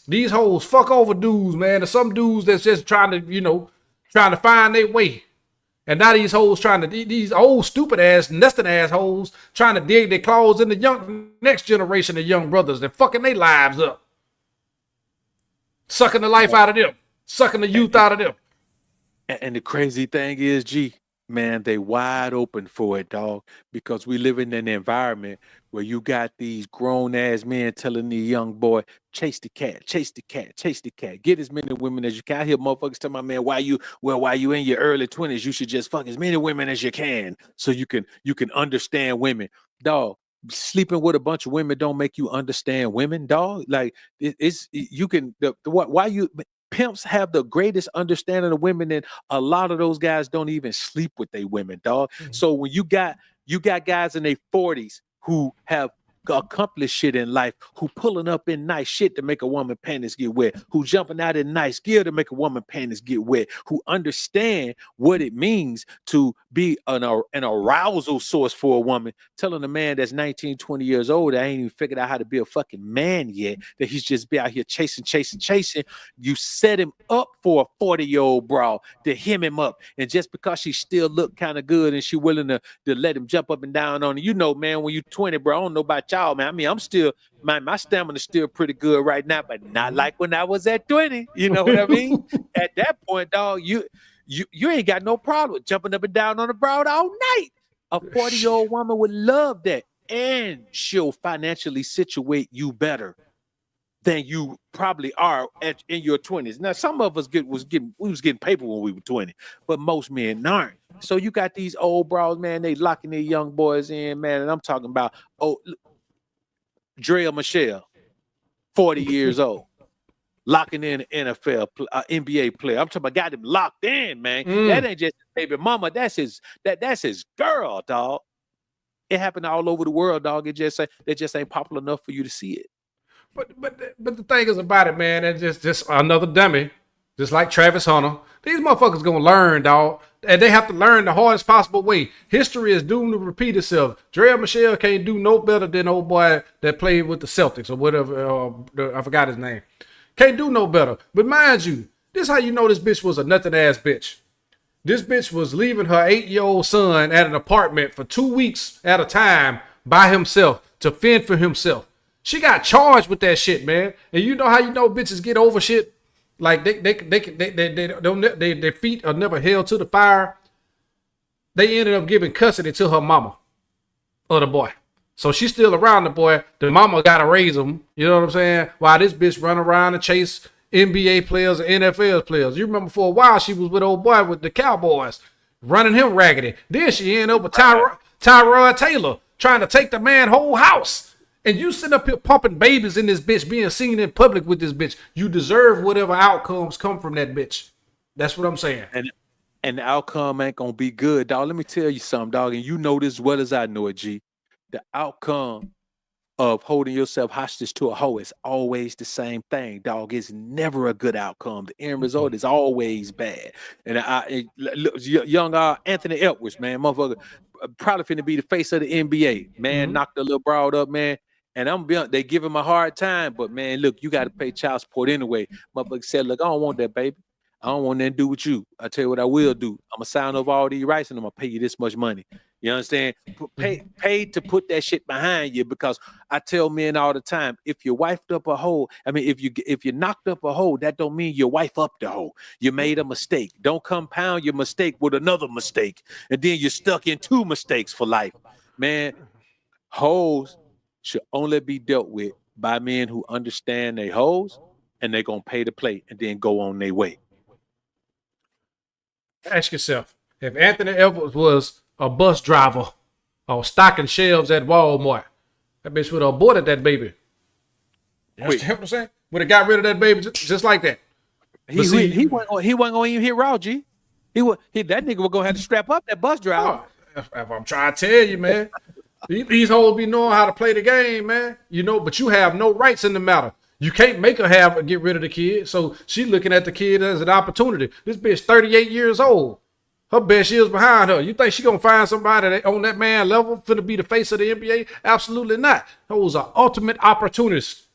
These hoes fuck over dudes, man. There's some dudes that's just trying to find their way. And now these hoes these old stupid ass, nesting ass hoes trying to dig their claws in the next generation of young brothers and fucking their lives up. Sucking the life out of them. Sucking the youth out of them. And the crazy thing is, G, man, they wide open for it, dog, because we live in an environment where you got these grown ass men telling the young boy, chase the cat, chase the cat, chase the cat, get as many women as you can. I hear motherfuckers tell my man, why you in your early 20s, you should just fuck as many women as you can so you can understand women. Dog, sleeping with a bunch of women don't make you understand women, dog. Like pimps have the greatest understanding of women, and a lot of those guys don't even sleep with their women, dog. So when you got guys in their 40s who have accomplished shit in life, who pulling up in nice shit to make a woman panties get wet, who jumping out in nice gear to make a woman panties get wet, who understand what it means to be an arousal source for a woman, telling a man that's 19, 20 years old that ain't even figured out how to be a fucking man yet, that he's just be out here chasing. You set him up for a 40-year-old broad to hem him up. And just because she still look kind of good and she willing to let him jump up and down on you, man, when you 20, bro, I don't know about y'all, man. I mean, I'm still, my stamina's still pretty good right now, but not like when I was at 20. You know what I mean? At that point, dog, you ain't got no problem with jumping up and down on the broad all night. A 40-year-old woman would love that, and she'll financially situate you better than you probably are in your 20s. Now, some of us was getting paper when we were 20, but most men aren't. So you got these old bras, man, they locking their young boys in, man, and I'm talking about Drea Michelle, 40 years old, locking in an NFL NBA player. I'm talking about got him locked in, man. That ain't just his baby mama. That's his girl, dog. It happened all over the world, dog. It just ain't popular enough for you to see it. But the thing is about it, man, it's just another dummy, just like Travis Hunter. These motherfuckers gonna learn, dog, and they have to learn the hardest possible way. History is doomed to repeat itself. Drea Michelle can't do no better than old boy that played with the Celtics or whatever. I forgot his name. Can't do no better. But mind you, this how you know this bitch was a nothing ass bitch. This bitch was leaving her 8-year-old son at an apartment for 2 weeks at a time by himself to fend for himself. She got charged with that shit, man. And you know how you know bitches get over shit? Like their feet are never held to the fire. They ended up giving custody to her mama or the boy. So she's still around the boy. The mama got to raise him. You know what I'm saying? While this bitch run around and chase NBA players and NFL players. You remember for a while she was with old boy with the Cowboys, running him raggedy. Then she ended up with Tyrod Taylor trying to take the man whole house. And you sitting up here pumping babies in this bitch, being seen in public with this bitch. You deserve whatever outcomes come from that bitch. That's what I'm saying. And the outcome ain't gonna be good, dog. Let me tell you something, dog. And you know this as well as I know it, G. The outcome of holding yourself hostage to a hoe is always the same thing, dog. It's never a good outcome. The end result is always bad. And young Anthony Edwards, man, motherfucker, probably finna be the face of the NBA. Man, knocked the little broad up, man. And they give him a hard time, but man, look, you got to pay child support anyway. Motherfucker said, look, I don't want that, baby. I don't want nothing to do with you. I tell you what I will do. I'm gonna sign over all these rights and I'm gonna pay you this much money. You understand? Pay to put that shit behind you, because I tell men all the time, if you wifed up a hoe, I mean, if you knocked up a hoe, that don't mean you wife up the hoe. You made a mistake. Don't compound your mistake with another mistake, and then you're stuck in two mistakes for life. Man, hoes should only be dealt with by men who understand they hoes and they're gonna pay to play and then go on their way. Ask yourself, if Anthony Edwards was a bus driver or stocking shelves at Walmart, that bitch would have aborted that baby. You understand what I'm saying? Would have got rid of that baby just like that. He wasn't gonna even hit raw, G. That nigga was gonna have to strap up that bus driver. If I'm trying to tell you, man, these hoes be knowing how to play the game, man. You know, but you have no rights in the matter. You can't make her get rid of the kid. So she looking at the kid as an opportunity. This bitch 38 years old. Her best years behind her. You think she gonna find somebody that on that man level finna be the face of the NBA? Absolutely not. Those are ultimate opportunists.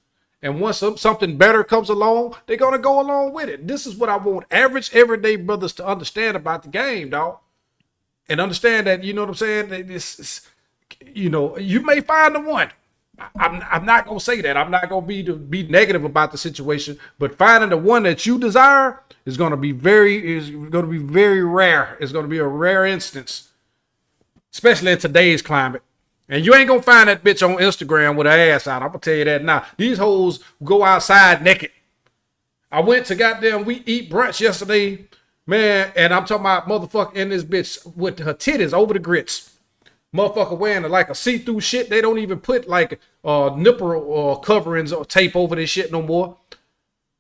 And once something better comes along, they're gonna go along with it. This is what I want average, everyday brothers to understand about the game, dog. And understand that, you know what I'm saying? This, you know, you may find the one. I'm not gonna say that. I'm not gonna be negative about the situation, but finding the one that you desire is gonna be very rare. It's gonna be a rare instance, especially in today's climate. And you ain't gonna find that bitch on Instagram with her ass out. I'm gonna tell you that now. These hoes go outside naked. I went to we eat brunch yesterday, man, and I'm talking about motherfucker in this bitch with her titties over the grits. Motherfucker wearing like a see-through shit. They don't even put like nipple or coverings or tape over this shit no more.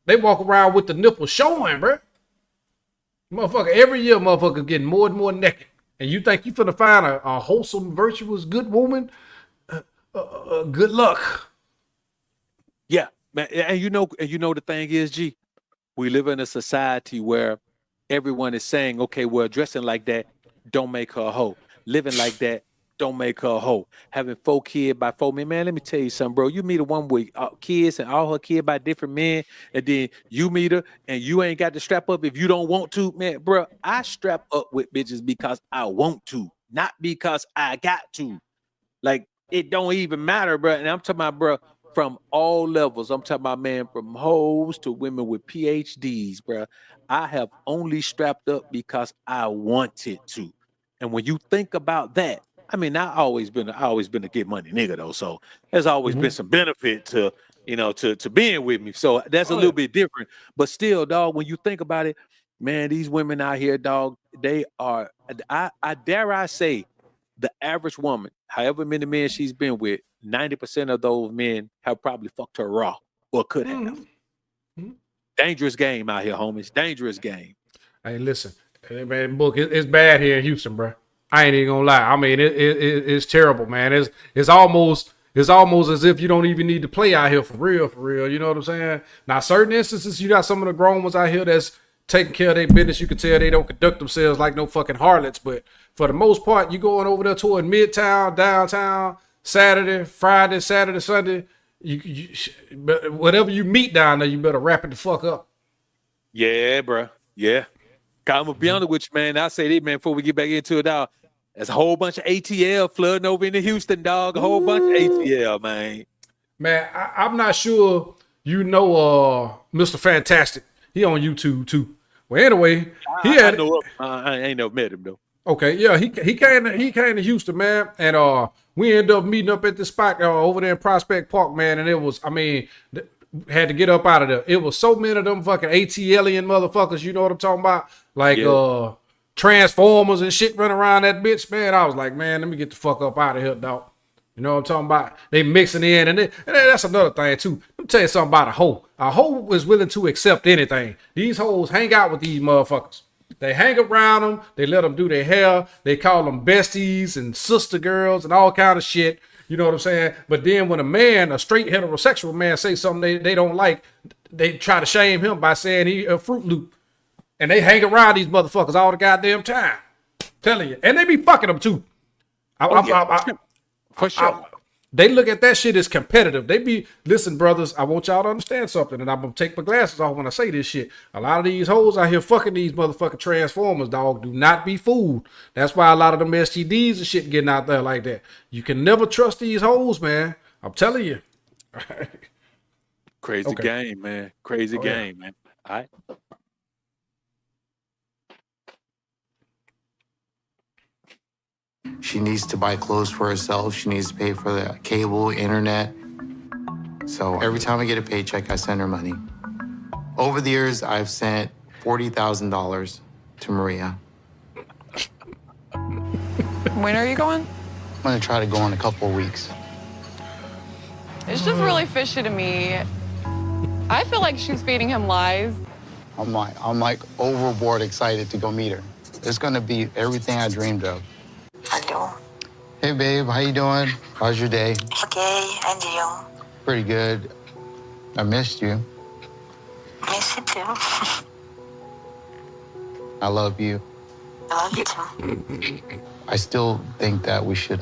They walk around with the nipple showing, bro. Motherfucker, every year motherfucker getting more and more naked. And you think you finna find a wholesome, virtuous, good woman? Good luck. Yeah, man. And you know the thing is, G, we live in a society where everyone is saying, okay, well, dressing like that don't make her a hoe. Living like that don't make her a hoe. Having 4 kids by 4 men, man, let me tell you something, bro. You meet a woman with kids and all her kids by different men, and then you meet her and you ain't got to strap up if you don't want to, man, bro. I strap up with bitches because I want to, not because I got to. Like, it don't even matter, bro. And I'm talking about, bro, from all levels. I'm talking about, man, from hoes to women with PhDs, bro. I have only strapped up because I wanted to. And when you think about that, I mean, I always been a get money nigga though, so there's always been some benefit to to being with me. So that's a little bit different. But still, dog, when you think about it, man, these women out here, dog, they are. I dare I say, the average woman, however many men she's been with, 90% of those men have probably fucked her raw or could have. Dangerous game out here, homies. Dangerous game. Hey, listen. Hey, man, Book, it's bad here in Houston, bro. I ain't even gonna lie. I mean, it's terrible, man. It's almost as if you don't even need to play out here for real. You know what I'm saying? Now, certain instances, you got some of the grown ones out here that's taking care of their business. You can tell they don't conduct themselves like no fucking harlots. But for the most part, you going over there toward Midtown, downtown, Friday, Saturday, Sunday. Whatever you meet down there, you better wrap it the fuck up. Yeah, bro. Yeah. I'm gonna be honest with you, man. I say this, man, before we get back into it, dog. There's a whole bunch of ATL flooding over into Houston, dog. A whole bunch of ATL, man. Man, I'm not sure you know Mr. Fantastic. He on YouTube too. Well, anyway, I know him. I ain't never met him though. Okay, yeah, he came to Houston, man, and we ended up meeting up at this spot over there in Prospect Park, man, and it was, I mean, had to get up out of there. It was so many of them fucking ATLian motherfuckers, you know what I'm talking about? Like Transformers and shit running around that bitch, man. I was like, man, let me get the fuck up out of here, dog. You know what I'm talking about? They mixing in, and that's another thing too. Let me tell you something about a hoe. A hoe is willing to accept anything. These hoes hang out with these motherfuckers. They hang around them. They let them do their hair. They call them besties and sister girls and all kind of shit. You know what I'm saying? But then when a straight heterosexual man say something they don't like, they try to shame him by saying he a Fruit Loop. And they hang around these motherfuckers all the goddamn time. Telling you. And they be fucking them too. For sure. They look at that shit as competitive. They be, listen, brothers, I want y'all to understand something, and I'm gonna take my glasses off when I say this shit. A lot of these hoes out here fucking these motherfucking Transformers, dog. Do not be fooled. That's why a lot of them STDs and shit getting out there like that. You can never trust these hoes, man. I'm telling you. Crazy game, man. Crazy game, man. All right. She needs to buy clothes for herself. She needs to pay for the cable, internet. So every time I get a paycheck, I send her money. Over the years, I've sent $40,000 to Maria. When are you going? I'm gonna try to go in a couple of weeks. It's just really fishy to me. I feel like she's feeding him lies. I'm like overboard excited to go meet her. It's gonna be everything I dreamed of. Hello. Hey, babe, how you doing? How's your day? Okay, and you? Pretty good. I missed you. Miss you too. I love you. I love you too. I still think that we should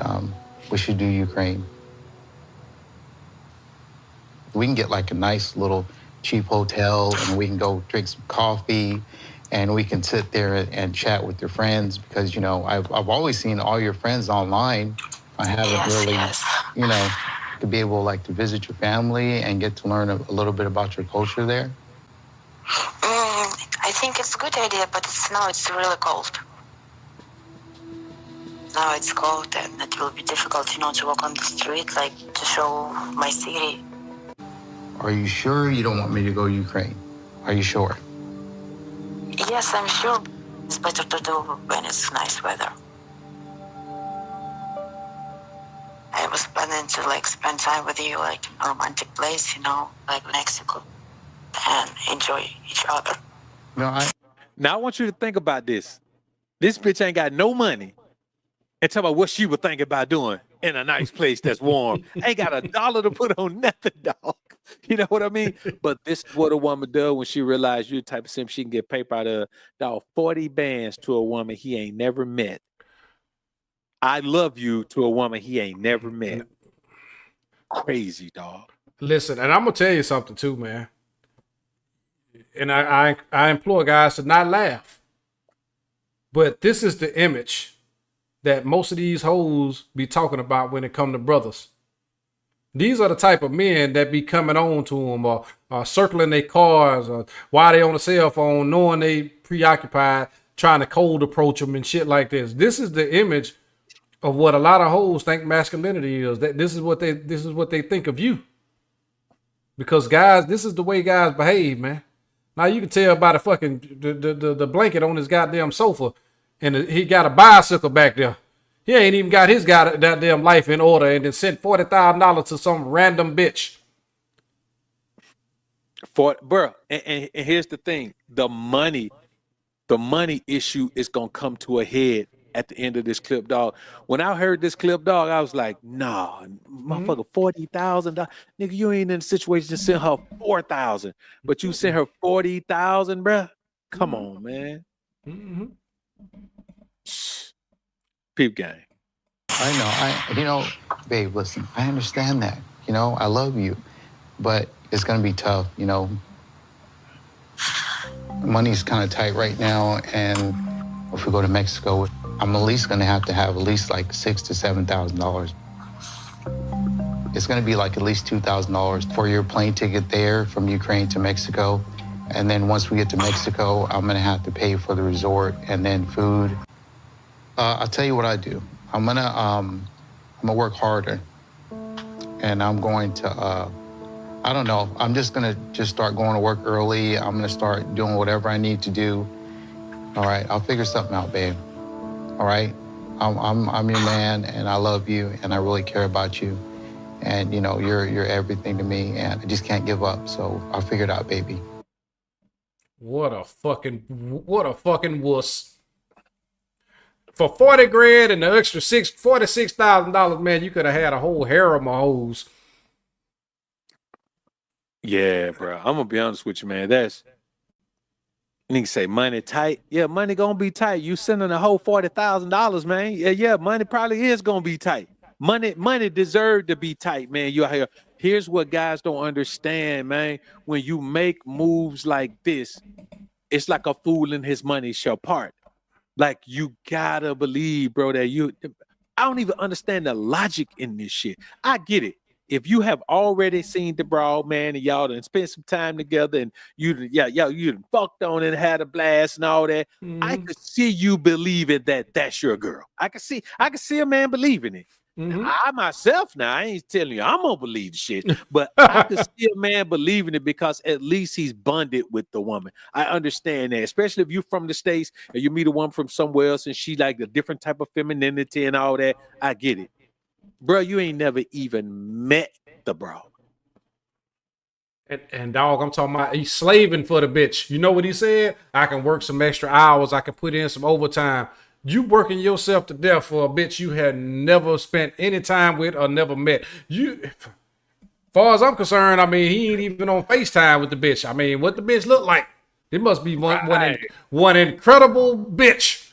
do Ukraine. We can get like a nice little cheap hotel, and we can go drink some coffee, and we can sit there and chat with your friends, because, you know, I've always seen all your friends online. I haven't really, you know, to be able like to visit your family and get to learn a little bit about your culture there. I think it's a good idea, but now it's really cold. Now it's cold, and it will be difficult, you know, to walk on the street, like to show my city. Are you sure you don't want me to go Ukraine? Are you sure? Yes, I'm sure it's better to do when it's nice weather. I was planning to like spend time with you, like a romantic place, you know, like Mexico, and enjoy each other. No, Now I want you to think about this. This bitch ain't got no money. And tell about what she would think about doing in a nice place that's warm. Ain't got $1 to put on nothing, dog. You know what I mean? But this is what a woman does when she realizes you're the type of simp she can get paper out of. Dog, 40 bands to a woman he ain't never met. I love you to a woman he ain't never met. Crazy, dog. Listen, and I'm gonna tell you something too, man. And I implore guys to not laugh. But this is the image that most of these hoes be talking about when it come to brothers. These are the type of men that be coming on to them or circling their cars or while they on a cell phone, knowing they preoccupied, trying to cold approach them and shit like this. This is the image of what a lot of hoes think masculinity is. That this is what they think of you. Because guys, this is the way guys behave, man. Now you can tell by the fucking the blanket on his goddamn sofa, and he got a bicycle back there. He ain't even got his goddamn life in order, and then sent $40,000 to some random bitch. Bruh, and here's the thing: the money issue is gonna come to a head at the end of this clip, dog. When I heard this clip, dog, I was like, nah, motherfucker, $40,000, nigga, you ain't in a situation to send her $4,000, but you sent her $40,000, bruh. Come on, man. Peep game. I know, babe, listen, I understand that. You know, I love you, but it's gonna be tough, you know. Money's kind of tight right now, and if we go to Mexico, I'm at least gonna have at least like $6,000 to $7,000. It's going to be like at least $2,000 for your plane ticket there from Ukraine to Mexico. And then once we get to Mexico, I'm going to have to pay for the resort and then food. I'll tell you what I do. I'm gonna work harder, and I'm going to, I don't know. I'm just gonna start going to work early. I'm gonna start doing whatever I need to do. All right, I'll figure something out, babe. All right, I'm your man, and I love you, and I really care about you, and you know you're everything to me, and I just can't give up. So I'll figure it out, baby. What a fucking wuss. For 40 grand and the extra $46,000, man, you could have had a whole harem of hoes. Yeah, bro. I'm gonna be honest with you, man. That's niggas say money tight. Yeah, money gonna be tight. You sending a whole $40,000, man. Yeah, money probably is gonna be tight. Money deserve to be tight, man. You out here. Here's what guys don't understand, man. When you make moves like this, it's like a fool and his money shall part. Like, you gotta believe, bro, that I don't even understand the logic in this shit. I get it. If you have already seen the broad, man, and y'all done spent some time together and you done fucked on and had a blast and all that, I could see you believing that that's your girl. I can see a man believing it. I myself now, I ain't telling you I'm gonna believe the shit, but I could see a man believing it because at least he's bonded with the woman. I understand that, especially if you're from the States and you meet a woman from somewhere else and she like a different type of femininity and all that. I get it. Bro, you ain't never even met the bro. And dog, I'm talking about he's slaving for the bitch. You know what he said? I can work some extra hours. I can put in some overtime. You working yourself to death for a bitch you had never spent any time with or never met. Far as I'm concerned, I mean, he ain't even on FaceTime with the bitch. I mean, what the bitch look like? It must be one incredible bitch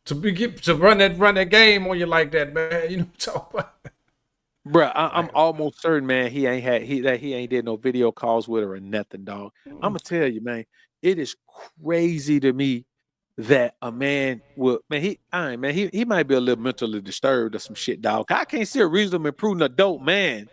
to run that game on you like that, man. You know what I'm talking about? Bro, I'm almost certain, man, he ain't did no video calls with her or nothing, dog. I'm gonna tell you, man, it is crazy to me that a man will, man, he might be a little mentally disturbed or some shit, dog. I can't see a reasonable prudent adult man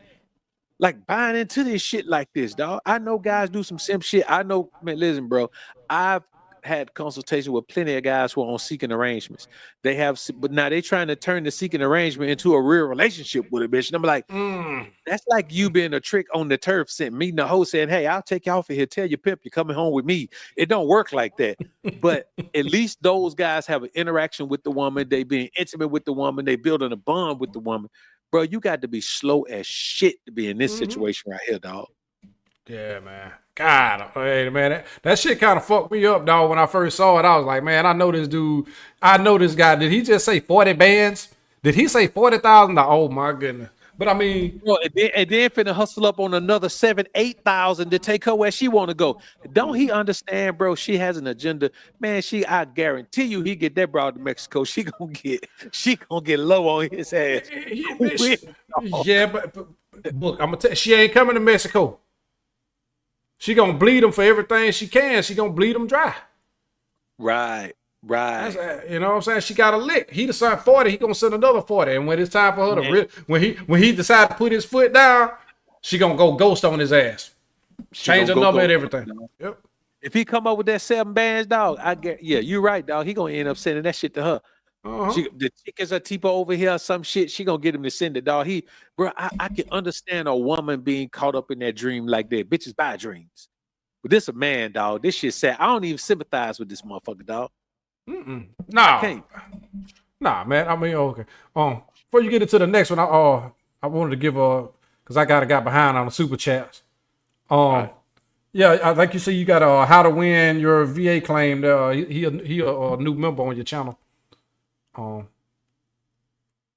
like buying into this shit like this, dog. I know guys do some simp shit. I know, man, listen, bro, I've had consultation with plenty of guys who are on seeking arrangements. But now they trying to turn the seeking arrangement into a real relationship with a bitch. And I'm like, that's like you being a trick on the turf, meeting the hoe saying, hey, I'll take you off of here. Tell your pimp you're coming home with me. It don't work like that. But at least those guys have an interaction with the woman. They being intimate with the woman. They building a bond with the woman. Bro, you got to be slow as shit to be in this situation right here, dog. Yeah, man. God, hey, man, that shit kind of fucked me up, dog. When I first saw it, I was like, man, I know this dude. I know this guy. Did he just say 40 bands? Did he say 40,000? Oh my goodness. But I mean, well, and then finna hustle up on another 7,000-8,000 to take her where she want to go. Don't he understand, bro? She has an agenda, man. I guarantee you, he get that broad to Mexico. She gonna get low on his ass. Yeah, but look, I'm gonna tell you, she ain't coming to Mexico. She gonna bleed him for everything she can. She gonna bleed him dry. Right. You know what I'm saying? She got a lick. He decided 40. He gonna send another 40. And when it's time for her to when he decide to put his foot down, she gonna go ghost on his ass. Change her number and everything. Yep. If he come up with that 7 bands, dog, you're right, dog. He gonna end up sending that shit to her. The chick is a tipo over here or some shit. She gonna get him to send it, dog. I can understand a woman being caught up in that dream like that. Bitches buy dreams, but this a man, dog. This shit sad. I don't even sympathize with this motherfucker, dog. Nah, man. I mean, okay. Before you get into the next one, I wanted to give because I got behind on the super chats. Yeah, I think you see you got how to win your VA claim. He a new member on your channel. Yeah. All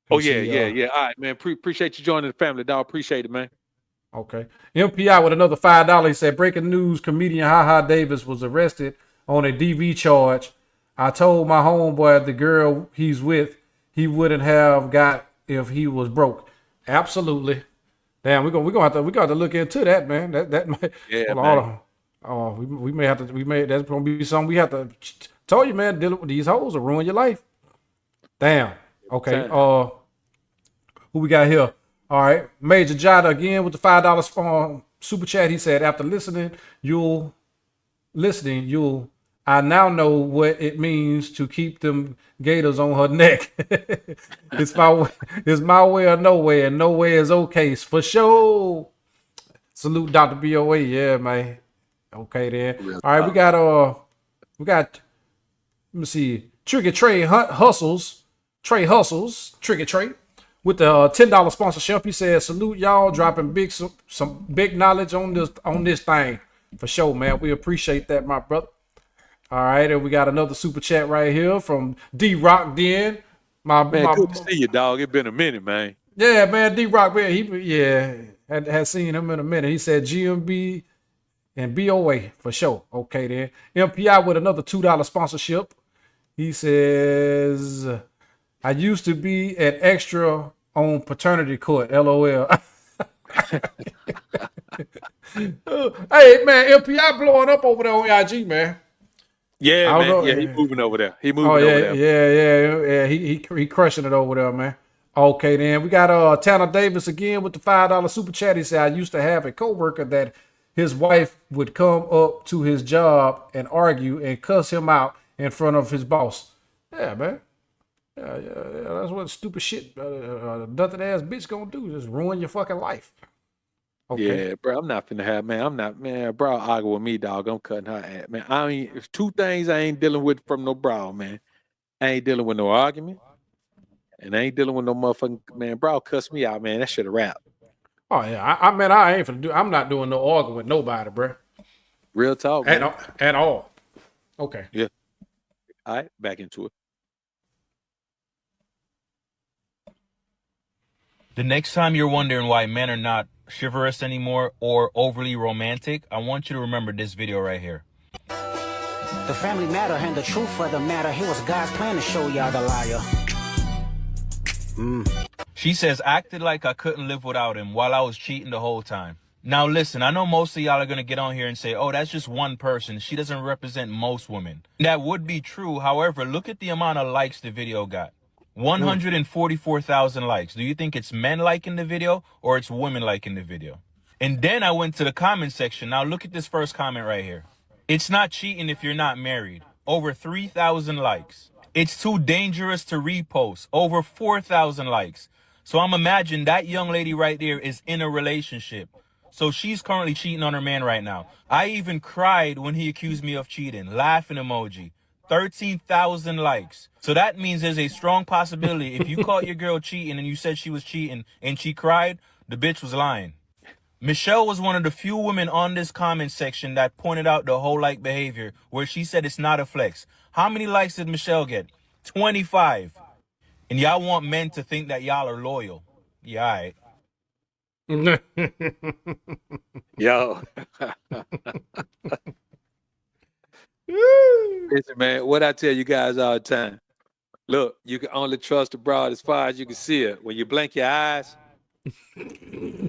right, man. Appreciate you joining the family, dog. Appreciate it, man. Okay. MPI with another $5. He said, breaking news, comedian HaHa Davis was arrested on a DV charge. I told my homeboy the girl he's with, he wouldn't have got if he was broke. Absolutely. Damn, we're gonna have to look into that, man. That might, man. We may have to. That's gonna be something we have to. Told you, man. Dealing with these hoes will ruin your life. Damn. Okay. Who we got here? All right. Major Jada again with the $5 super chat. He said, after listening, I now know what it means to keep them gators on her neck. it's my way or no way, and no way is okay for sure. Salute Dr. BOA. Yeah, man. Okay then. All right, we got let me see. Trigger Trey Hustles. Trey Hustles. Trigger Trey. With the $10 sponsorship. He said, salute y'all, dropping some big knowledge on this thing. For sure, man. We appreciate that, my brother. All right, and we got another super chat right here from D-Rock Den. Good to see you, dog. It's been a minute, man. Yeah, man, D-Rock, man, had seen him in a minute. He said GMB and BOA for sure. Okay, then. MPI with another $2 sponsorship. He says, I used to be an extra on paternity court. LOL. Hey, man, MPI blowing up over there on IG, man. Yeah, man. Yeah, he moving over there. Over there. Yeah. He crushing it over there, man. Okay, then we got Tanner Davis again with the $5 super chat. He said, I used to have a coworker that his wife would come up to his job and argue and cuss him out in front of his boss. Yeah, man. Yeah. That's what stupid shit nothing ass bitch gonna do. Just ruin your fucking life. Okay. Yeah, bro. I'm not finna have, man. Bro, argue with me, dog. I'm cutting her ass, man. I mean, it's two things I ain't dealing with from no bro, man. I ain't dealing with no argument, and I ain't dealing with no motherfucking man. Bro, cuss me out, man. That shit a rap. Oh yeah, I ain't finna do. I'm not doing no arguing with nobody, bro. Real talk, at all. Okay. Yeah. All right, back into it. The next time you're wondering why men are not chivalrous anymore or overly romantic, I want you to remember this video right here. The family matter and the truth of the matter. Here was God's plan to show y'all the liar. She says, acted like I couldn't live without him while I was cheating the whole time. Now listen, I know most of y'all are going to get on here and say, oh, that's just one person. She doesn't represent most women. That would be true. However, look at the amount of likes the video got. 144,000 likes. Do you think it's men liking the video or it's women liking the video? And then I went to the comment section. Now look at this first comment right here. It's not cheating if you're not married. Over 3,000 likes. It's too dangerous to repost. Over 4,000 likes. So I'm imagining that young lady right there is in a relationship. So she's currently cheating on her man right now. I even cried when he accused me of cheating. Laughing emoji. 13,000 likes. So that means there's a strong possibility if you caught your girl cheating and you said she was cheating and she cried, the bitch was lying. Michelle was one of the few women on this comment section that pointed out the whole like behavior where she said it's not a flex. How many likes did Michelle get? 25. And y'all want men to think that y'all are loyal. Yeah, all right. Yo. Listen, man, what I tell you guys all the time. Look, you can only trust the broad as far as you can see it. When you blink your eyes,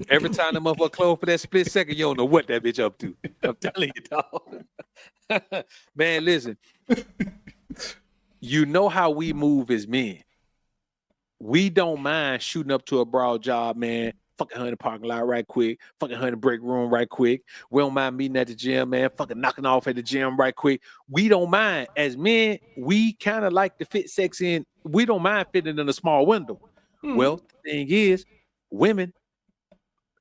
every time the motherfucker close for that split second, you don't know what that bitch up to. I'm telling you, dog. Man, listen. You know how we move as men. We don't mind shooting up to a broad job, man. Fucking her in the parking lot right quick. Fucking her in the break room right quick. We don't mind meeting at the gym, man. Fucking knocking off at the gym right quick. We don't mind. As men, we kind of like to fit sex in. We don't mind fitting in a small window. Well, the thing is, women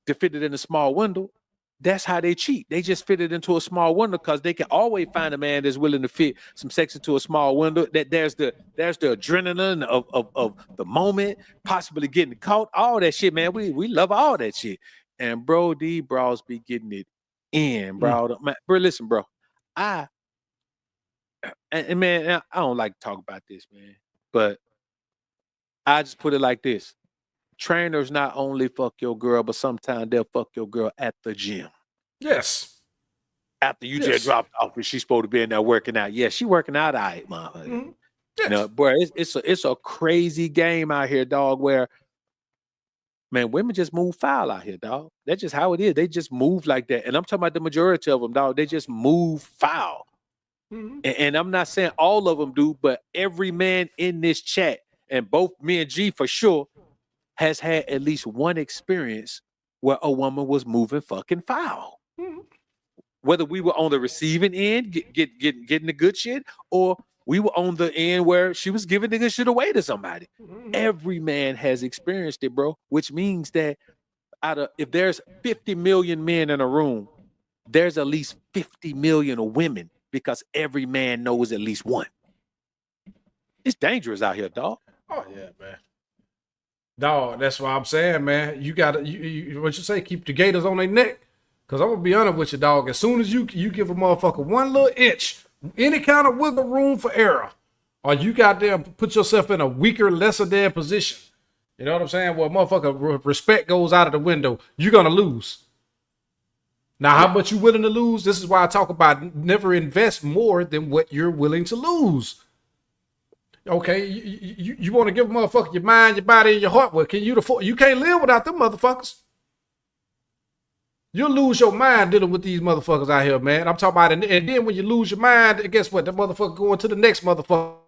to fit it in a small window, that's how they cheat. They just fit it into a small window because they can always find a man that's willing to fit some sex into a small window. That there's the adrenaline of the moment, possibly getting caught, all that shit, man. We love all that shit. And bro, these bros be getting it in, bro. Man, bro, listen, bro. Man, I don't like to talk about this, man, but I just put it like this. Trainers not only fuck your girl, but sometimes they'll fuck your girl at the gym. Yes. After you just dropped off and she's supposed to be in there working out. Yeah, she working out all right, motherfucker. Yes. You know, boy, it's a crazy game out here, dog, where man, women just move foul out here, dog. That's just how it is. They just move like that. And I'm talking about the majority of them, dog. They just move foul. And I'm not saying all of them do, but every man in this chat, and both me and G for sure, has had at least one experience where a woman was moving fucking foul. Whether we were on the receiving end, getting the good shit, or we were on the end where she was giving the good shit away to somebody. Every man has experienced it, bro, which means that if there's 50 million men in a room, there's at least 50 million women, because every man knows at least one. It's dangerous out here, dog. Oh yeah, man. Dog, that's what I'm saying, man. You gotta, what you say, keep the gators on their neck. Cause I'm gonna be honest with you, dog. As soon as you give a motherfucker one little inch, any kind of wiggle room for error, or you goddamn put yourself in a weaker, lesser than position. You know what I'm saying? Well, motherfucker, respect goes out of the window. You're gonna lose. Now, how much you willing to lose? This is why I talk about never invest more than what you're willing to lose. Okay, you want to give a motherfucker your mind, your body, and your heart. Well, you can't live without them motherfuckers. You'll lose your mind dealing with these motherfuckers out here, man. I'm talking about, and then when you lose your mind, guess what? That motherfucker going to the next motherfucker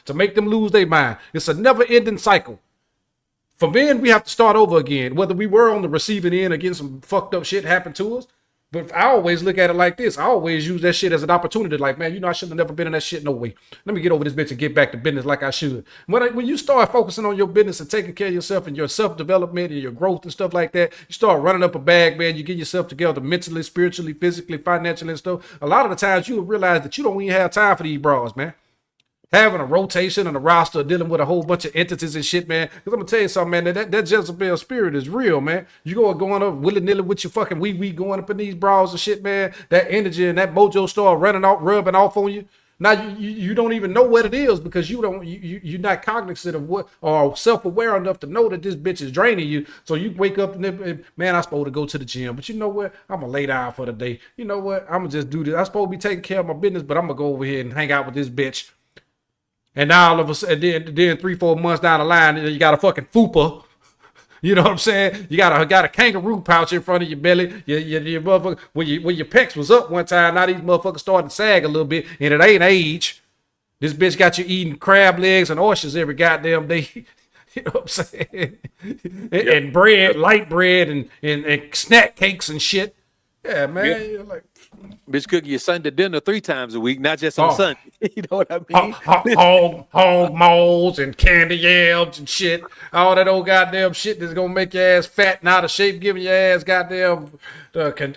to make them lose their mind. It's a never-ending cycle. For men, we have to start over again, whether we were on the receiving end or getting some fucked up shit happen to us. But I always look at it like this. I always use that shit as an opportunity. Like, man, I should have never been in that shit no way. Let me get over this bitch and get back to business like I should. When you start focusing on your business and taking care of yourself and your self-development and your growth and stuff like that, you start running up a bag, man. You get yourself together mentally, spiritually, physically, financially and stuff. A lot of the times you will realize that you don't even have time for these bras, man. Having a rotation and a roster, dealing with a whole bunch of entities and shit, man. Because I'm gonna tell you something, man. That Jezebel spirit is real, man. You going up willy nilly with your fucking wee going up in these bras and shit, man. That energy and that mojo start rubbing off on you. Now you don't even know what it is because you're not cognizant of what, or self-aware enough to know that this bitch is draining you. So you wake up and man, I'm supposed to go to the gym, but you know what? I'm gonna lay down for the day. You know what? I'm gonna just do this. I'm supposed to be taking care of my business, but I'm gonna go over here and hang out with this bitch. And now all of a sudden, then 3-4 months down the line, you got a fucking fupa. You know what I'm saying? You got a kangaroo pouch in front of your belly. Your motherfucker, when your pecs was up one time, now these motherfuckers starting to sag a little bit, and it ain't age. This bitch got you eating crab legs and oysters every goddamn day. You know what I'm saying? And bread, light bread, and snack cakes and shit. Yeah, man. Yeah. You're like, bitch cooking your Sunday dinner 3 times a week, not just on Sunday. You know what I mean? Hog molds and candy yams and shit. All that old goddamn shit that's gonna make your ass fat and out of shape, giving your ass goddamn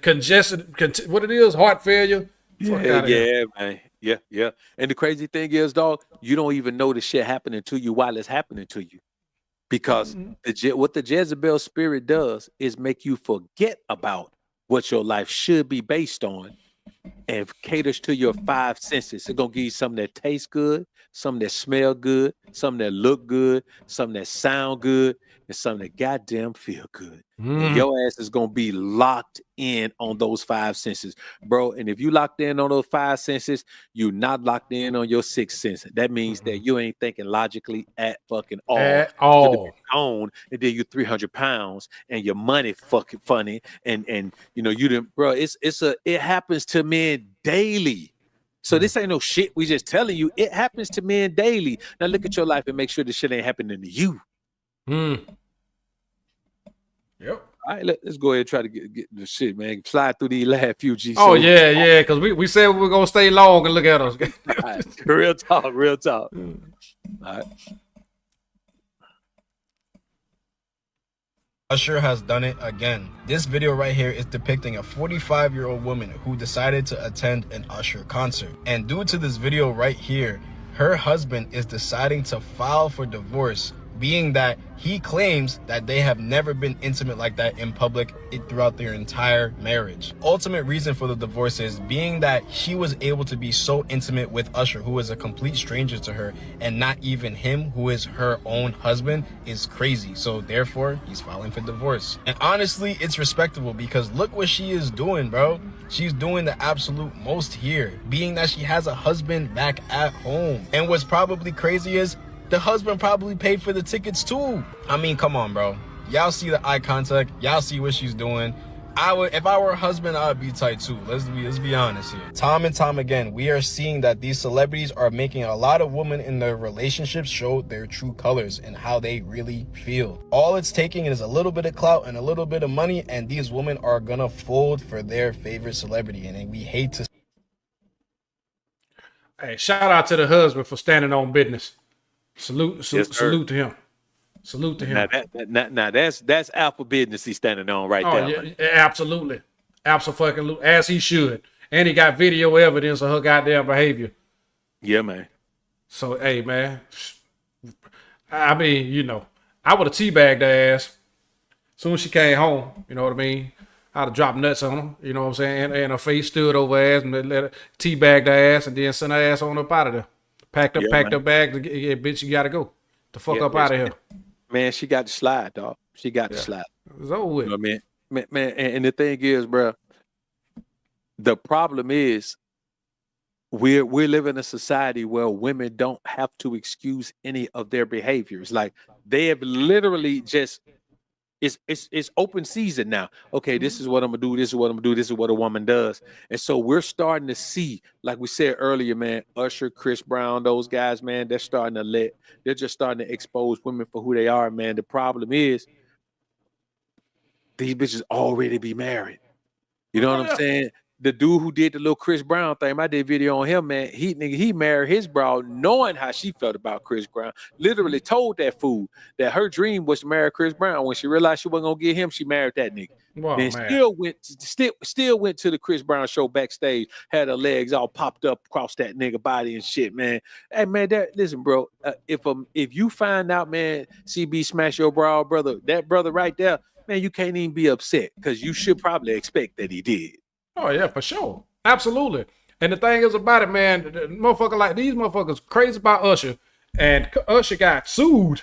congested, what it is, heart failure. Yeah, man. Yeah. And the crazy thing is, dog, you don't even know the shit happening to you while it's happening to you. Because what the Jezebel spirit does is make you forget about what your life should be based on and caters to your 5 senses. It's going to give you something that tastes good, something that smell good, something that look good, something that sound good, and something that goddamn feel good. And your ass is going to be locked in on those 5 senses, bro. And if you locked in on those 5 senses, you're not locked in on your 6th sense. That means that you ain't thinking logically at fucking all. At all. And then you 300 pounds and your money fucking funny. And you know, you didn't, bro, it happens to men daily. So this ain't no shit. We just telling you it happens to men daily. Now look at your life and make sure this shit ain't happening to you. Yep. All right, let's go ahead and try to get the shit, man. Slide through these last few G. Oh yeah, because we said we were gonna stay long and look at us. Right. Real talk. All right. Usher has done it again. This video right here is depicting a 45-year-old woman who decided to attend an Usher concert. And due to this video right here, her husband is deciding to file for divorce, being that he claims that they have never been intimate like that in public throughout their entire marriage. Ultimate reason for the divorce is being that she was able to be so intimate with Usher, who is a complete stranger to her, and not even him, who is her own husband, is crazy. So therefore, he's filing for divorce. And honestly, it's respectable because look what she is doing, bro. She's doing the absolute most here, being that she has a husband back at home. And what's probably crazy is the husband probably paid for the tickets too. I mean, come on, bro. Y'all see the eye contact. Y'all see what she's doing. if I were a husband, I would be tight too. Let's be honest here. Time and time again, we are seeing that these celebrities are making a lot of women in their relationships show their true colors and how they really feel. All it's taking is a little bit of clout and a little bit of money, and these women are gonna fold for their favorite celebrity, and we hate to. Hey, shout out to the husband for standing on business. Salute to him. Salute to him. Now that's alpha business he's standing on right there. Yeah, absolutely. Absolutely. As he should. And he got video evidence of her goddamn behavior. Yeah, man. So, hey, man. I mean, you know, I would have teabagged her ass. Soon as she came home, you know what I mean? I'd have dropped nuts on her, you know what I'm saying? And her face stood over her ass and let her teabagged her ass and then sent her ass on up out of there. Packed her bags. Yeah, bitch, you got to go. The fuck up out of here. Man, she got to slide, dog. She got to slide. It's over with. You know what I mean? Man, and the thing is, bro, the problem is we're living in a society where women don't have to excuse any of their behaviors. Like they have literally just it's open season now. Okay, this is what I'm gonna do. This is what I'm gonna do. This is what a woman does. And so we're starting to see, like we said earlier, man, Usher, Chris Brown, those guys, man, they're just starting to expose women for who they are, man. The problem is these bitches already be married. You know what I'm saying? The dude who did the little Chris Brown thing, I did video on him, man. He married his broad knowing how she felt about Chris Brown. Literally told that fool that her dream was to marry Chris Brown. When she realized she wasn't gonna get him, she married that nigga. Wow, then man. still went to the Chris Brown show backstage, had her legs all popped up across that nigga body and shit, man. Hey man, listen, bro. If you find out, man, CB smash your bra, brother, that brother right there, man, you can't even be upset because you should probably expect that he did. Oh, yeah, for sure. Absolutely. And the thing is about it, man, the motherfucker like these motherfuckers crazy about Usher. And Usher got sued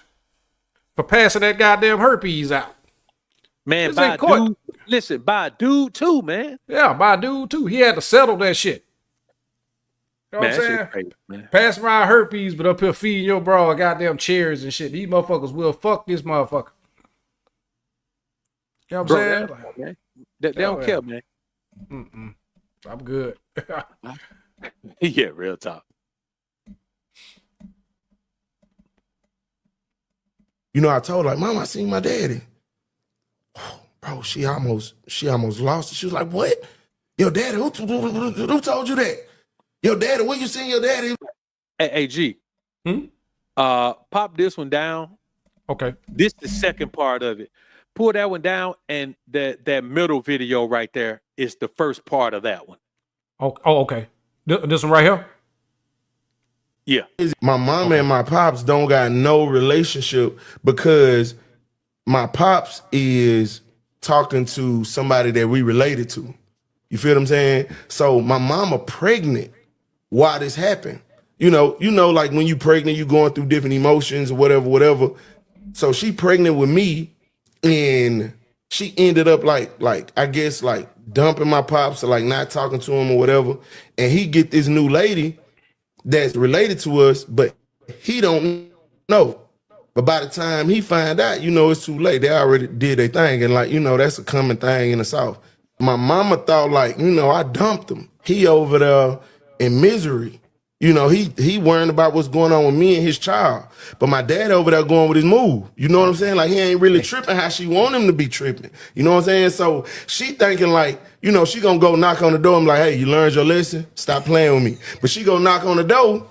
for passing that goddamn herpes out. Man, by a dude too, man. Yeah, by a dude too. He had to settle that shit. You know what I'm saying? Crazy, man. Passing around herpes, but up here feeding your bra goddamn cherries and shit. These motherfuckers will fuck this motherfucker. You know what I'm saying? They don't care, man. I'm good. Yeah, real talk. You know, I told her, like, Mom, I seen my daddy. Bro, she almost lost it. She was like, what? Your daddy? Who told you that? Your daddy? Where you seen your daddy? Hey, G. Pop this one down. Okay. This the second part of it. Pull that one down, and that middle video right there is the first part of that one. Oh, okay. This one right here? Yeah. My mom and my pops don't got no relationship because my pops is talking to somebody that we related to. You feel what I'm saying? So my mama pregnant while this happened. You know, like when you pregnant, you going through different emotions or whatever. So she pregnant with me. And she ended up like I guess like dumping my pops or like not talking to him or whatever. And he get this new lady that's related to us, but he don't know. But by the time he find out, you know, it's too late. They already did their thing. And like, you know, that's a common thing in the South. My mama thought like, you know, I dumped him. He over there in misery. You know, he worrying about what's going on with me and his child. But my dad over there going with his move. You know what I'm saying? Like, he ain't really tripping how she want him to be tripping. You know what I'm saying? So she thinking like, you know, she gonna go knock on the door and be like, hey, you learned your lesson? Stop playing with me. But she go knock on the door,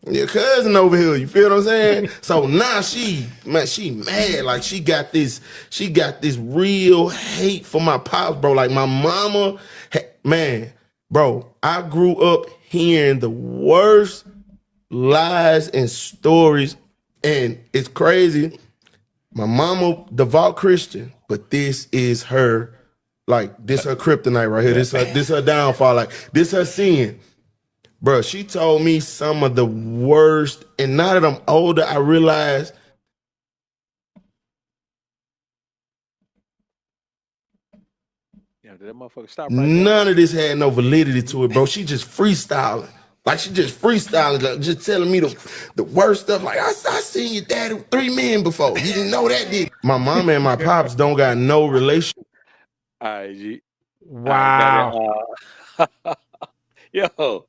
your cousin over here. You feel what I'm saying? So now she mad. Like, she got this real hate for my pops, bro. Like, my mama, man, bro, I grew up hearing the worst lies and stories, and it's crazy. My mama, devout Christian, but this is her, like, this her kryptonite right here. This her downfall. Like, this her sin. Bro, she told me some of the worst, and now that I'm older, I realize Did that motherfucker stop right none of this had no validity to it, bro. She just freestyling. Like, she just freestyling, like, just telling me the worst stuff. Like, I seen your daddy with 3 men before. You didn't know that, did you? My mama and my pops don't got no relation. All right, G. Wow. Yo,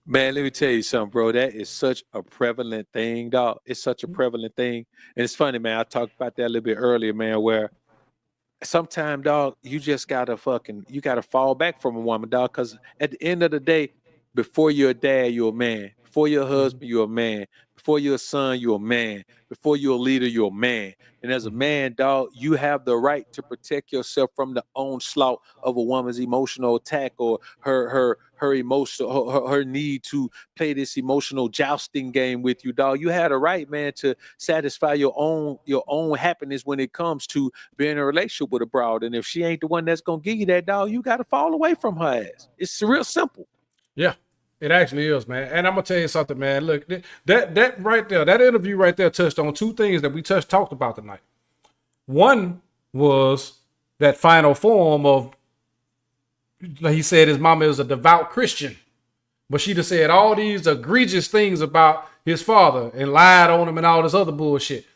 man, let me tell you something, bro. That is such a prevalent thing, dog. It's such a prevalent thing. And it's funny, man. I talked about that a little bit earlier, man, where sometimes, dog, you just gotta fall back from a woman, dog. Cause at the end of the day, before you're a dad, you're a man. Before you're a husband, you're a man. Before you're a son, you're a man. Before you're a leader, you're a man. And as a man, dog, you have the right to protect yourself from the onslaught of a woman's emotional attack or her emotional her need to play this emotional jousting game with you, dog. You had a right, man, to satisfy your own happiness when it comes to being in a relationship with a broad. And if she ain't the one that's gonna give you that, dog, you gotta fall away from her ass. It's real simple. Yeah, it actually is, man. And I'm gonna tell you something, man. Look, that right there, that interview right there touched on two things that we talked about tonight. One was that final form of, he said his mama is a devout Christian, but she just said all these egregious things about his father and lied on him and all this other bullshit.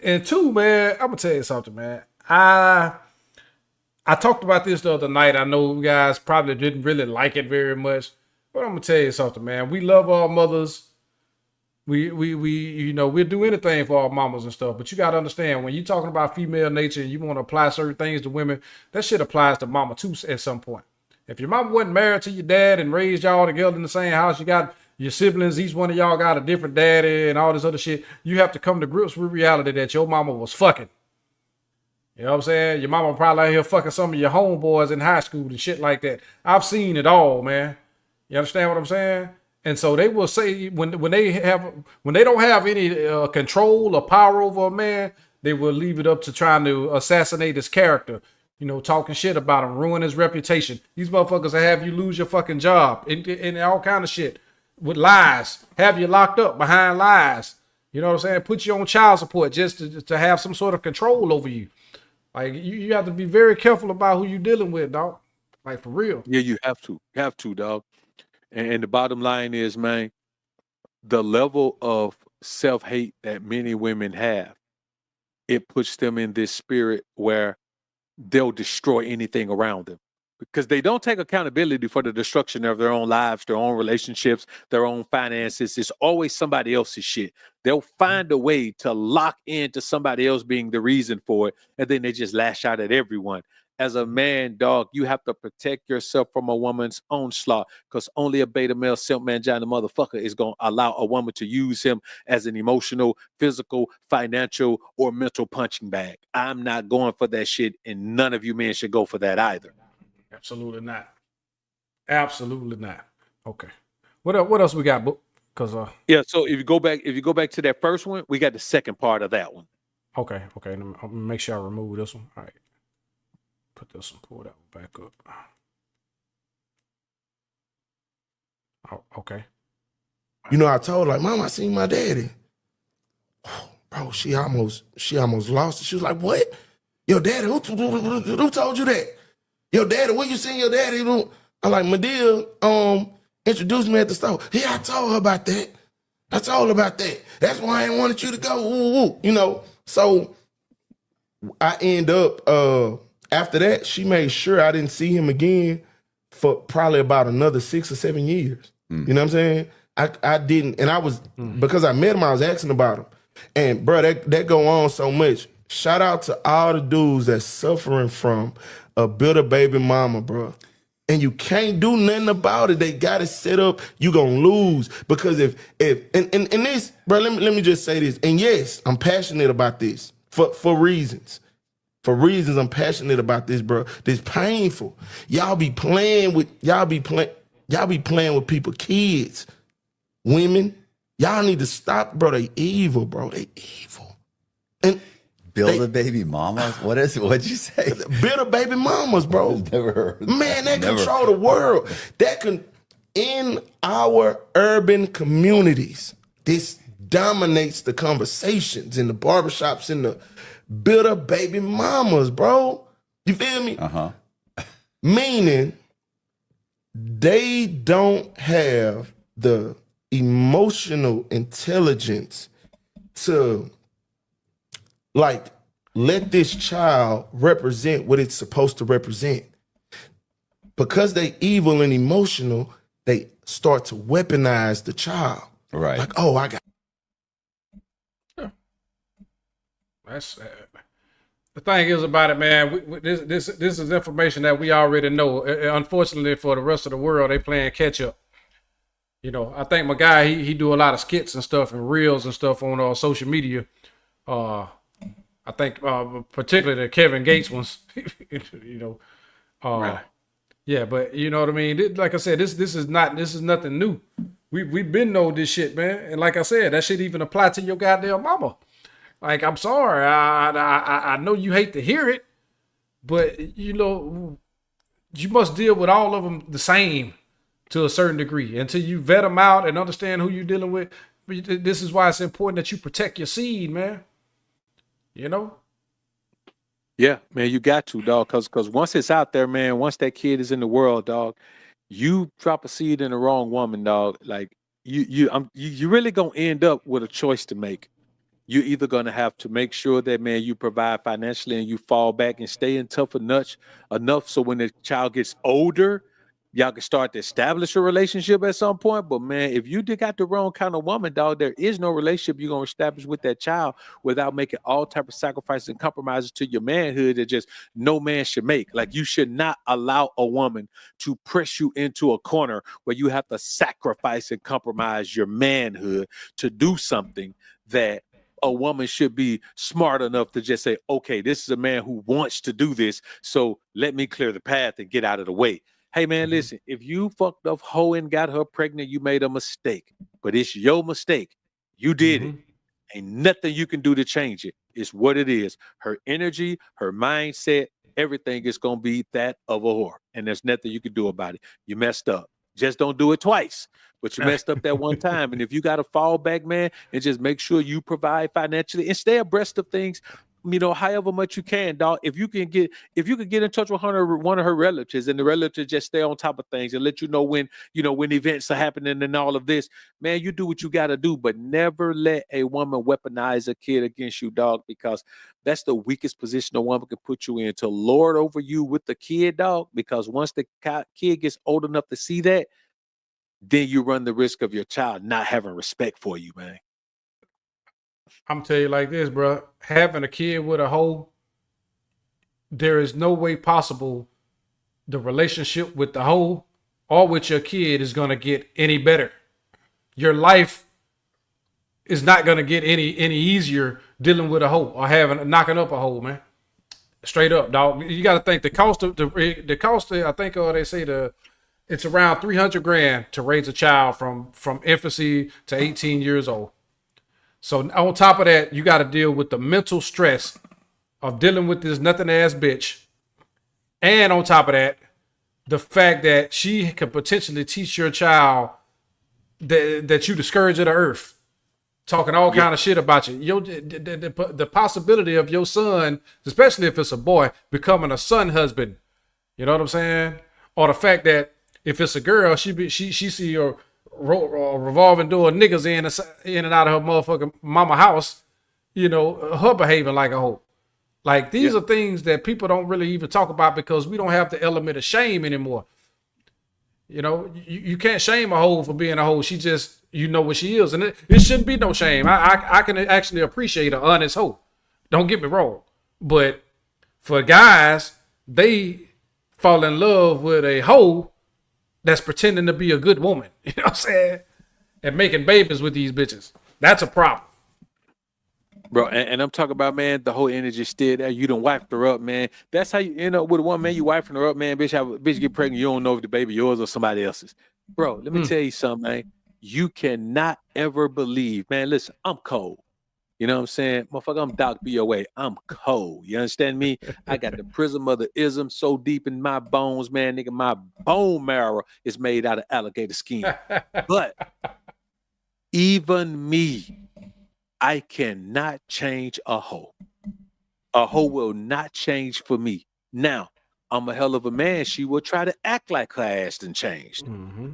And two, man, I'm gonna tell you something, man. I talked about this the other night. I know you guys probably didn't really like it very much, but I'm gonna tell you something, man. We love our mothers. We we'll do anything for our mamas and stuff. But you gotta understand, when you're talking about female nature and you want to apply certain things to women, that shit applies to mama too at some point. If your mama wasn't married to your dad and raised y'all together in the same house, you got your siblings, each one of y'all got a different daddy and all this other shit, you have to come to grips with reality that your mama was fucking. You know what I'm saying? Your mama probably out here fucking some of your homeboys in high school and shit like that. I've seen it all, man. You understand what I'm saying? And so they will say when they don't have any control or power over a man, they will leave it up to trying to assassinate his character. You know, talking shit about him, ruin his reputation. These motherfuckers will have you lose your fucking job and all kind of shit with lies. Have you locked up behind lies. You know what I'm saying? Put you on child support just to have some sort of control over you. Like you have to be very careful about who you're dealing with, dog. Like for real. Yeah, you have to, dog. And the bottom line is, man, the level of self-hate that many women have, it puts them in this spirit where they'll destroy anything around them because they don't take accountability for the destruction of their own lives, their own relationships, their own finances. It's always somebody else's shit. They'll find a way to lock into somebody else being the reason for it, and then they just lash out at everyone. As a man, dog, you have to protect yourself from a woman's onslaught because only a beta male simp mangina motherfucker is going to allow a woman to use him as an emotional, physical, financial, or mental punching bag. I'm not going for that shit, and none of you men should go for that either. Absolutely not. Absolutely not. Okay. What else we got? Because yeah. So if you go back to that first one, we got the second part of that one. Okay. Let me make sure I remove this one. All right. Put this one, pull that one back up. Oh, okay. You know, I told her, like, Mom, I seen my daddy. Bro, she almost lost it. She was like, what? Your daddy? Who told you that? Your daddy, where you seen your daddy? I'm like, Medea introduced me at the store. Yeah, I told her about that. That's why I ain't wanted you to go. Ooh. You know, so I end up, after that, she made sure I didn't see him again for probably about another 6 or 7 years. You know what I'm saying? I didn't, and I was, because I met him, I was asking about him. And bro, that go on so much. Shout out to all the dudes that's suffering from a bitter baby mama, bro. And you can't do nothing about it. They got it set up. You gonna lose because if this, bro. Let me just say this. And yes, I'm passionate about this for reasons. For reasons, I'm passionate about this, bro. This painful. Y'all be playing with people, kids, women. Y'all need to stop, bro. They evil, bro. They evil. And build a baby mamas? What'd you say? Bitter baby mamas, bro. Never heard. Man, that control the world. That can, in our urban communities, this dominates the conversations in the barbershops, in the bitter baby mamas, bro. You feel me? Meaning they don't have the emotional intelligence to like let this child represent what it's supposed to represent. because they evil and emotional, they start to weaponize the child. Right. Like, oh, I got. That's the thing is about it, man. This is information that we already know. Unfortunately, for the rest of the world, they playing catch up. You know, I think my guy he do a lot of skits and stuff and reels and stuff on social media. I think particularly the Kevin Gates ones. You know, Right. yeah, but you know what I mean. Like I said, this is nothing new. We've been know this shit, man. And like I said, that shit even apply to your goddamn mama. Like, I'm sorry, I know you hate to hear it, but you know, you must deal with all of them the same to a certain degree until you vet them out and understand who you're dealing with. This is why it's important that you protect your seed, man. You know? Yeah, man, you got to, dog, because once it's out there, man, once that kid is in the world, dog, you drop a seed in the wrong woman, dog, like you really gonna end up with a choice to make. You're either gonna have to make sure that, man, you provide financially and you fall back and stay in tough enough so when the child gets older, y'all can start to establish a relationship at some point. But man, if you got the wrong kind of woman, dog, there is no relationship you're gonna establish with that child without making all type of sacrifices and compromises to your manhood that just no man should make. Like, you should not allow a woman to press you into a corner where you have to sacrifice and compromise your manhood to do something that a woman should be smart enough to just say, okay, this is a man who wants to do this, so let me clear the path and get out of the way. Hey, man, listen, if you fucked up hoe and got her pregnant, you made a mistake. But it's your mistake. You did it. Ain't nothing you can do to change it. It's what it is. Her energy, her mindset, everything is going to be that of a whore. And there's nothing you can do about it. You messed up. Just don't do it twice. But you messed up that one time. And if you got to fall back, man, and just make sure you provide financially and stay abreast of things, you know, however much you can, dog. If you can get in touch with one of her relatives, and the relatives just stay on top of things and let you know when events are happening and all of this, man, you do what you got to do. But never let a woman weaponize a kid against you, dog, because that's the weakest position a woman can put you in, to lord over you with the kid, dog. Because once the kid gets old enough to see that, then you run the risk of your child not having respect for you, man. I'm tell you like this, bro. Having a kid with a hoe, there is no way possible the relationship with the hoe or with your kid is gonna get any better. Your life is not gonna get any easier dealing with a hoe or knocking up a hoe, man. Straight up, dog. You got to think the cost of I think they say it's around $300,000 to raise a child from infancy to 18 years old. So on top of that, you got to deal with the mental stress of dealing with this nothing ass bitch. And on top of that, the fact that she could potentially teach your child that you the scourge of the earth, talking all kind of shit about you. The possibility of your son, especially if it's a boy, becoming a son husband. You know what I'm saying? Or the fact that if it's a girl, she see a revolving door of niggas in and out of her motherfucking mama house, you know, her behaving like a hoe. Like, these are things that people don't really even talk about because we don't have the element of shame anymore. You know, you can't shame a hoe for being a hoe. She just, you know what she is. And it shouldn't be no shame. I can actually appreciate an honest hoe. Don't get me wrong. But for guys, they fall in love with a hoe that's pretending to be a good woman. You know what I'm saying? And making babies with these bitches. That's a problem. Bro, and I'm talking about, man, the whole energy still there. You done wiped her up, man. That's how you end up with one, man. You wiping her up, man. Bitch get pregnant. You don't know if the baby yours or somebody else's. Bro, let me tell you something, man. You cannot ever believe, man. Listen, I'm cold. You know what I'm saying? Motherfucker, I'm Doc BOA. I'm cold. You understand me? I got the prism of the ism so deep in my bones, man. Nigga, my bone marrow is made out of alligator skin. But even me, I cannot change a hoe. A hoe will not change for me. Now, I'm a hell of a man. She will try to act like her ass done changed.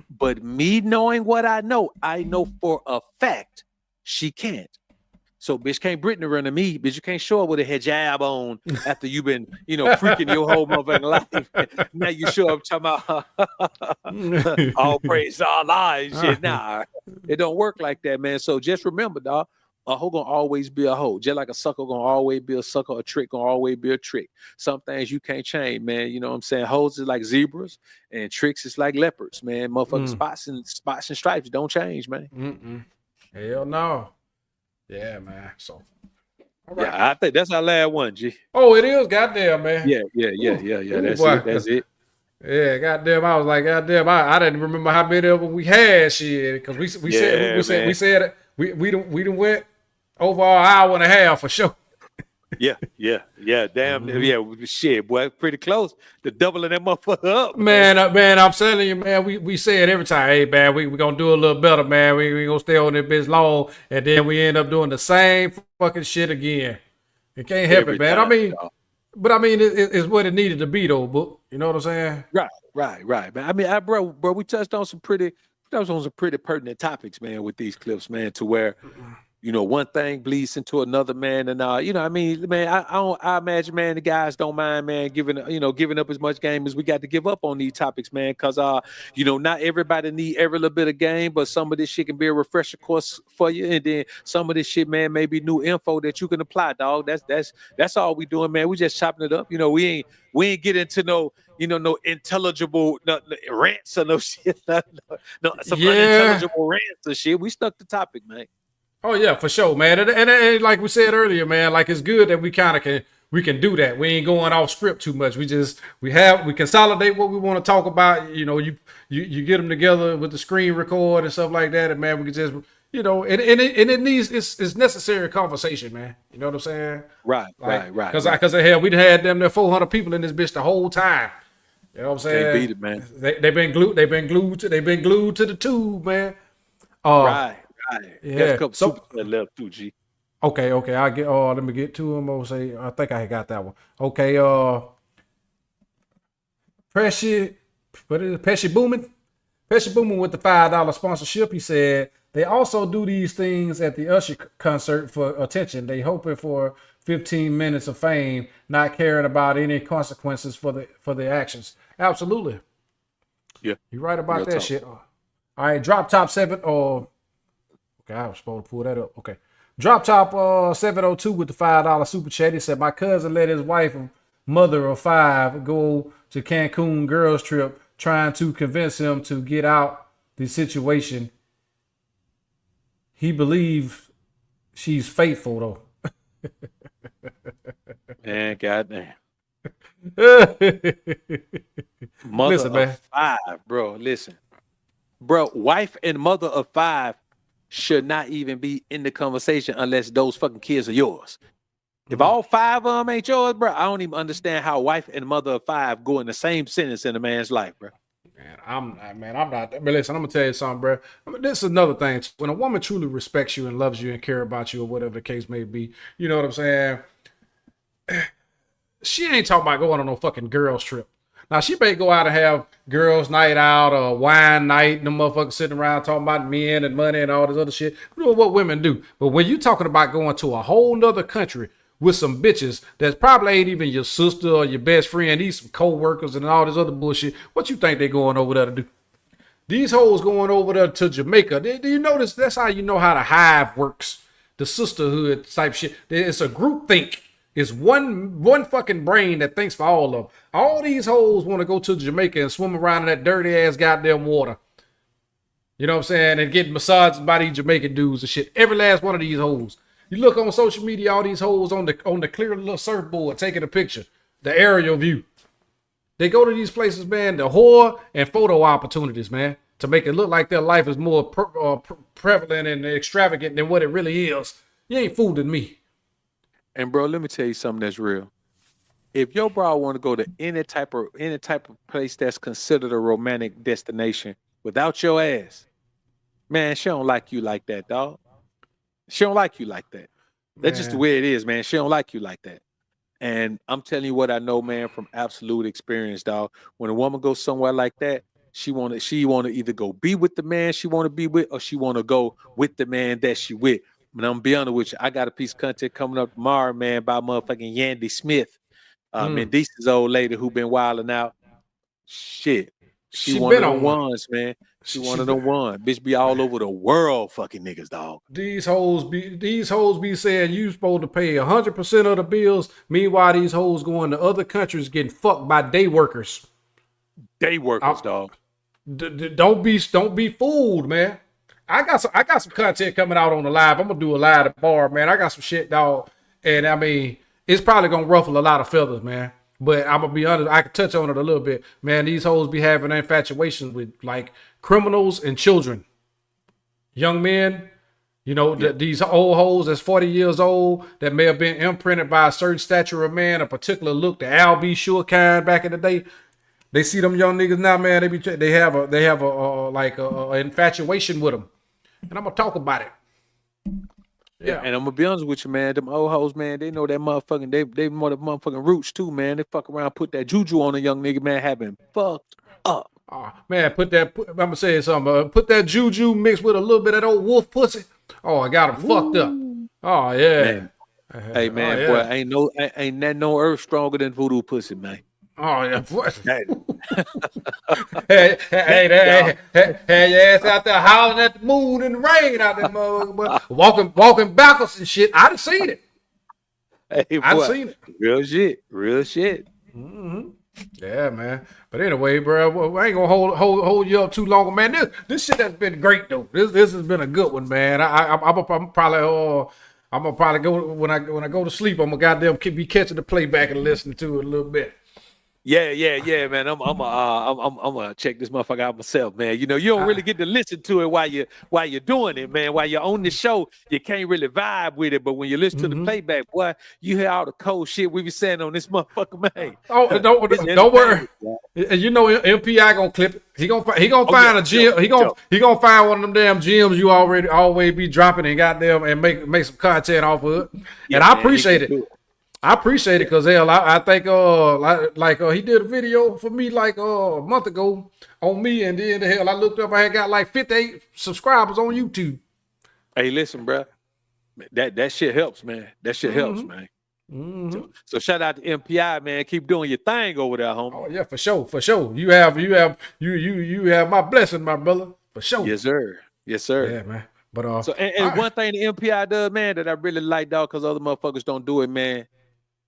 But me knowing what I know for a fact she can't. So bitch can't Brittany run to me, bitch. You can't show up with a hijab on after you've been, freaking your whole motherfucking life. Now you show up talking about all praise to Allah and shit. Nah, it don't work like that, man. So just remember, dog, a hoe gonna always be a hoe. Just like a sucker gonna always be a sucker, a trick gonna always be a trick. Some things you can't change, man. You know what I'm saying? Hoes is like zebras and tricks is like leopards, man. Motherfucking spots and stripes don't change, man. Hell no. Yeah, man. So, all right. Yeah, I think that's our last one, G. Oh, it is. Goddamn, man. Yeah. Ooh, That's boy. it. That's it. Yeah, goddamn. I was like, goddamn. I didn't remember how many of them we had, shit, because we said it. We done went over an hour and a half for sure. Yeah. Damn. Yeah, shit, boy, pretty close to doubling that motherfucker up. Man, I'm telling you, man, we say it every time. Hey, man, we gonna do a little better, man. We gonna stay on this bitch long, and then we end up doing the same fucking shit again. It can't help it, man. Time, it's what it needed to be, though. But you know what I'm saying? Right, man. I mean, bro, we touched on some pretty pertinent topics, man, with these clips, man, to where, one thing bleeds into another, man, and I mean, man, I imagine, man, the guys don't mind, man, giving up as much game as we got to give up on these topics, man, because not everybody need every little bit of game, but some of this shit can be a refresher course for you, and then some of this shit, man, may be new info that you can apply, dog. That's all we doing, man. We just chopping it up. We ain't get into no intelligible rants or no shit, some unintelligible rants or shit. We stuck to topic, man. Oh yeah, for sure, man. And like we said earlier, man, like it's good that we kind of can do that. We ain't going off script too much. We consolidate what we want to talk about. You get them together with the screen record and stuff like that, and man, we can just it needs it's necessary conversation, man. You know what I'm saying? Right. Because hell, we'd had them there 400 people in this bitch the whole time. You know what I'm saying? Can't beat it, man. They've been glued to the tube, man. Right. Yeah. There's a couple super left too, G. Okay. I get. Let me get to them. I think I got that one. Okay. Pesci Boomin with the $5 sponsorship. He said they also do these things at the Usher concert for attention. They hoping for 15 minutes of fame, not caring about any consequences for the actions. Absolutely. Yeah. You're right about Real that talk. shit. All right. Drop Top 7 or. Okay, I was supposed to pull that up. Okay. Drop Top 702 with the $5 super chat. He said, my cousin let his wife and mother of 5 go to Cancun girls trip trying to convince him to get out the situation. He believes she's faithful, though. Man, goddamn. Mother Listen, man. of 5, bro. Listen. Bro, wife and mother of 5 should not even be in the conversation unless those fucking kids are yours. If all 5 of them ain't yours, bro, I don't even understand how wife and mother of 5 go in the same sentence in a man's life, bro. I'm not. But listen, I'm gonna tell you something, bro. This is another thing. When a woman truly respects you and loves you and care about you or whatever the case may be, you know what I'm saying? She ain't talking about going on no fucking girls trip. Now, she may go out and have girls' night out or wine night, and them motherfuckers sitting around talking about men and money and all this other shit. You know what women do. But when you talking about going to a whole nother country with some bitches that probably ain't even your sister or your best friend, these some co-workers and all this other bullshit, what you think they going over there to do? These hoes going over there to Jamaica. Do you notice that's how you know how the hive works? The sisterhood type shit. It's a group think. It's one fucking brain that thinks for all of them. All these hoes want to go to Jamaica and swim around in that dirty ass goddamn water. You know what I'm saying? And get massages by these Jamaican dudes and shit. Every last one of these hoes. You look on social media, all these hoes on the clear little surfboard taking a picture. The aerial view. They go to these places, man, the whore and photo opportunities, man, to make it look like their life is more prevalent and extravagant than what it really is. You ain't fooling me. And bro, let me tell you something that's real. If your bro want to go to any type of place that's considered a romantic destination without your ass, man, she don't like you like that, dog. She don't like you like that. That's just the way it is, man. She don't like you like that. And I'm telling you what I know, man, from absolute experience, dog. When a woman goes somewhere like that, she want to either go be with the man she want to be with, or she want to go with the man that she with. And I'm be honest with you, I got a piece of content coming up tomorrow, man, by motherfucking Yandy Smith. Mendice's old lady who been wilding out. Shit. She one been of on them one. ones, man. She one of them ones. Bitch be all over the world fucking niggas, dog. These hoes be saying you supposed to pay 100% of the bills. Meanwhile, these hoes going to other countries getting fucked by day workers. Day workers, dog. Don't be fooled, man. I got some content coming out on the live. I'm gonna do a live at the bar, man. I got some shit, dog. And I mean, it's probably gonna ruffle a lot of feathers, man. But I'm gonna be honest, I can touch on it a little bit. Man, these hoes be having infatuation with like criminals and children. Young men, you know, these old hoes that's 40 years old that may have been imprinted by a certain stature of man, a particular look, the Al B. Sure kind back in the day. They see them young niggas now, man. They have a infatuation with them, and I'm gonna talk about it. Yeah, and I'm gonna be honest with you, man. Them old hoes, man, they know that motherfucking they know the motherfucking roots too, man. They fuck around, put that juju on a young nigga, man, having fucked up. Oh, man, I'm gonna say something. Put that juju mixed with a little bit of that old wolf pussy. Oh, I got him fucked up. Oh yeah. Man. Hey man, boy, ain't nothing no earth stronger than voodoo pussy, man. Oh yeah, boy. Hey, your ass out there howling at the moon and the rain out there, motherfucker. Walking backwards and shit. I done seen it. Hey, I done seen it. Real shit. Mm-hmm. Yeah, man. But anyway, bro, I ain't gonna hold you up too long, man. This shit has been great though. This has been a good one, man. I'm probably go when I go to sleep. I'm gonna goddamn be catching the playback and listening to it a little bit. Yeah, man. I'm gonna check this motherfucker out myself, man. You know, you don't really get to listen to it while you're doing it, man. While you're on the show, you can't really vibe with it. But when you listen to the playback, boy, you hear all the cold shit we be saying on this motherfucker, man. Oh, don't worry. You know, MPI gonna clip it. He gonna find a gym. He gonna find one of them damn gyms you always be dropping and goddamn and make some content off of it. And I appreciate it. I appreciate it because hell, I think he did a video for me like a month ago on me, and then the hell I looked up, I had got like 58 subscribers on YouTube. Hey, listen, bro, that shit helps, man. That shit helps, man. Mm-hmm. So shout out to MPI, man. Keep doing your thing over there, homie. Oh yeah, for sure. You have my blessing, my brother, for sure. Yes, sir. Yeah, man. But so one thing the MPI does, man, that I really like, dog, because other motherfuckers don't do it, man.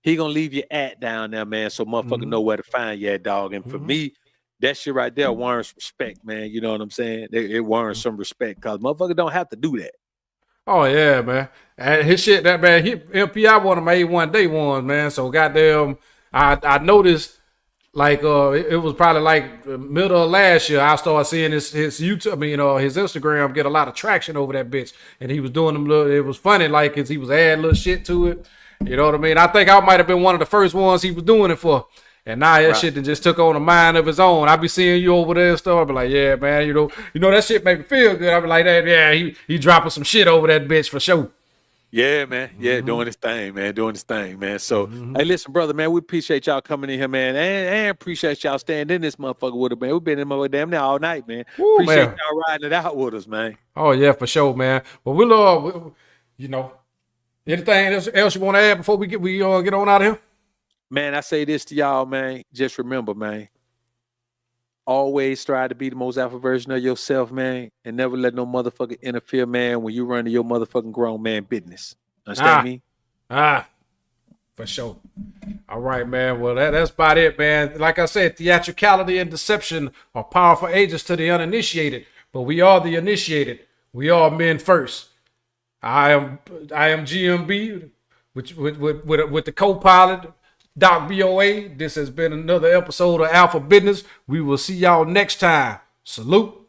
He gonna leave your at down there, man, so motherfucker know where to find you at, dog. And for me, that shit right there warrants respect, man. You know what I'm saying? It warrants some respect because motherfucker don't have to do that. Oh yeah, man. And his shit, that man, MPI one of my A1 day ones, man. So goddamn, I noticed like it was probably like the middle of last year. I started seeing his YouTube, his Instagram get a lot of traction over that bitch, and he was doing them little. It was funny, like he was adding little shit to it. You know what I mean? I think I might have been one of the first ones he was doing it for. And now that shit just took on a mind of its own. I be seeing you over there and stuff. I be like, yeah, man, you know that shit make me feel good. I be like, that, yeah, he dropping some shit over that bitch for sure. Yeah, man. Yeah, doing his thing, man. So, hey, listen, brother, man, we appreciate y'all coming in here, man, and appreciate y'all staying in this motherfucker with us, man. We've been in my damn near all night, man. Appreciate y'all riding it out with us, man. Oh yeah, for sure, man. But we'll anything else you want to add before we get on out of here? Man, I say this to y'all, man. Just remember, man. Always strive to be the most alpha version of yourself, man, and never let no motherfucker interfere, man, when you run your motherfucking grown man business. Understand me? For sure. All right, man. Well, that's about it, man. Like I said, theatricality and deception are powerful agents to the uninitiated, but we are the initiated. We are men first. I am GMB with the co-pilot Doc BOA. This has been another episode of Alpha Business. We will see y'all next time. Salute.